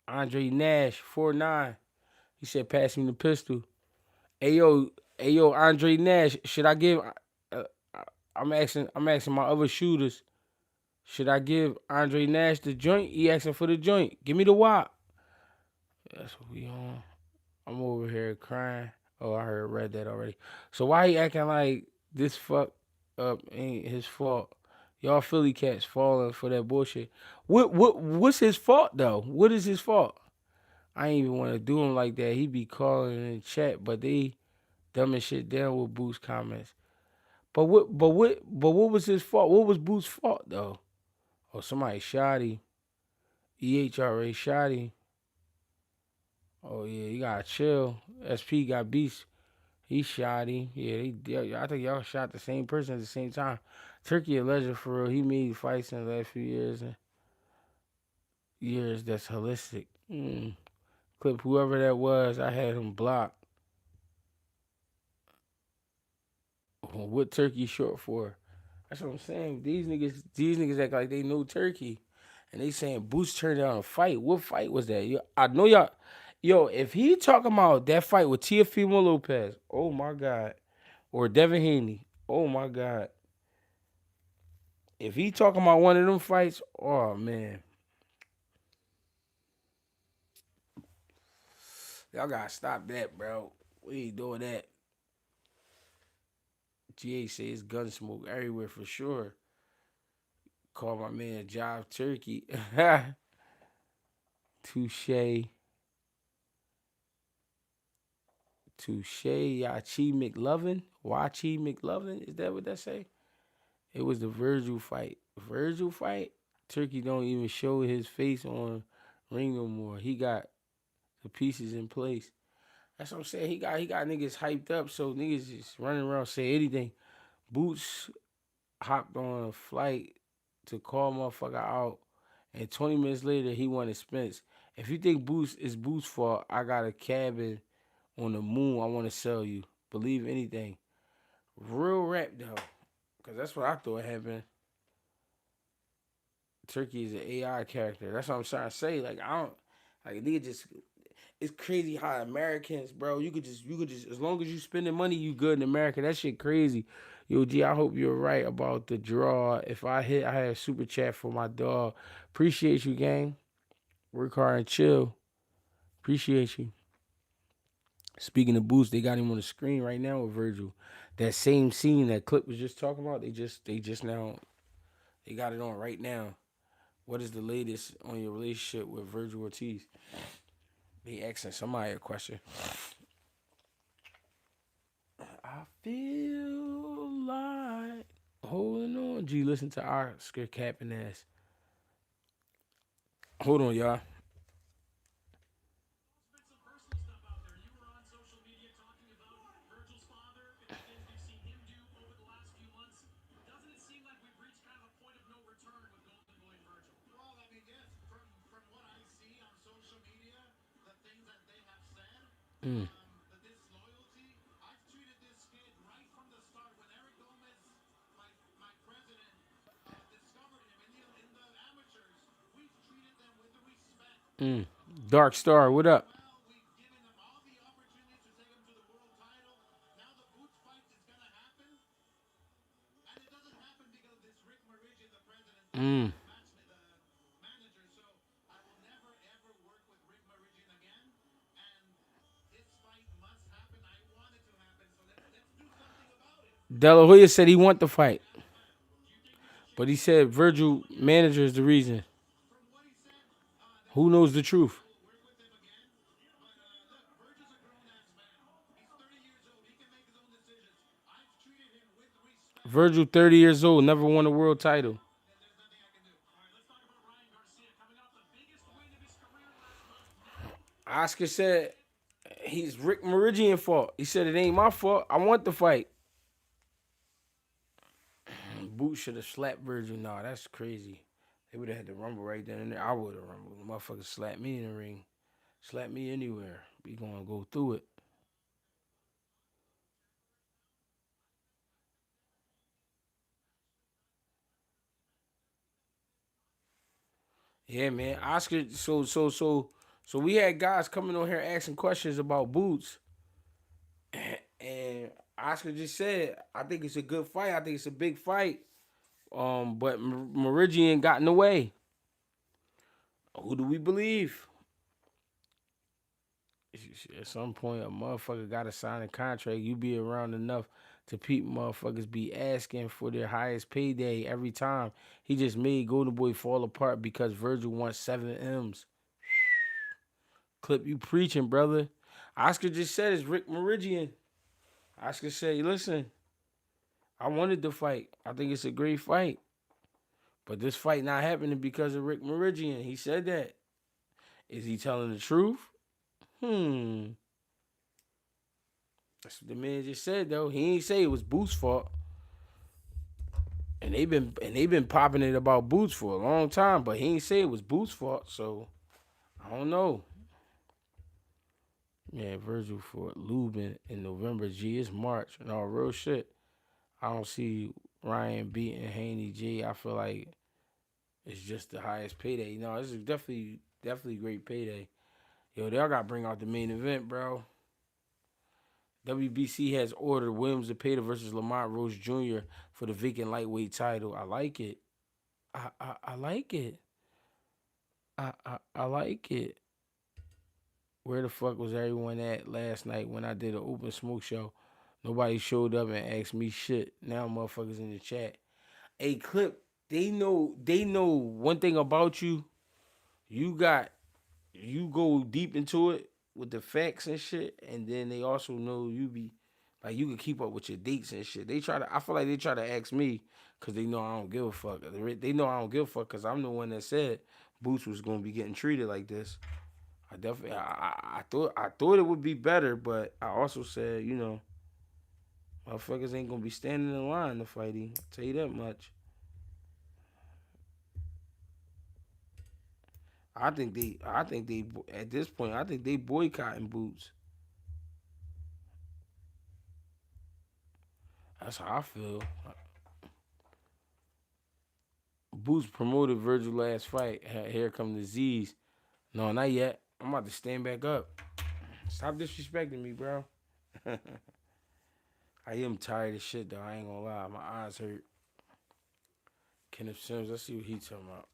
Andre Nash, 4'9". He said, pass me the pistol. Hey yo, Andre Nash, should I give uh, I'm asking my other shooters, should I give Andre Nash the joint? He asking for the joint. Give me the wop. That's what we on. I'm over here crying. Oh, I read that already. So why he acting like this fuck up ain't his fault? Y'all Philly cats falling for that bullshit. What's his fault though? What is his fault? I ain't even want to do him like that. He be calling in chat, but they dumbing shit down with Boost comments. But what was his fault? What was Boost's fault though? Oh, somebody shot him. EHRA shot him. Oh yeah, you gotta chill. SP got beast. He shot him. Yeah, I think y'all shot the same person at the same time. Turkey a legend for real. He made fights in the last few years and years that's holistic. Clip whoever that was, I had him blocked. What Turkey short for? That's what I'm saying. These niggas act like they know Turkey. And they saying Boost turned down a fight. What fight was that? I know y'all. Yo, if he talking about that fight with Teofimo Lopez, oh my God. Or Devin Haney, oh my God. If he talking about one of them fights, oh man. Y'all gotta stop that, bro. We ain't doing that. GA say it's gun smoke everywhere for sure. Call my man Jive Turkey. Touche. Yachi McLovin. Wachi McLovin. Is that what that say? It was the Virgil fight. Virgil fight? Turkey don't even show his face on ring no more. He got the pieces in place. That's what I'm saying. He got niggas hyped up, so niggas just running around say anything. Boots hopped on a flight to call motherfucker out, and 20 minutes later he won expense. If you think Boots is Boots' fault, I got a cabin on the moon I want to sell you. Believe anything. Real rap though, because that's what I thought happened. Turkey is an AI character. That's what I'm trying to say. Like I don't, like nigga just. It's crazy how Americans, bro. You could just as long as you spending money, you good in America. That shit crazy. Yo, G, I hope you're right about the draw. If I hit, I had a super chat for my dog. Appreciate you, gang. Work hard and chill. Appreciate you. Speaking of Boost, they got him on the screen right now with Virgil. That same scene that Clip was just talking about, they just now, they got it on right now. What is the latest on your relationship with Virgil Ortiz? They asking somebody a question. I feel like holding on. G, listen to Oscar capping ass. Hold on, y'all. Mm. Mm. Dark Star, what up? Mm. De La Hoya said he want the fight, but he said Virgil manager is the reason. Who knows the truth? Virgil, 30 years old, never won a world title. Oscar said he's Rick Meridian fault. He said it ain't my fault. I want the fight. Boot should have slapped Virgil. Nah, that's crazy. They would have had to rumble right then and there. I would have rumbled. The motherfucker slapped me in the ring. Slap me anywhere. We gonna go through it. Yeah, man. Oscar. So we had guys coming on here asking questions about Boots, and Oscar just said, "I think it's a good fight. I think it's a big fight." But Meridian got in the way. Who do we believe? At some point, a motherfucker got to sign a contract. You be around enough to peep motherfuckers be asking for their highest payday every time. He just made Golden Boy fall apart because Virgil wants 7 M's. Clip, you preaching, brother. Oscar just said it's Rick Meridian. Oscar said, listen, I wanted the fight. I think it's a great fight. But this fight not happening because of Rick Meridian. He said that. Is he telling the truth? That's what the man just said though. He ain't say it was Boots' fault. And they been popping it about Boots for a long time, but he ain't say it was Boots' fault. So I don't know. Yeah, Virgil for Lubin in November. G, it's March. No, real shit. I don't see Ryan beating Haney G. I feel like it's just the highest payday. No, this is definitely great payday. Yo, they all got to bring out the main event, bro. WBC has ordered Williams Zepeda versus Lamont Rose Jr. for the vacant lightweight title. I like it. I like it. I like it. Where the fuck was everyone at last night when I did an open smoke show? Nobody showed up and asked me shit. Now motherfuckers in the chat. Hey, Clip, they know one thing about you. You got you go deep into it with the facts and shit, and then they also know you be like you can keep up with your dates and shit. I feel like they try to ask me because they know I don't give a fuck. They know I don't give a fuck because I'm the one that said Boots was gonna be getting treated like this. I definitely, I thought it would be better, but I also said, motherfuckers ain't gonna be standing in line to fight him. I'll tell you that much. I think they, at this point, I think they boycotting Boots. That's how I feel. Boots promoted Virgil last fight. Here come the Z's. No, not yet. I'm about to stand back up. Stop disrespecting me, bro. I am tired of shit though. I ain't gonna lie. My eyes hurt. Kenneth Sims. Let's see what he talking about.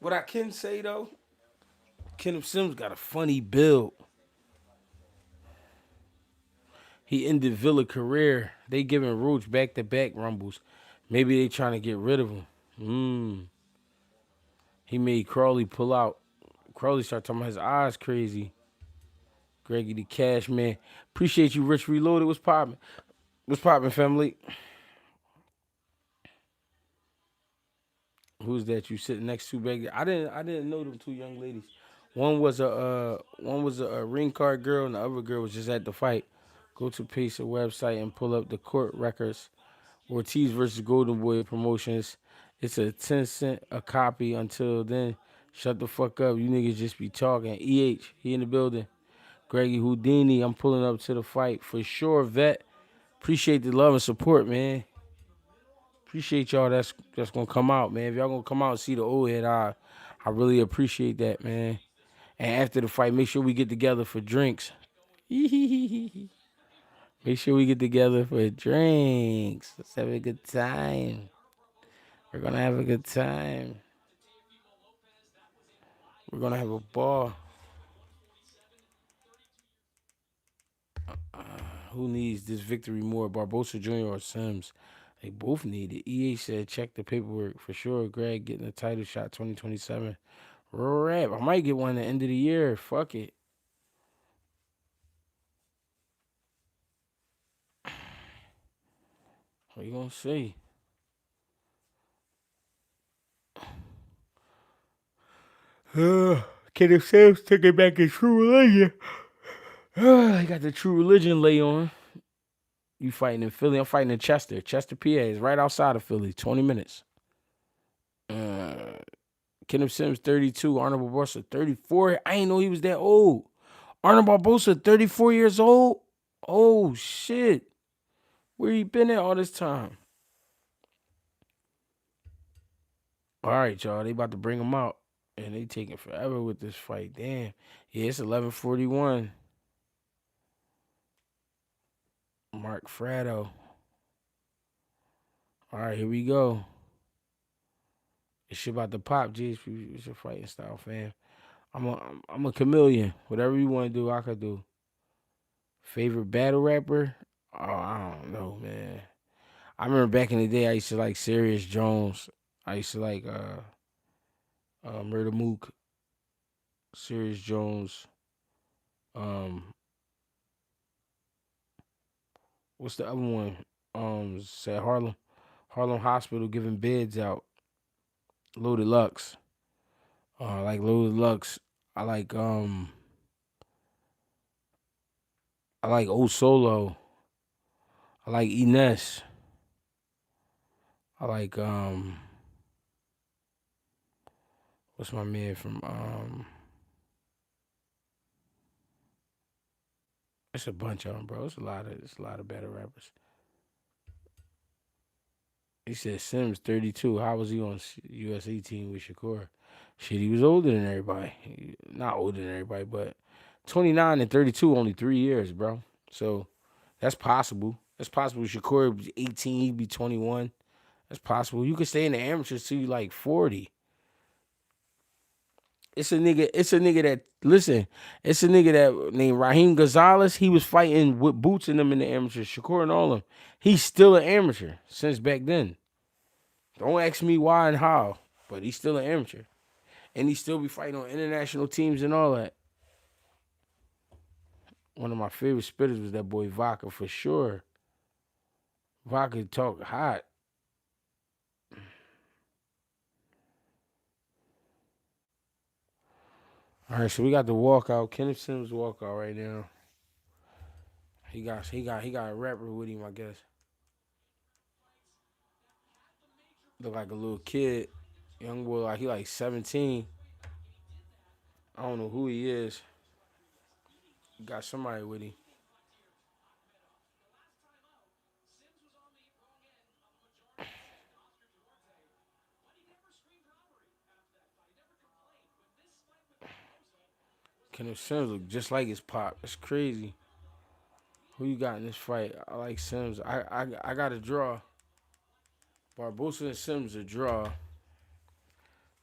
What I can say though, Kenneth Sims got a funny build. He ended Villa career. They giving Roach back to back rumbles. Maybe they trying to get rid of him. He made Crawley pull out. Crawley started talking about his eyes crazy. Greggy the Cash man. Appreciate you, Rich Reloaded. What's poppin'? What's poppin', family? Who's that you sitting next to back there? I didn't know them two young ladies. One was a ring card girl, and the other girl was just at the fight. Go to Pacer website and pull up the court records. Ortiz versus Golden Boy Promotions. It's a 10 cent a copy. Until then, shut the fuck up. You niggas just be talking. He in the building. Greggy Houdini, I'm pulling up to the fight for sure. Vet, appreciate the love and support, man. Appreciate y'all that's gonna come out, man. If y'all gonna come out and see the old head, I really appreciate that, man. And after the fight, make sure we get together for drinks. Make sure we get together for drinks. Let's have a good time. We're gonna have a good time. We're gonna have a ball. Who needs this victory more, Barbosa Jr. or Sims? They both need it. EA said check the paperwork for sure. Greg getting a title shot 2027. Rap. I might get one at the end of the year. Fuck it. What you gonna say? Kenneth Sims taking back his true religion. He got the true religion lay on. You fighting in Philly? I'm fighting in Chester. Chester, PA is right outside of Philly. 20 minutes. Kenneth Sims, 32. Arnold Barbosa, 34. I ain't know he was that old. Arnold Barbosa, 34 years old. Oh shit. Where he been at all this time? All right, y'all. They about to bring him out. And they taking forever with this fight. Damn. Yeah, it's 11:41. Mark Fratto. All right, here we go. It's shit about to pop, GHP. It's your fighting style, fam. I'm a chameleon. Whatever you want to do, I could do. Favorite battle rapper? Oh, I don't know, man. I remember back in the day, I used to like Serious Jones. I used to like Murder Mook, Serious Jones. Um, what's the other one? Said Harlem Hospital giving beds out. Loaded Lux. I like Loaded Lux. I like I like Old Solo. I like Ines. I like what's my man from it's a bunch of them, bro. It's a lot of better rappers. He said Sims 32. How was he on USA team with Shakur? Shit, he was older than everybody. Not older than everybody, but 29 and 32 only 3 years, bro. So that's possible. That's possible. Shakur was 18, he'd be 21. That's possible. You could stay in the amateurs till you like 40. It's a nigga that listen. It's a nigga that named Raheem Gonzalez. He was fighting with Boots in them in the amateurs. Shakur and all them. He's still an amateur since back then. Don't ask me why and how, but he's still an amateur, and he still be fighting on international teams and all that. One of my favorite spitters was that boy Vodka for sure. Vodka talk hot. All right, so we got the walkout. Kenneth Sims walkout right now. He got a rapper with him, I guess. Look like a little kid, young boy, like he like 17. I don't know who he is. He got somebody with him. Kenneth Sims look just like his pop. It's crazy. Who you got in this fight? I like Sims. I got a draw. Barbosa and Sims a draw.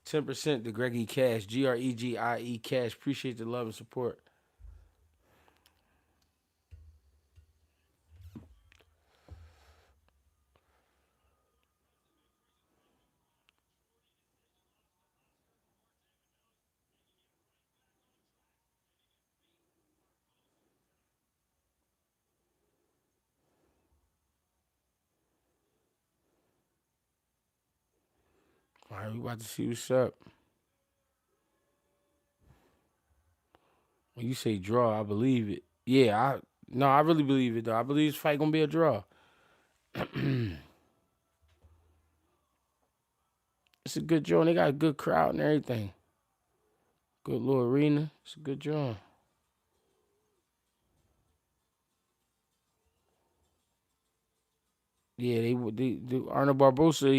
10% to GregieCash. GREGIE Cash. Appreciate the love and support. All right, we about to see what's up. When you say draw, I believe it. Yeah, I really believe it though. I believe this fight gonna be a draw. It's a good draw. They got a good crowd and everything. Good little arena. It's a good draw. Yeah, they Arnold Barbosa.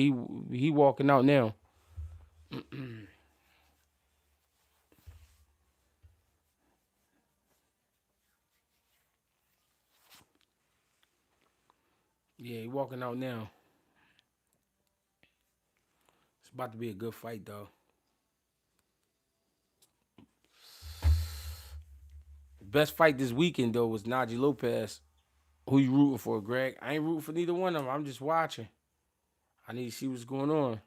He walking out now. Yeah, he walking out now. It's about to be a good fight though. Best fight this weekend though was Najee Lopez. Who you rooting for, Greg? I ain't rooting for neither one of them. I'm just watching. I need to see what's going on.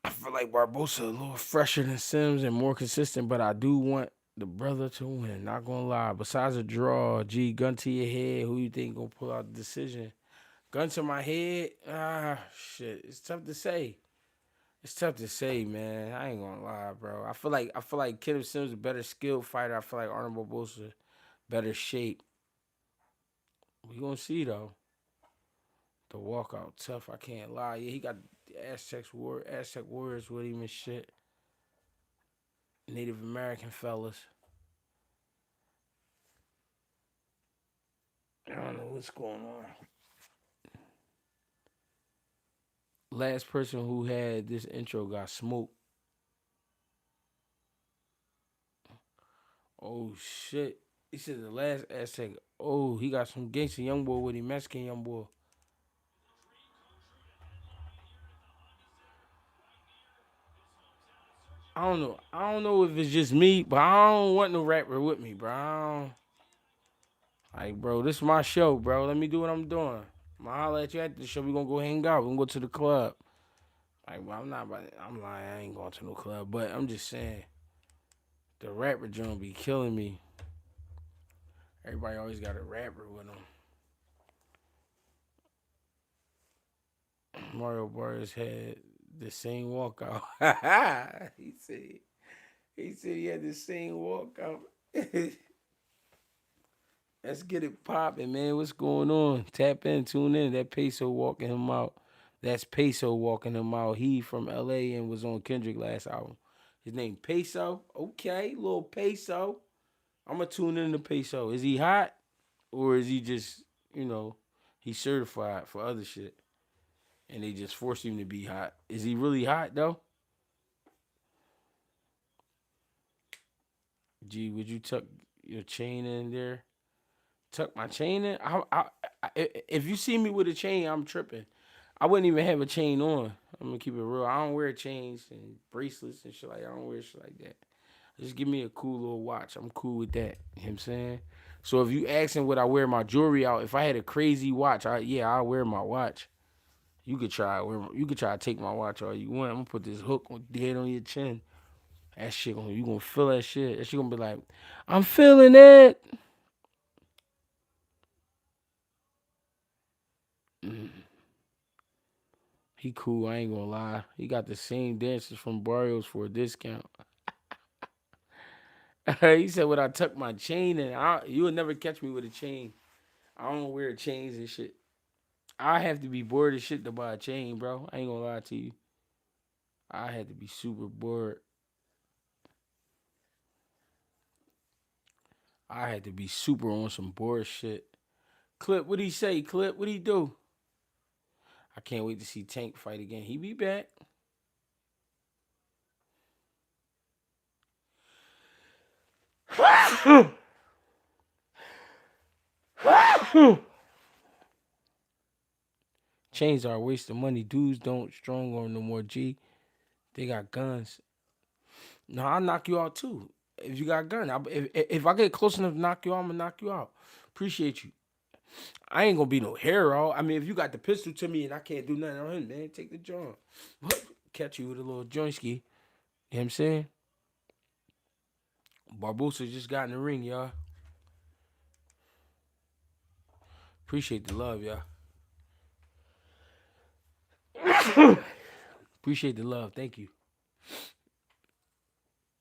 I feel like Barbosa a little fresher than Sims and more consistent, but I do want the brother to win. Not gonna lie. Besides a draw, gun to your head. Who you think gonna pull out the decision? Gun to my head. Shit. It's tough to say. It's tough to say, man. I ain't gonna lie, bro. I feel like Kenneth Sims a better skilled fighter. I feel like Arnold Barbosa better shape. We gonna see though. The walkout tough. I can't lie. Yeah, he got the Aztec Warriors with him and shit. Native American fellas. I don't know what's going on. Last person who had this intro got smoked. Oh shit. He said the last Aztec. Oh, he got some gangster young boy with him, Mexican young boy. I don't know. I don't know if it's just me, but I don't want no rapper with me, bro. Like, bro, this is my show, bro. Let me do what I'm doing. I'ma holler at you at the show. We gonna go hang out. We gonna go to the club. Like, well, I'm not about to, I'm lying. I ain't going to no club, but I'm just saying the rapper joint be killing me. Everybody always got a rapper with them. Mario Barnes had the same walkout. he said he had the same walkout. Let's get it popping, man. What's going on? Tap in, tune in. That Peso walking him out. That's Peso walking him out. He from LA and was on Kendrick last album. His name Peso. Okay, little Peso. I'm gonna tune in to Peso. Is he hot? Or is he just, he's certified for other shit? And they just forced him to be hot. Is he really hot though? Gee, would you tuck your chain in there? Tuck my chain in? If you see me with a chain, I'm tripping. I wouldn't even have a chain on. I'm gonna keep it real. I don't wear chains and bracelets and shit like that. I don't wear shit like that. Just give me a cool little watch. I'm cool with that. You know what I'm saying? So if you asking would I wear my jewelry out, if I had a crazy watch, I'll wear my watch. You could try to take my watch all you want. I'm gonna put this hook dead on your chin. That shit you gonna feel that shit. That shit gonna be like, I'm feeling it. Mm. He cool, I ain't gonna lie. He got the same dances from Barrios for a discount. He said, "Would I tuck my chain in? You would never catch me with a chain. I don't wear chains and shit. I have to be bored as shit to buy a chain, bro. I ain't gonna lie to you. I had to be super bored. I had to be super on some bored shit. Clip, what he say? Clip, what he do? I can't wait to see Tank fight again. He be back. Chains are a waste of money. Dudes don't strong arm no more. G, they got guns. No, I'll knock you out too. If you got a gun, if I get close enough to knock you out, I'm gonna knock you out. Appreciate you. I ain't gonna be no hero. I mean, if you got the pistol to me and I can't do nothing on him, man, take the joint. Catch you with a little jointski. You know what I'm saying? Barbosa just got in the ring, y'all. Appreciate the love, y'all. Appreciate the love. Thank you.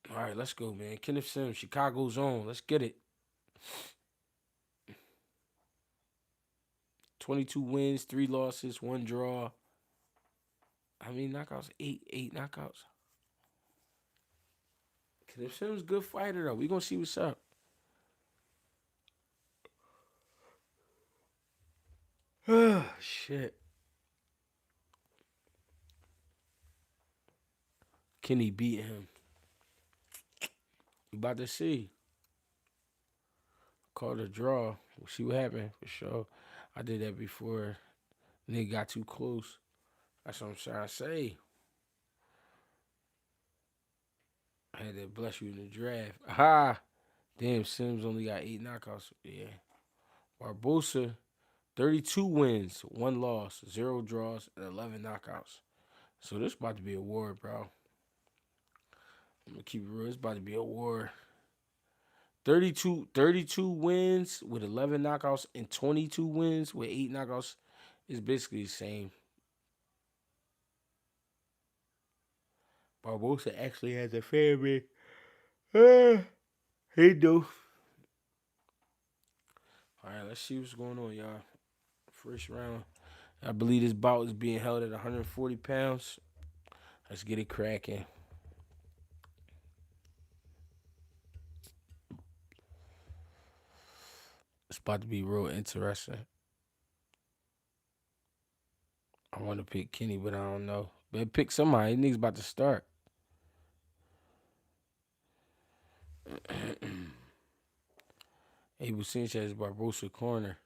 All right, let's go, man. Kenneth Sims, Chicago's on. Let's get it. 22 wins, 3 losses, 1 draw. How many knockouts? 8 knockouts. Kenneth Sims, good fighter, though. We going to see what's up. Shit. Kenny beat him. We about to see. Called a draw. We'll see what happened for sure. I did that before. Nigga got too close. That's what I'm trying to say. I had to bless you in the draft. Aha! Damn, Sims only got 8 knockouts. Yeah. Barbosa, 32 wins, 1 loss, 0 draws, and 11 knockouts. So this about to be a war, bro. I'm going to keep it real. It's about to be a war. 32 wins with 11 knockouts and 22 wins with 8 knockouts is basically the same. Barbosa actually has a family. He do. All right, let's see what's going on, y'all. First round. I believe this bout is being held at 140 pounds. Let's get it cracking. It's about to be real interesting. I want to pick Kenny, but I don't know. Better pick somebody. Niggas about to start. Abel Sanchez, Barbosa corner.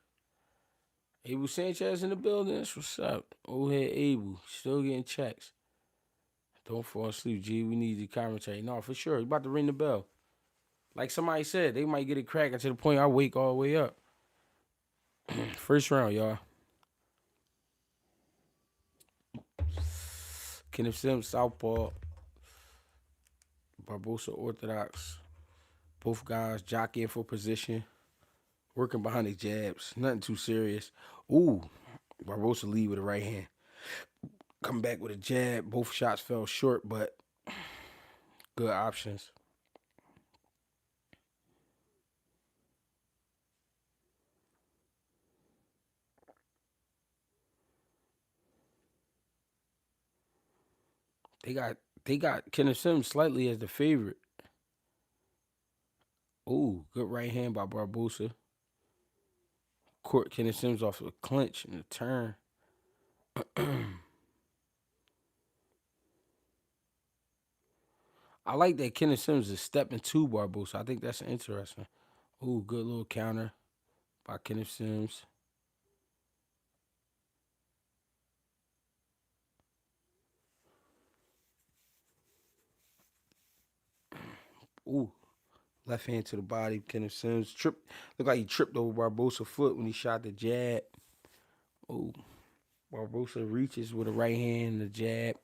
Abel Sanchez in the building. That's what's up. Old head Abel. Still getting checks. Don't fall asleep, G. We need the commentary. No, for sure. You about to ring the bell. Like somebody said, they might get it cracking to the point I wake all the way up. First round, y'all. Kenneth Sims, southpaw. Barbosa, orthodox. Both guys jockeying for position. Working behind the jabs. Nothing too serious. Ooh. Barbosa lead with a right hand. Come back with a jab. Both shots fell short, but good options. They got Kenneth Sims slightly as the favorite. Ooh, good right hand by Barbosa. Court Kenneth Sims off a clinch and a turn. I like that Kenneth Sims is stepping to Barbosa. I think that's interesting. Ooh, good little counter by Kenneth Sims. Ooh, left hand to the body. Kenneth Sims looked like he tripped over Barbosa's foot when he shot the jab. Ooh, Barbosa reaches with a right hand and a jab.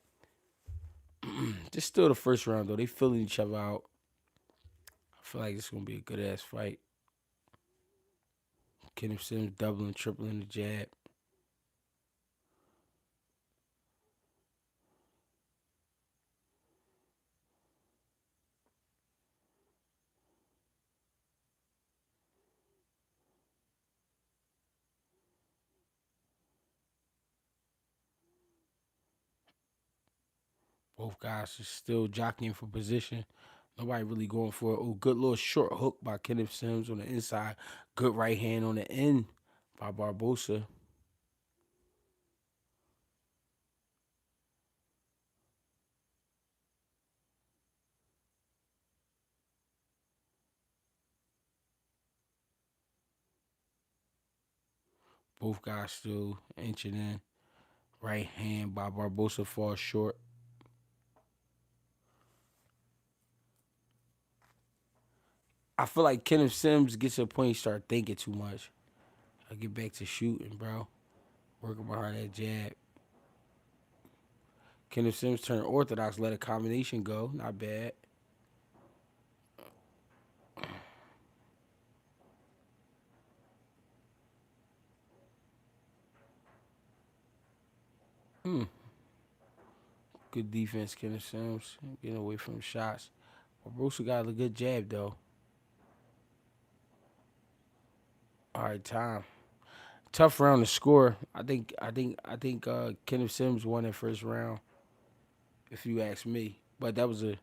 This still the first round though. They filling each other out. I feel like it's gonna be a good ass fight. Kenneth Sims doubling, tripling the jab. Both guys are still jockeying for position. Nobody really going for it. Oh, good little short hook by Kenneth Sims on the inside. Good right hand on the end by Barbosa. Both guys still inching in. Right hand by Barbosa falls short. I feel like Kenneth Sims gets to a point he start thinking too much. I get back to shooting, bro. Working behind that jab. Kenneth Sims turned orthodox, let a combination go. Not bad. Mm. Good defense, Kenneth Sims. Getting away from shots. Barbosa got a good jab, though. All right, time. Tough round to score. I think Kenneth Sims won that first round, if you ask me. But that was a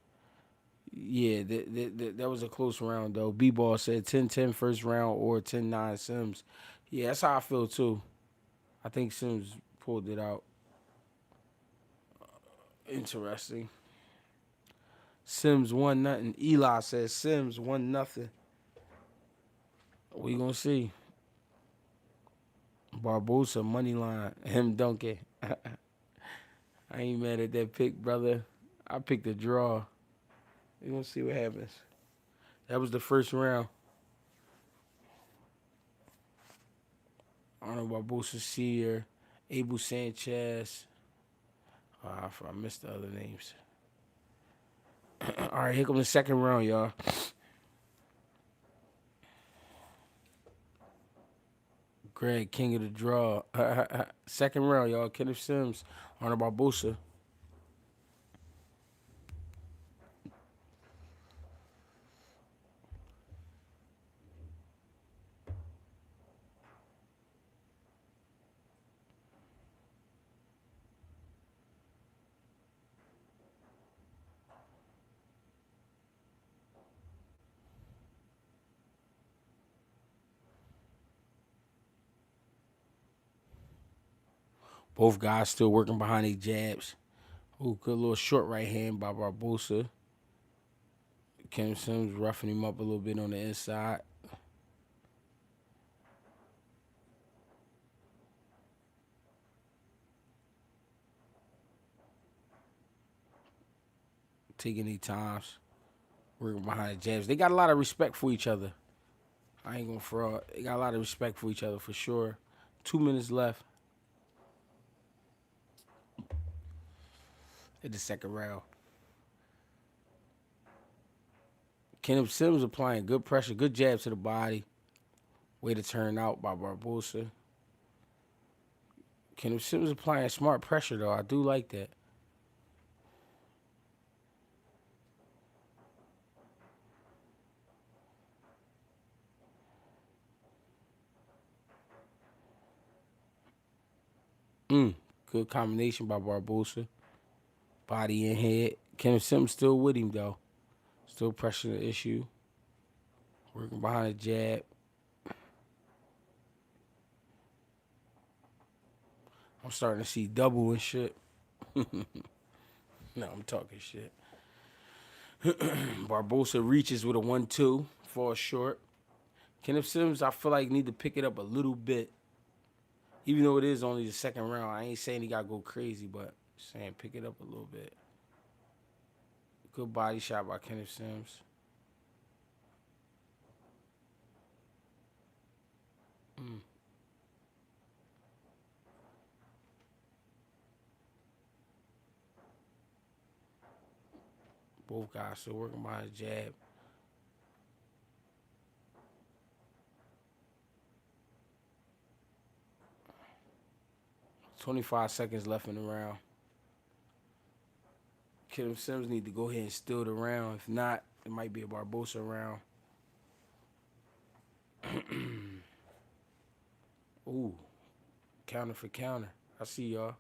yeah, that was a close round though. B-ball said 10-10 first round or 10-9 Sims. Yeah, that's how I feel too. I think Sims pulled it out. Interesting. Sims 1-0. Eli says Sims 1-0. We gonna see. Barbosa money line. Him dunking. I ain't mad at that pick, brother. I picked a draw. We gonna see what happens. That was the first round. Arnold Barbosa Sr., Abel Sanchez. I missed the other names. All right, here comes the second round, y'all. Greg, king of the draw. Second round, y'all. Kenneth Sims, Arnold Barbosa. Both guys still working behind their jabs. Ooh, good little short right hand by Barbosa. Kenneth Sims roughing him up a little bit on the inside. Taking their times. Working behind the jabs. They got a lot of respect for each other. I ain't gonna fraud. They got a lot of respect for each other for sure. 2 minutes left in the second round. Kenneth Sims applying good pressure, good jab to the body. Way to turn out by Barbosa. Kenneth Sims applying smart pressure though. I do like that. Good combination by Barbosa. Body and head. Kenneth Sims still with him though. Still pressuring the issue. Working behind the jab. I'm starting to see double and shit. No, I'm talking shit. Barbosa reaches with a 1-2. Falls short. Kenneth Sims, I feel like need to pick it up a little bit. Even though it is only the second round. I ain't saying he got to go crazy, but saying pick it up a little bit. Good body shot by Kenneth Sims. 'Both guys still working behind the jab. 25 seconds left in the round. Kenneth Sims need to go ahead and steal the round. If not, it might be a Barbosa round. Ooh, counter for counter. I see y'all.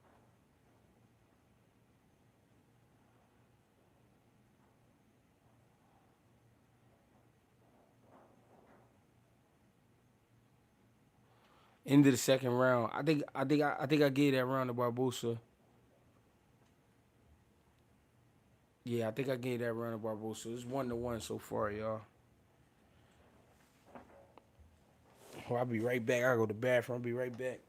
End of the second round. I gave that round to Barbosa. Yeah, I think I gave that round to Barbosa. It's 1-1 so far, y'all. Well, I'll be right back. I'll go to the bathroom. I'll be right back.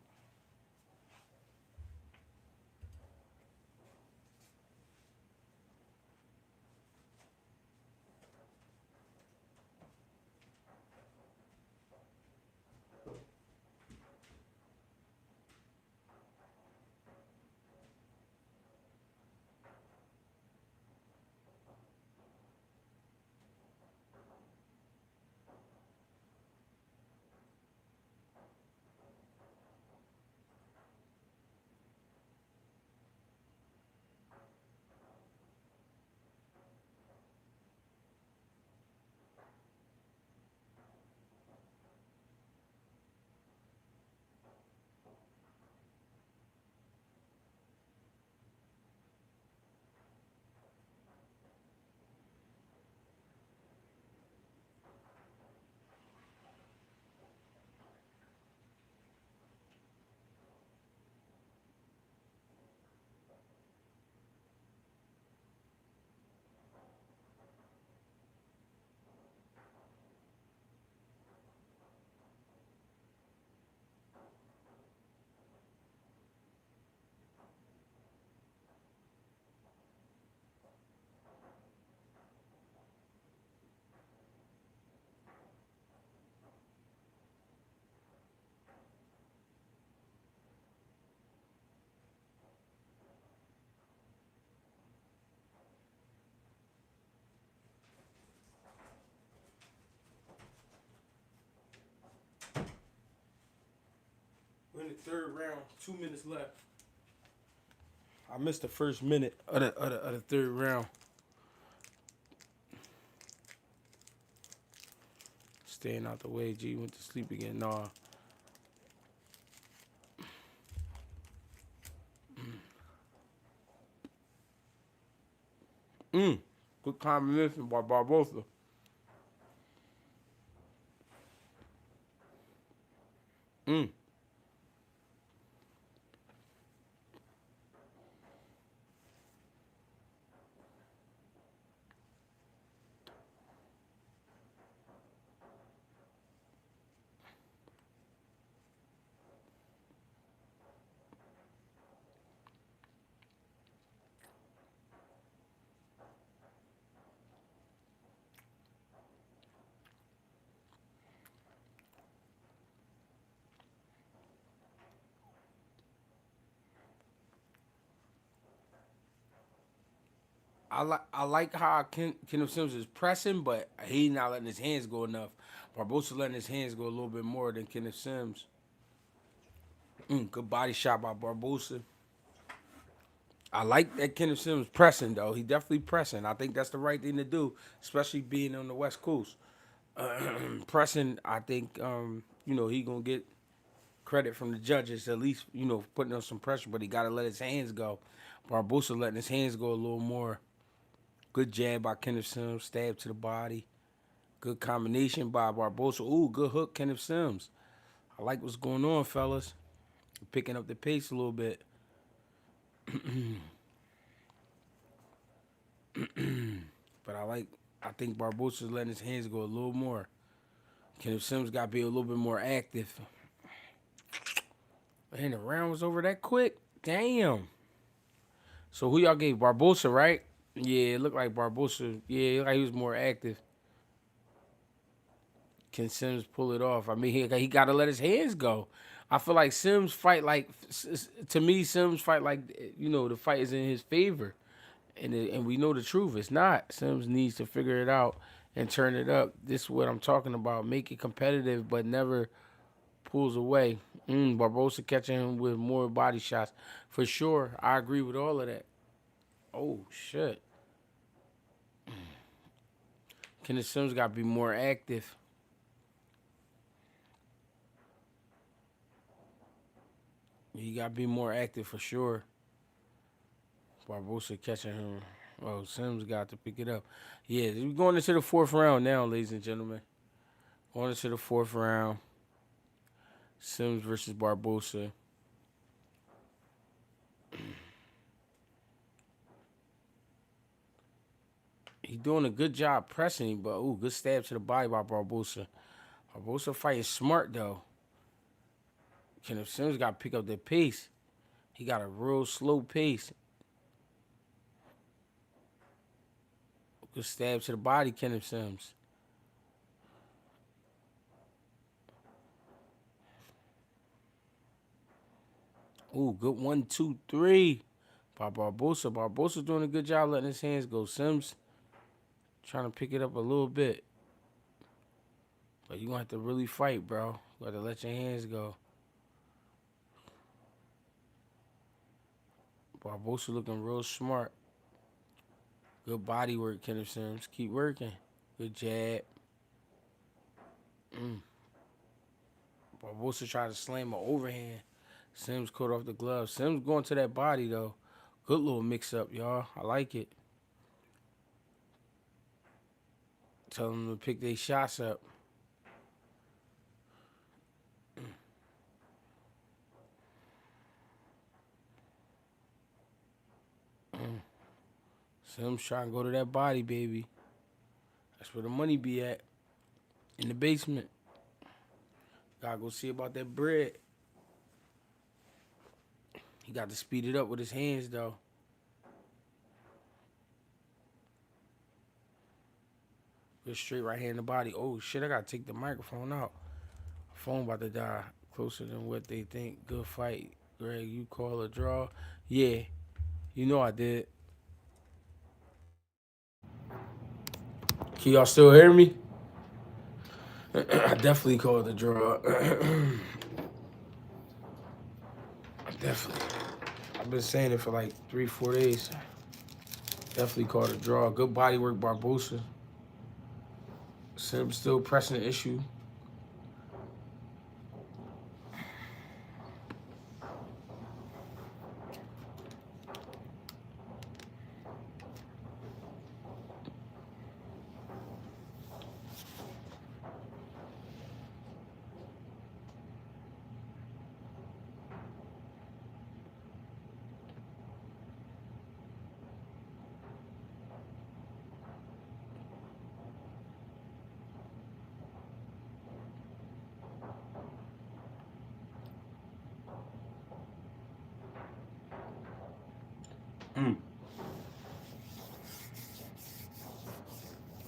the third round. 2 minutes left. I missed the first minute of the third round. Staying out the way. G went to sleep again. Nah. Good combination by Barboza. I like how Kenneth Sims is pressing, but he's not letting his hands go enough. Barbosa letting his hands go a little bit more than Kenneth Sims. Good body shot by Barbosa. I like that Kenneth Sims pressing though. He definitely pressing. I think that's the right thing to do, especially being on the West Coast. Pressing, I think he gonna get credit from the judges at least. Putting on some pressure, but he gotta let his hands go. Barbosa letting his hands go a little more. Good jab by Kenneth Sims, stab to the body. Good combination by Barbosa. Ooh, good hook, Kenneth Sims. I like what's going on, fellas. Picking up the pace a little bit. But I think Barbosa's letting his hands go a little more. Kenneth Sims got to be a little bit more active. Man, the round was over that quick. Damn. So who y'all gave? Barbosa, right? Yeah, it looked like Barbosa. Yeah, it looked like he was more active. Can Sims pull it off? I mean, he got to let his hands go. I feel like Sims fight like, to me, Sims fight like, the fight is in his favor. And we know the truth. It's not. Sims needs to figure it out and turn it up. This is what I'm talking about. Make it competitive, but never pulls away. Barbosa catching him with more body shots. For sure. I agree with all of that. Oh, shit. Kenneth Sims got to be more active. He got to be more active for sure. Barbosa catching him. Oh, Sims got to pick it up. Yeah, we're going into the fourth round now, ladies and gentlemen. Going into the fourth round. Sims versus Barbosa. He's doing a good job pressing, but good stab to the body by Barbosa. Barbosa fighting smart though. Kenneth Sims got to pick up the pace. He got a real slow pace. Good stab to the body, Kenneth Sims. Ooh, good 1, 2, 3 by Barbosa. Barbosa doing a good job letting his hands go. Sims trying to pick it up a little bit. But you going to have to really fight, bro. You got to let your hands go. Barbosa looking real smart. Good body work, Kenneth Sims. Keep working. Good jab. Barbosa tried to slam an overhand. Sims caught off the glove. Sims going to that body, though. Good little mix-up, y'all. I like it. Tell them to pick their shots up. Sims trying to go to that body, baby. That's where the money be at. In the basement. Gotta go see about that bread. He got to speed it up with his hands, though. Good straight right hand in the body. Oh, shit, I gotta take the microphone out. Phone about to die. Closer than what they think. Good fight. Greg, you call a draw? Yeah. You know I did. Can y'all still hear me? I definitely called the draw. Definitely. I've been saying it for like 3-4 days. Definitely called a draw. Good body work, Barbosa. Sim still pressing the issue.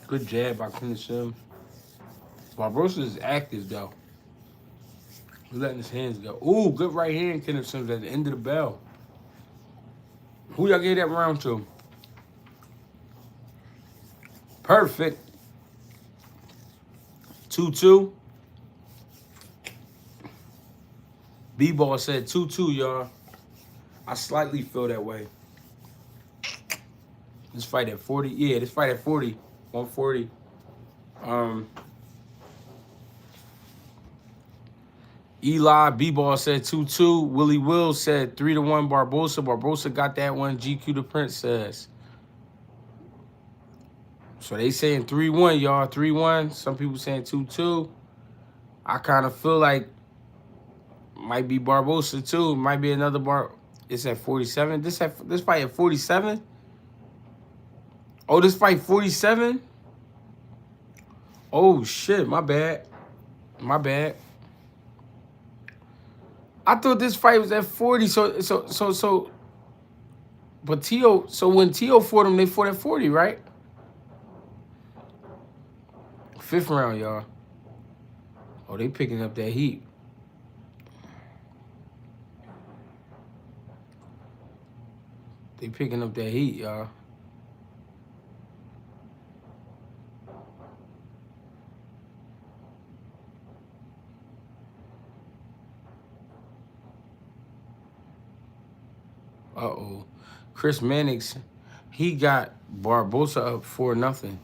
Good jab by Kenneth. Barbosa is active though. He's letting his hands go. Ooh, good right hand, Kenneth Sims at the end of the bell. Who y'all gave that round to? Perfect. 2-2. B-ball said 2-2, y'all. I slightly feel that way. This fight at 40. Yeah, this fight at 40. 140. Eli B-ball said 2-2. Willie Will said 3-1 Barbosa. Barbosa got that one. GQ the Princess. So they saying 3-1, y'all. 3-1. Some people saying 2-2. I kind of feel like might be Barbosa too. Might be another Bar. It's at 47. This fight at 47. Oh, this fight 47. Oh shit, my bad. My bad. I thought this fight was at 40. So. But Tio. So when Tio fought him, they fought at 40, right? 5th round, y'all. Oh, they picking up that heat. They picking up that heat, y'all. Uh-oh. Chris Mannix, he got Barbosa up 4-0.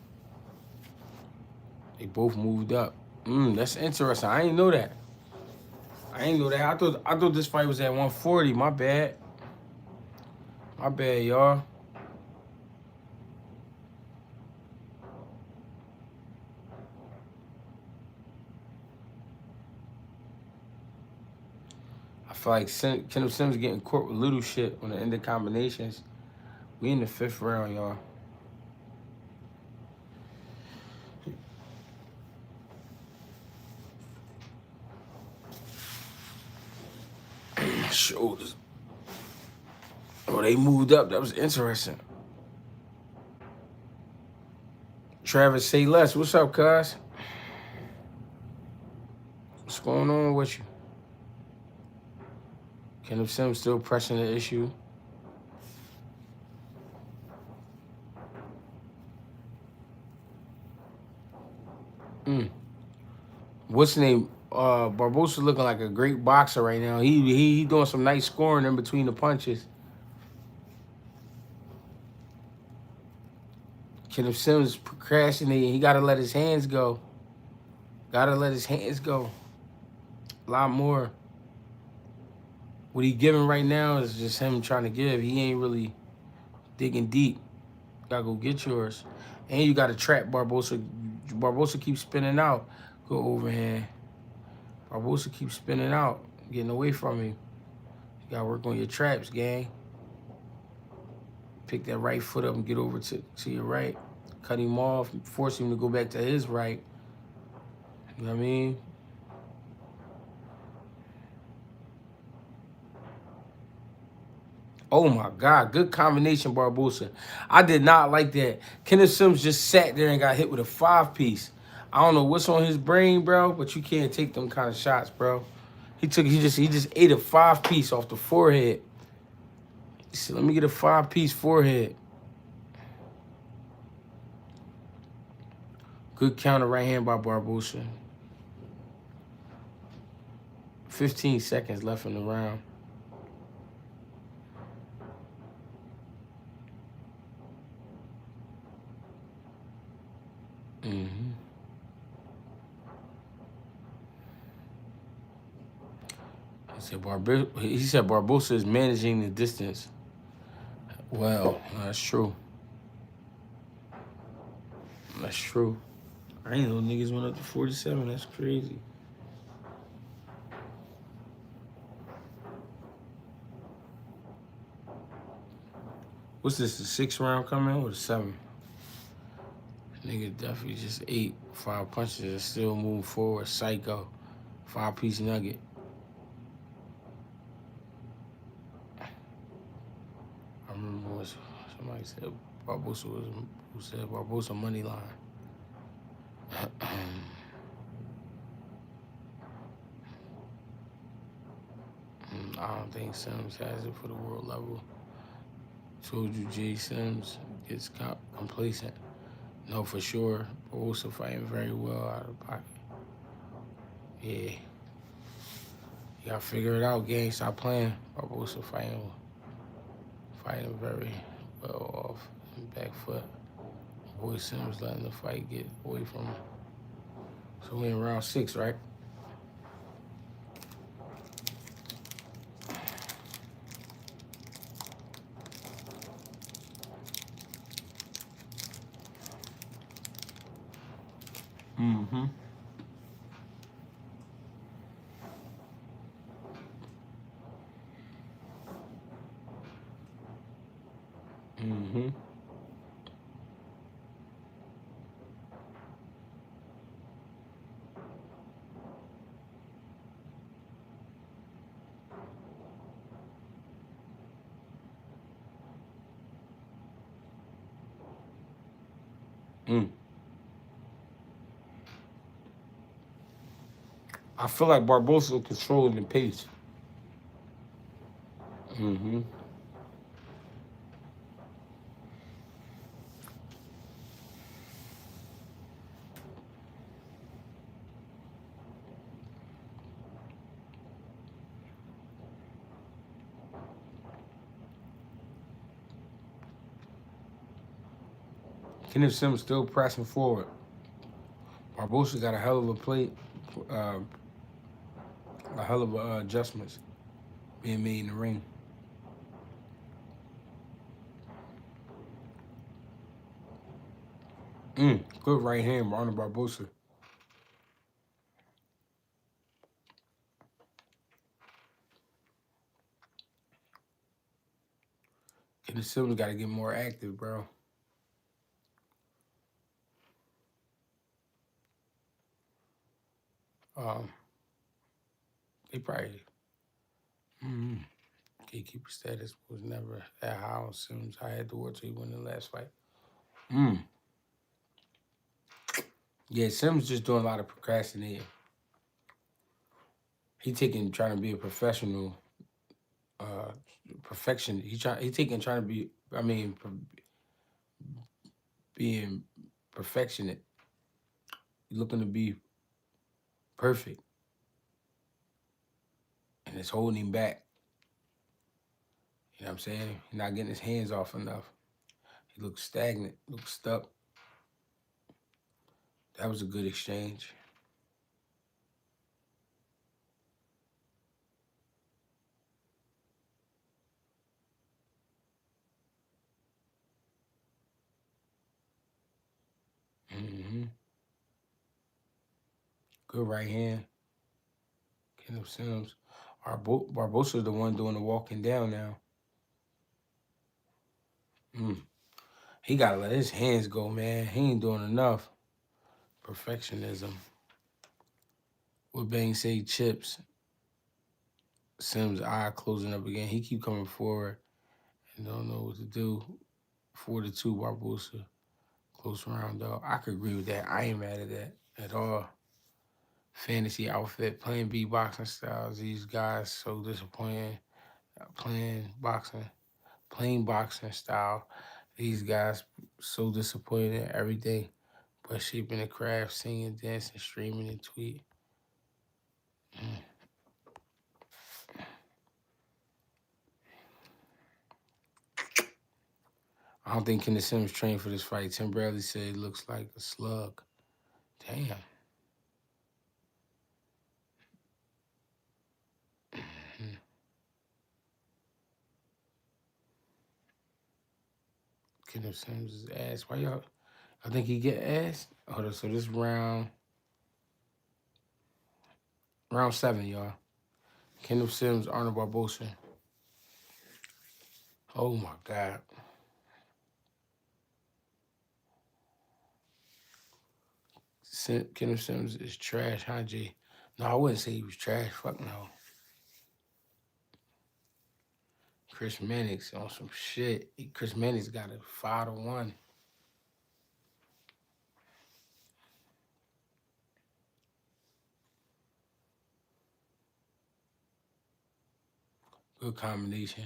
They both moved up. That's interesting. I ain't know that. I thought this fight was at 140. My bad. My bad, y'all. I feel like Kenneth Sims getting caught with little shit on the end of combinations. We in the 5th round, y'all. Shoulders. Oh, they moved up. That was interesting. Travis, say less. What's up, cuz? What's going on with you? Kenneth Sims still pressing the issue. What's the name? Barbosa looking like a great boxer right now. He doing some nice scoring in between the punches. Kenneth Sims procrastinating. He gotta let his hands go. Gotta let his hands go. A lot more. What he giving right now is just him trying to give. He ain't really digging deep. Gotta go get yours. And you gotta trap Barbosa. Barbosa keeps spinning out. Go overhand. Barbosa keeps spinning out. Getting away from him. You gotta work on your traps, gang. Pick that right foot up and get over to your right. Cut him off. Force him to go back to his right. You know what I mean? Oh my God, good combination, Barbosa. I did not like that. Kenneth Sims just sat there and got hit with a 5-piece. I don't know what's on his brain, bro, but you can't take them kind of shots, bro. He just ate a 5-piece off the forehead. He said, let me get a 5-piece forehead. Good counter right hand by Barbosa. 15 seconds left in the round. He said Barbosa is managing the distance. Well, that's true. That's true. I ain't know niggas went up to 47. That's crazy. What's this, the 6th round coming or the 7th? Nigga definitely just ate 5 punches and still moving forward. Psycho. 5-piece nugget. I remember what somebody said Barbosa who said Barbosa money line. I don't think Sims has it for the world level. Told you Jay Sims gets complacent. No, for sure. Barbosa fighting very well out of pocket. Yeah. You gotta figure it out, gang. Stop playing. Barbosa fighting very well off and back foot. Boy Sims letting the fight get away from him. So we in round 6, right? Mm-hmm. Mm-hmm. I feel like Barbosa controlling the pace. Mm-hmm. Kenneth Sims still pressing forward. Barbosa got a hell of a plate, a hell of adjustments being made in the ring. Good right hand, Arnold Barbosa. Kenneth Sims got to get more active, bro. They probably gatekeeper status was never that high on Sims. I had to watch he win the last fight. Yeah, Sims just doing a lot of procrastinating. He trying to be a professional, perfection. Trying to be. I mean, being perfectionate. Looking to be perfect, and it's holding him back. You know what I'm saying? He's not getting his hands off enough. He looks stagnant, looks stuck. That was a good exchange. Good right hand. Kenneth Sims. Barbosa's the one doing the walking down now. He got to let his hands go, man. He ain't doing enough. Perfectionism. What Bang say chips. Sims' eye closing up again. He keep coming forward and don't know what to do. 4-2 Barbosa. Close round, though. I could agree with that. I ain't mad at that at all. Fantasy outfit, playing beatboxing styles. These guys so disappointing. Playing boxing style. These guys so disappointed every day. But shaping the craft, singing, dancing, streaming, and tweet. I don't think Kenneth Sims trained for this fight. Tim Bradley said it looks like a slug. Damn. Kenneth Sims' ass. Why y'all? I think he get ass. Hold on. So this round 7, y'all. Kenneth Sims, Arnold Barbosa. Oh my God. Kenneth Sims is trash, huh, G? No, I wouldn't say he was trash. Fuck no. Chris Mannix on some shit. Chris Mannix got a 5-1. Good combination.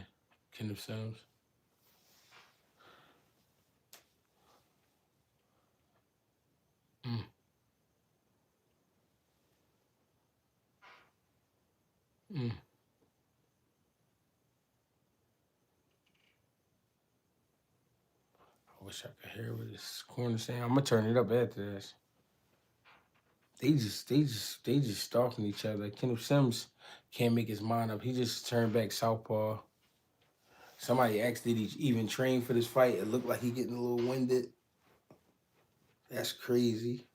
Kenneth Sims. Mm. Mm. I wish I could hear what this corner saying. I'm gonna turn it up after this. They just stalking each other. Kenneth Sims can't make his mind up. He just turned back southpaw. Somebody asked, did he even train for this fight? It looked like he getting a little winded. That's crazy.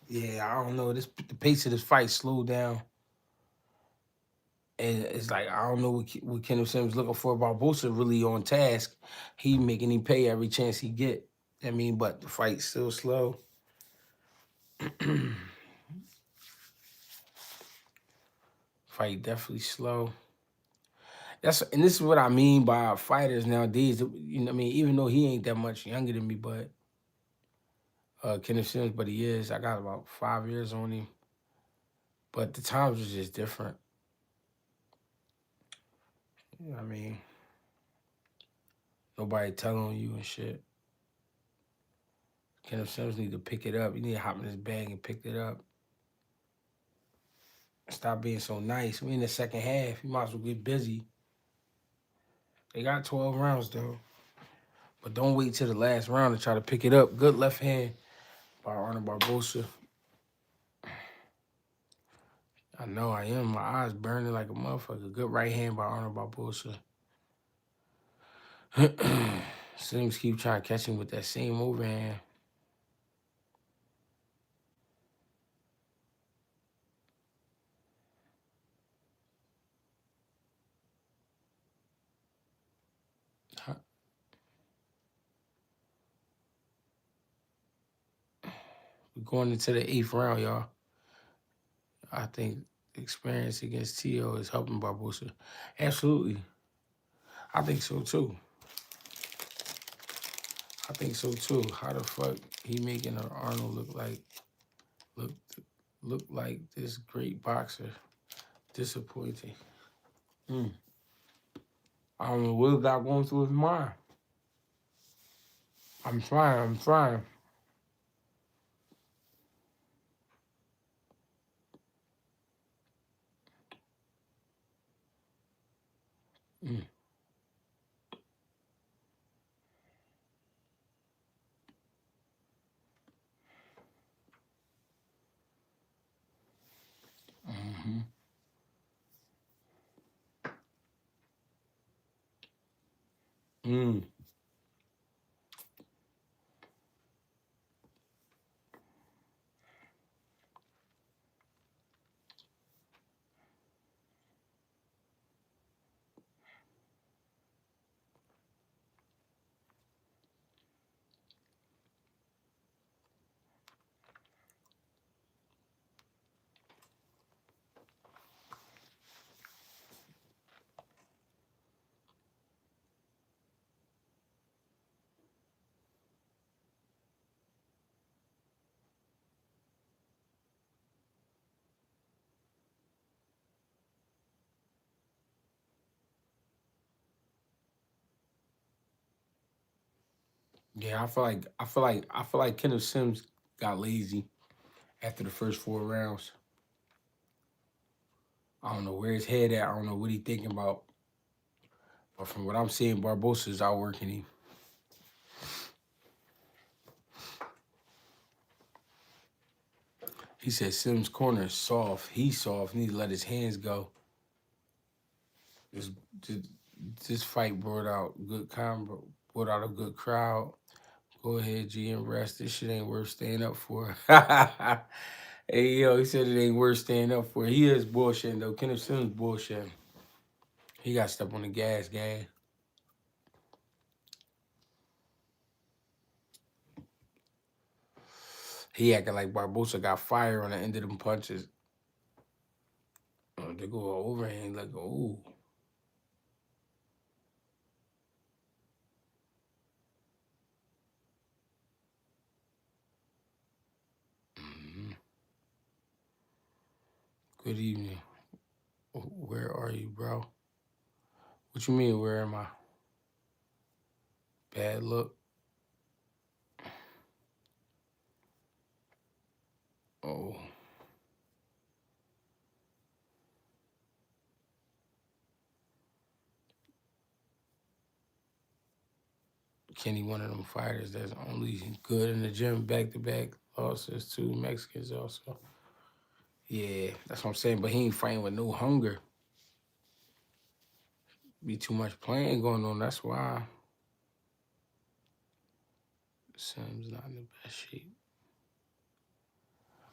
Yeah, I don't know. The pace of this fight slowed down. And it's like, I don't know what Kenneth Sims looking for. Barbosa really on task. He making him pay every chance he get. I mean, but the fight's still slow. Fight definitely slow. And this is what I mean by fighters nowadays. You know what I mean? Even though he ain't that much younger than me, but Kenneth Sims, but he is. I got about 5 years on him. But the times was just different. You know what I mean? Nobody telling you and shit. Kenneth Sims need to pick it up. You need to hop in his bag and pick it up. Stop being so nice. We in the second half. You might as well get busy. They got 12 rounds though. But don't wait till the last round to try to pick it up. Good left hand by Arnold Barbosa. I know I am. My eyes burning like a motherfucker. Good right hand by Arnold Barbosa. Sims keep trying to catch him with that same overhand. We're going into the 8th round, y'all. I think experience against T.O. is helping Barbosa. Absolutely. I think so too. How the fuck he making Arnold look like this great boxer? Disappointing. I don't know what got going through his mind. I'm trying. Mm. Mm-hmm. Mm. Yeah, I feel like Kenneth Sims got lazy after the first 4 rounds. I don't know where his head at. I don't know what he thinking about. But from what I'm seeing, Barbosa is outworking him. He said Sims' corner is soft. He's soft. He need to let his hands go. This, this fight brought out good combo, brought out a good crowd. Go ahead, G, and rest. This shit ain't worth staying up for. Hey, yo, he said it ain't worth staying up for. He is bullshitting, though. Kenneth Sims bullshitting. He got to step on the gas, gang. He acting like Barbosa got fire on the end of them punches. Oh, they go overhand like, ooh. Good evening. Where are you, bro? What you mean, where am I? Bad look. Oh. Kenny, one of them fighters that's only good in the gym, back-to-back losses, 2 Mexicans also. Yeah, that's what I'm saying, but he ain't fighting with no hunger. Be too much playing going on, that's why. Sims not in the best shape.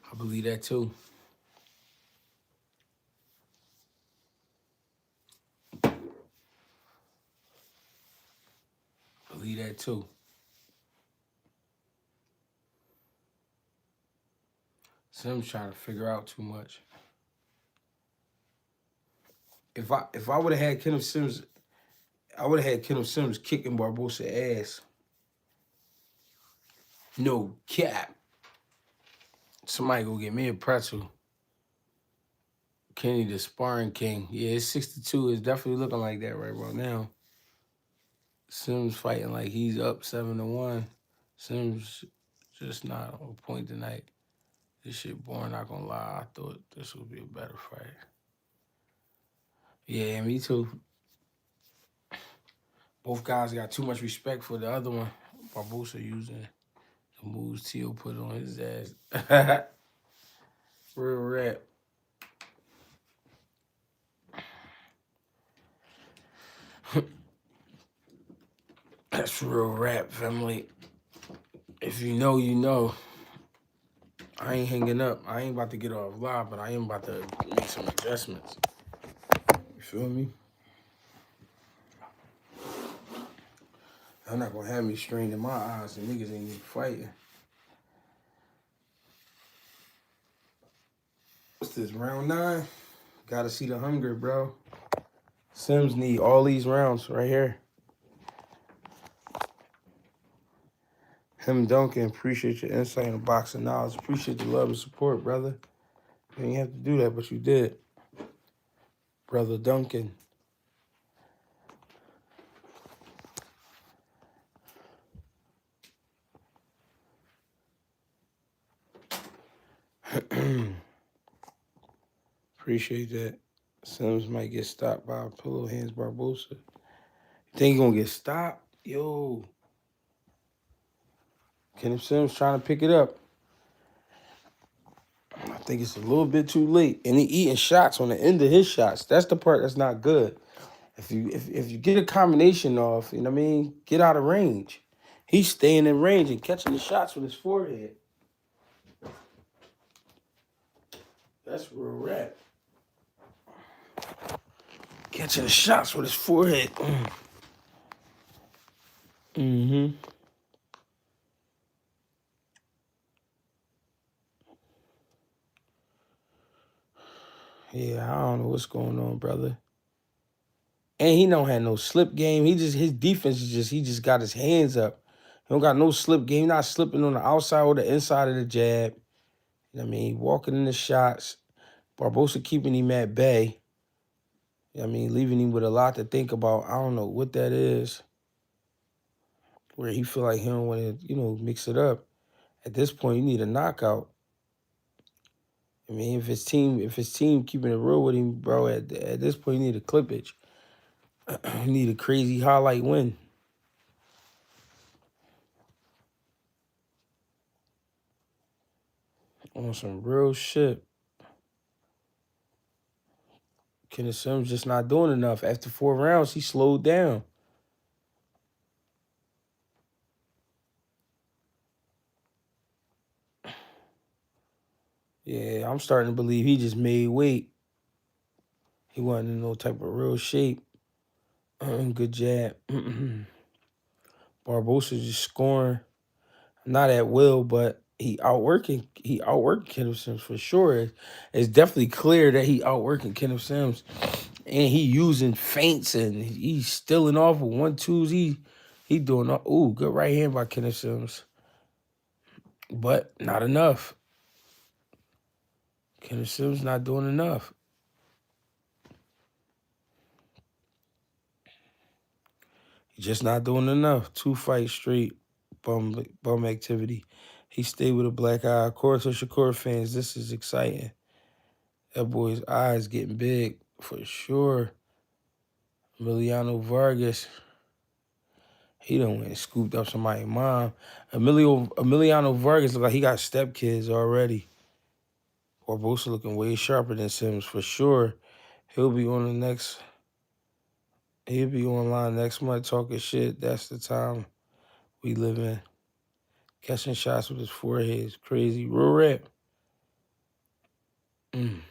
I believe that too. Believe that too. Sims trying to figure out too much. If I would have had Kenneth Sims, I would have had Kenneth Sims kicking Barbosa ass. No cap. Somebody go get me a pretzel. Kenny the sparring king. Yeah, it's 62. It's definitely looking like that right about now. Sims fighting like he's up 7-1. Sims just not on point tonight. This shit boring, not gonna lie. I thought this would be a better fight. Yeah, me too. Both guys got too much respect for the other one. Barbosa using the moves Tio put on his ass. Real rap. That's real rap, family. If you know, you know. I ain't hanging up. I ain't about to get off live, but I am about to make some adjustments. You feel me? I'm not gonna have me straining my eyes and niggas ain't even fighting. What's this, round 9? Gotta see the hunger, bro. Sims need all these rounds right here. Him Duncan, appreciate your insight and boxing knowledge. Appreciate your love and support, brother. You didn't have to do that, but you did. Brother Duncan. Appreciate that. Sims might get stopped by Pillow Hands Barbosa. You think he gonna get stopped? Yo. Kenneth Sims trying to pick it up. I think it's a little bit too late. And he eating shots on the end of his shots. That's the part that's not good. If you get a combination off, you know what I mean, get out of range. He's staying in range and catching the shots with his forehead. That's real rap. Catching the shots with his forehead. Mm-hmm. Yeah, I don't know what's going on, brother. And he don't have no slip game. His defense is he just got his hands up. He don't got no slip game. He not slipping on the outside or the inside of the jab. You know what I mean? Walking in the shots. Barbosa keeping him at bay. You know what I mean? Leaving him with a lot to think about. I don't know what that is. Where he feel like he don't want to, mix it up. At this point, you need a knockout. I mean, if his team keeping it real with him, bro, at this point, you need a clippage. You need a crazy highlight win on some real shit. Kenneth Sims just not doing enough. After 4 rounds, he slowed down. Yeah, I'm starting to believe he just made weight. He wasn't in no type of real shape. Good jab. Barbosa just scoring, not at will, but he outworking Kenneth Sims for sure. It's definitely clear that he outworking Kenneth Sims, and he using feints and he's stealing off with 1-2s. He doing good right hand by Kenneth Sims, but not enough. Kenneth Sims not doing enough. He's just not doing enough. 2 fights straight, bum activity. He stayed with a black eye. Of course, Shakur fans, this is exciting. That boy's eyes getting big for sure. Emiliano Vargas, he done went and scooped up somebody's mom. Emiliano Vargas look like he got stepkids already. Barbosa looking way sharper than Sims for sure. He'll be on the next. He'll be online next month talking shit. That's the time we live in. Catching shots with his forehead is crazy. Real rap. Mm.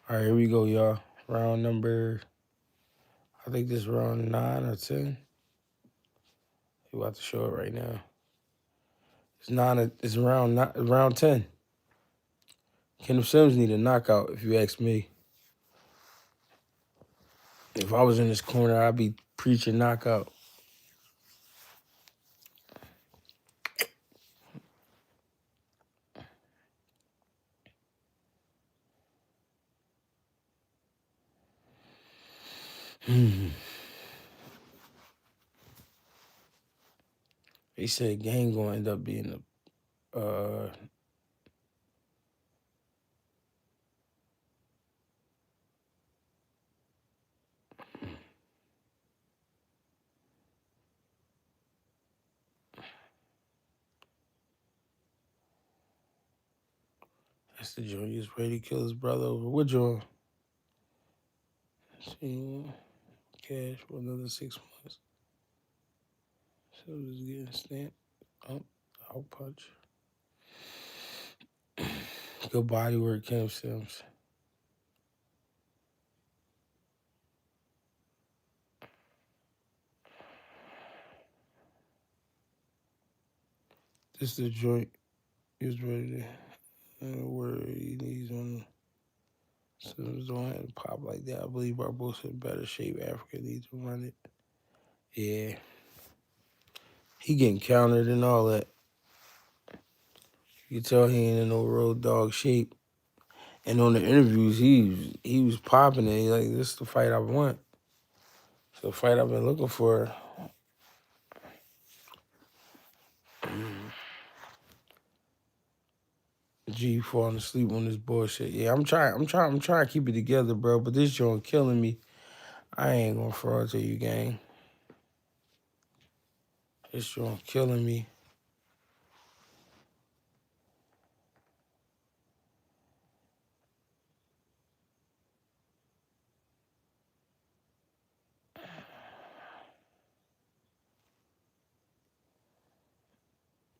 All right, here we go, y'all. Round number, I think this is round 9 or 10. We're about to show it right now. It's 9. It's round 10. Kenneth Sims need a knockout, if you ask me. If I was in this corner, I'd be preaching knockout. They said Gang gonna end up being a that's the joint. He's ready to kill his brother over. What joint? See, cash for another 6 months. So just getting stamped. Oh, I'll punch. Good body work, Kenneth Sims. This the joint. He's ready to where he needs on. Sims don't have to pop like that. I believe Barbosa in better shape. Africa needs to run it. Yeah. He getting countered and all that. You can tell he ain't in no road dog shape. And on the interviews, he was popping it. He like, this is the fight I want. It's the fight I've been looking for. G falling asleep on this bullshit. Yeah, I'm trying to keep it together, bro. But this joint killing me. I ain't gonna fraud to you, gang. This joint killing me.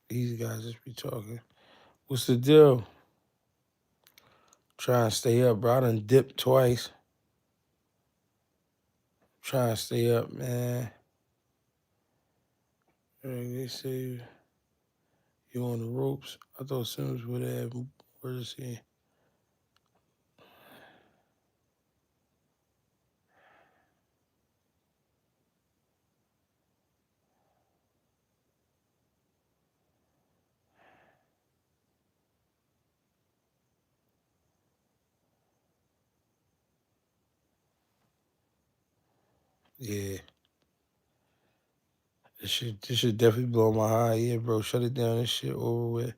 These guys just be talking. What's the deal? Trying to stay up, bro. I done dipped twice. Trying to stay up, man. They say you on the ropes. I thought Sims would have. Where is he? Yeah. This shit definitely blow my high. Yeah, bro. Shut it down. This shit over with.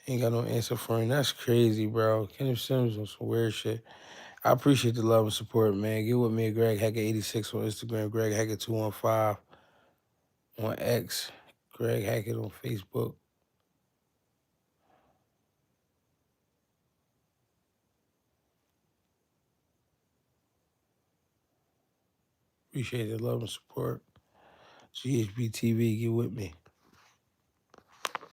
Ain't got no answer for him. That's crazy, bro. Kenneth Sims on some weird shit. I appreciate the love and support, man. Get with me at Greg Hackett 86 on Instagram, Greg Hackett 215 on X, Greg Hackett on Facebook. Appreciate the love and support. GHB TV, get with me.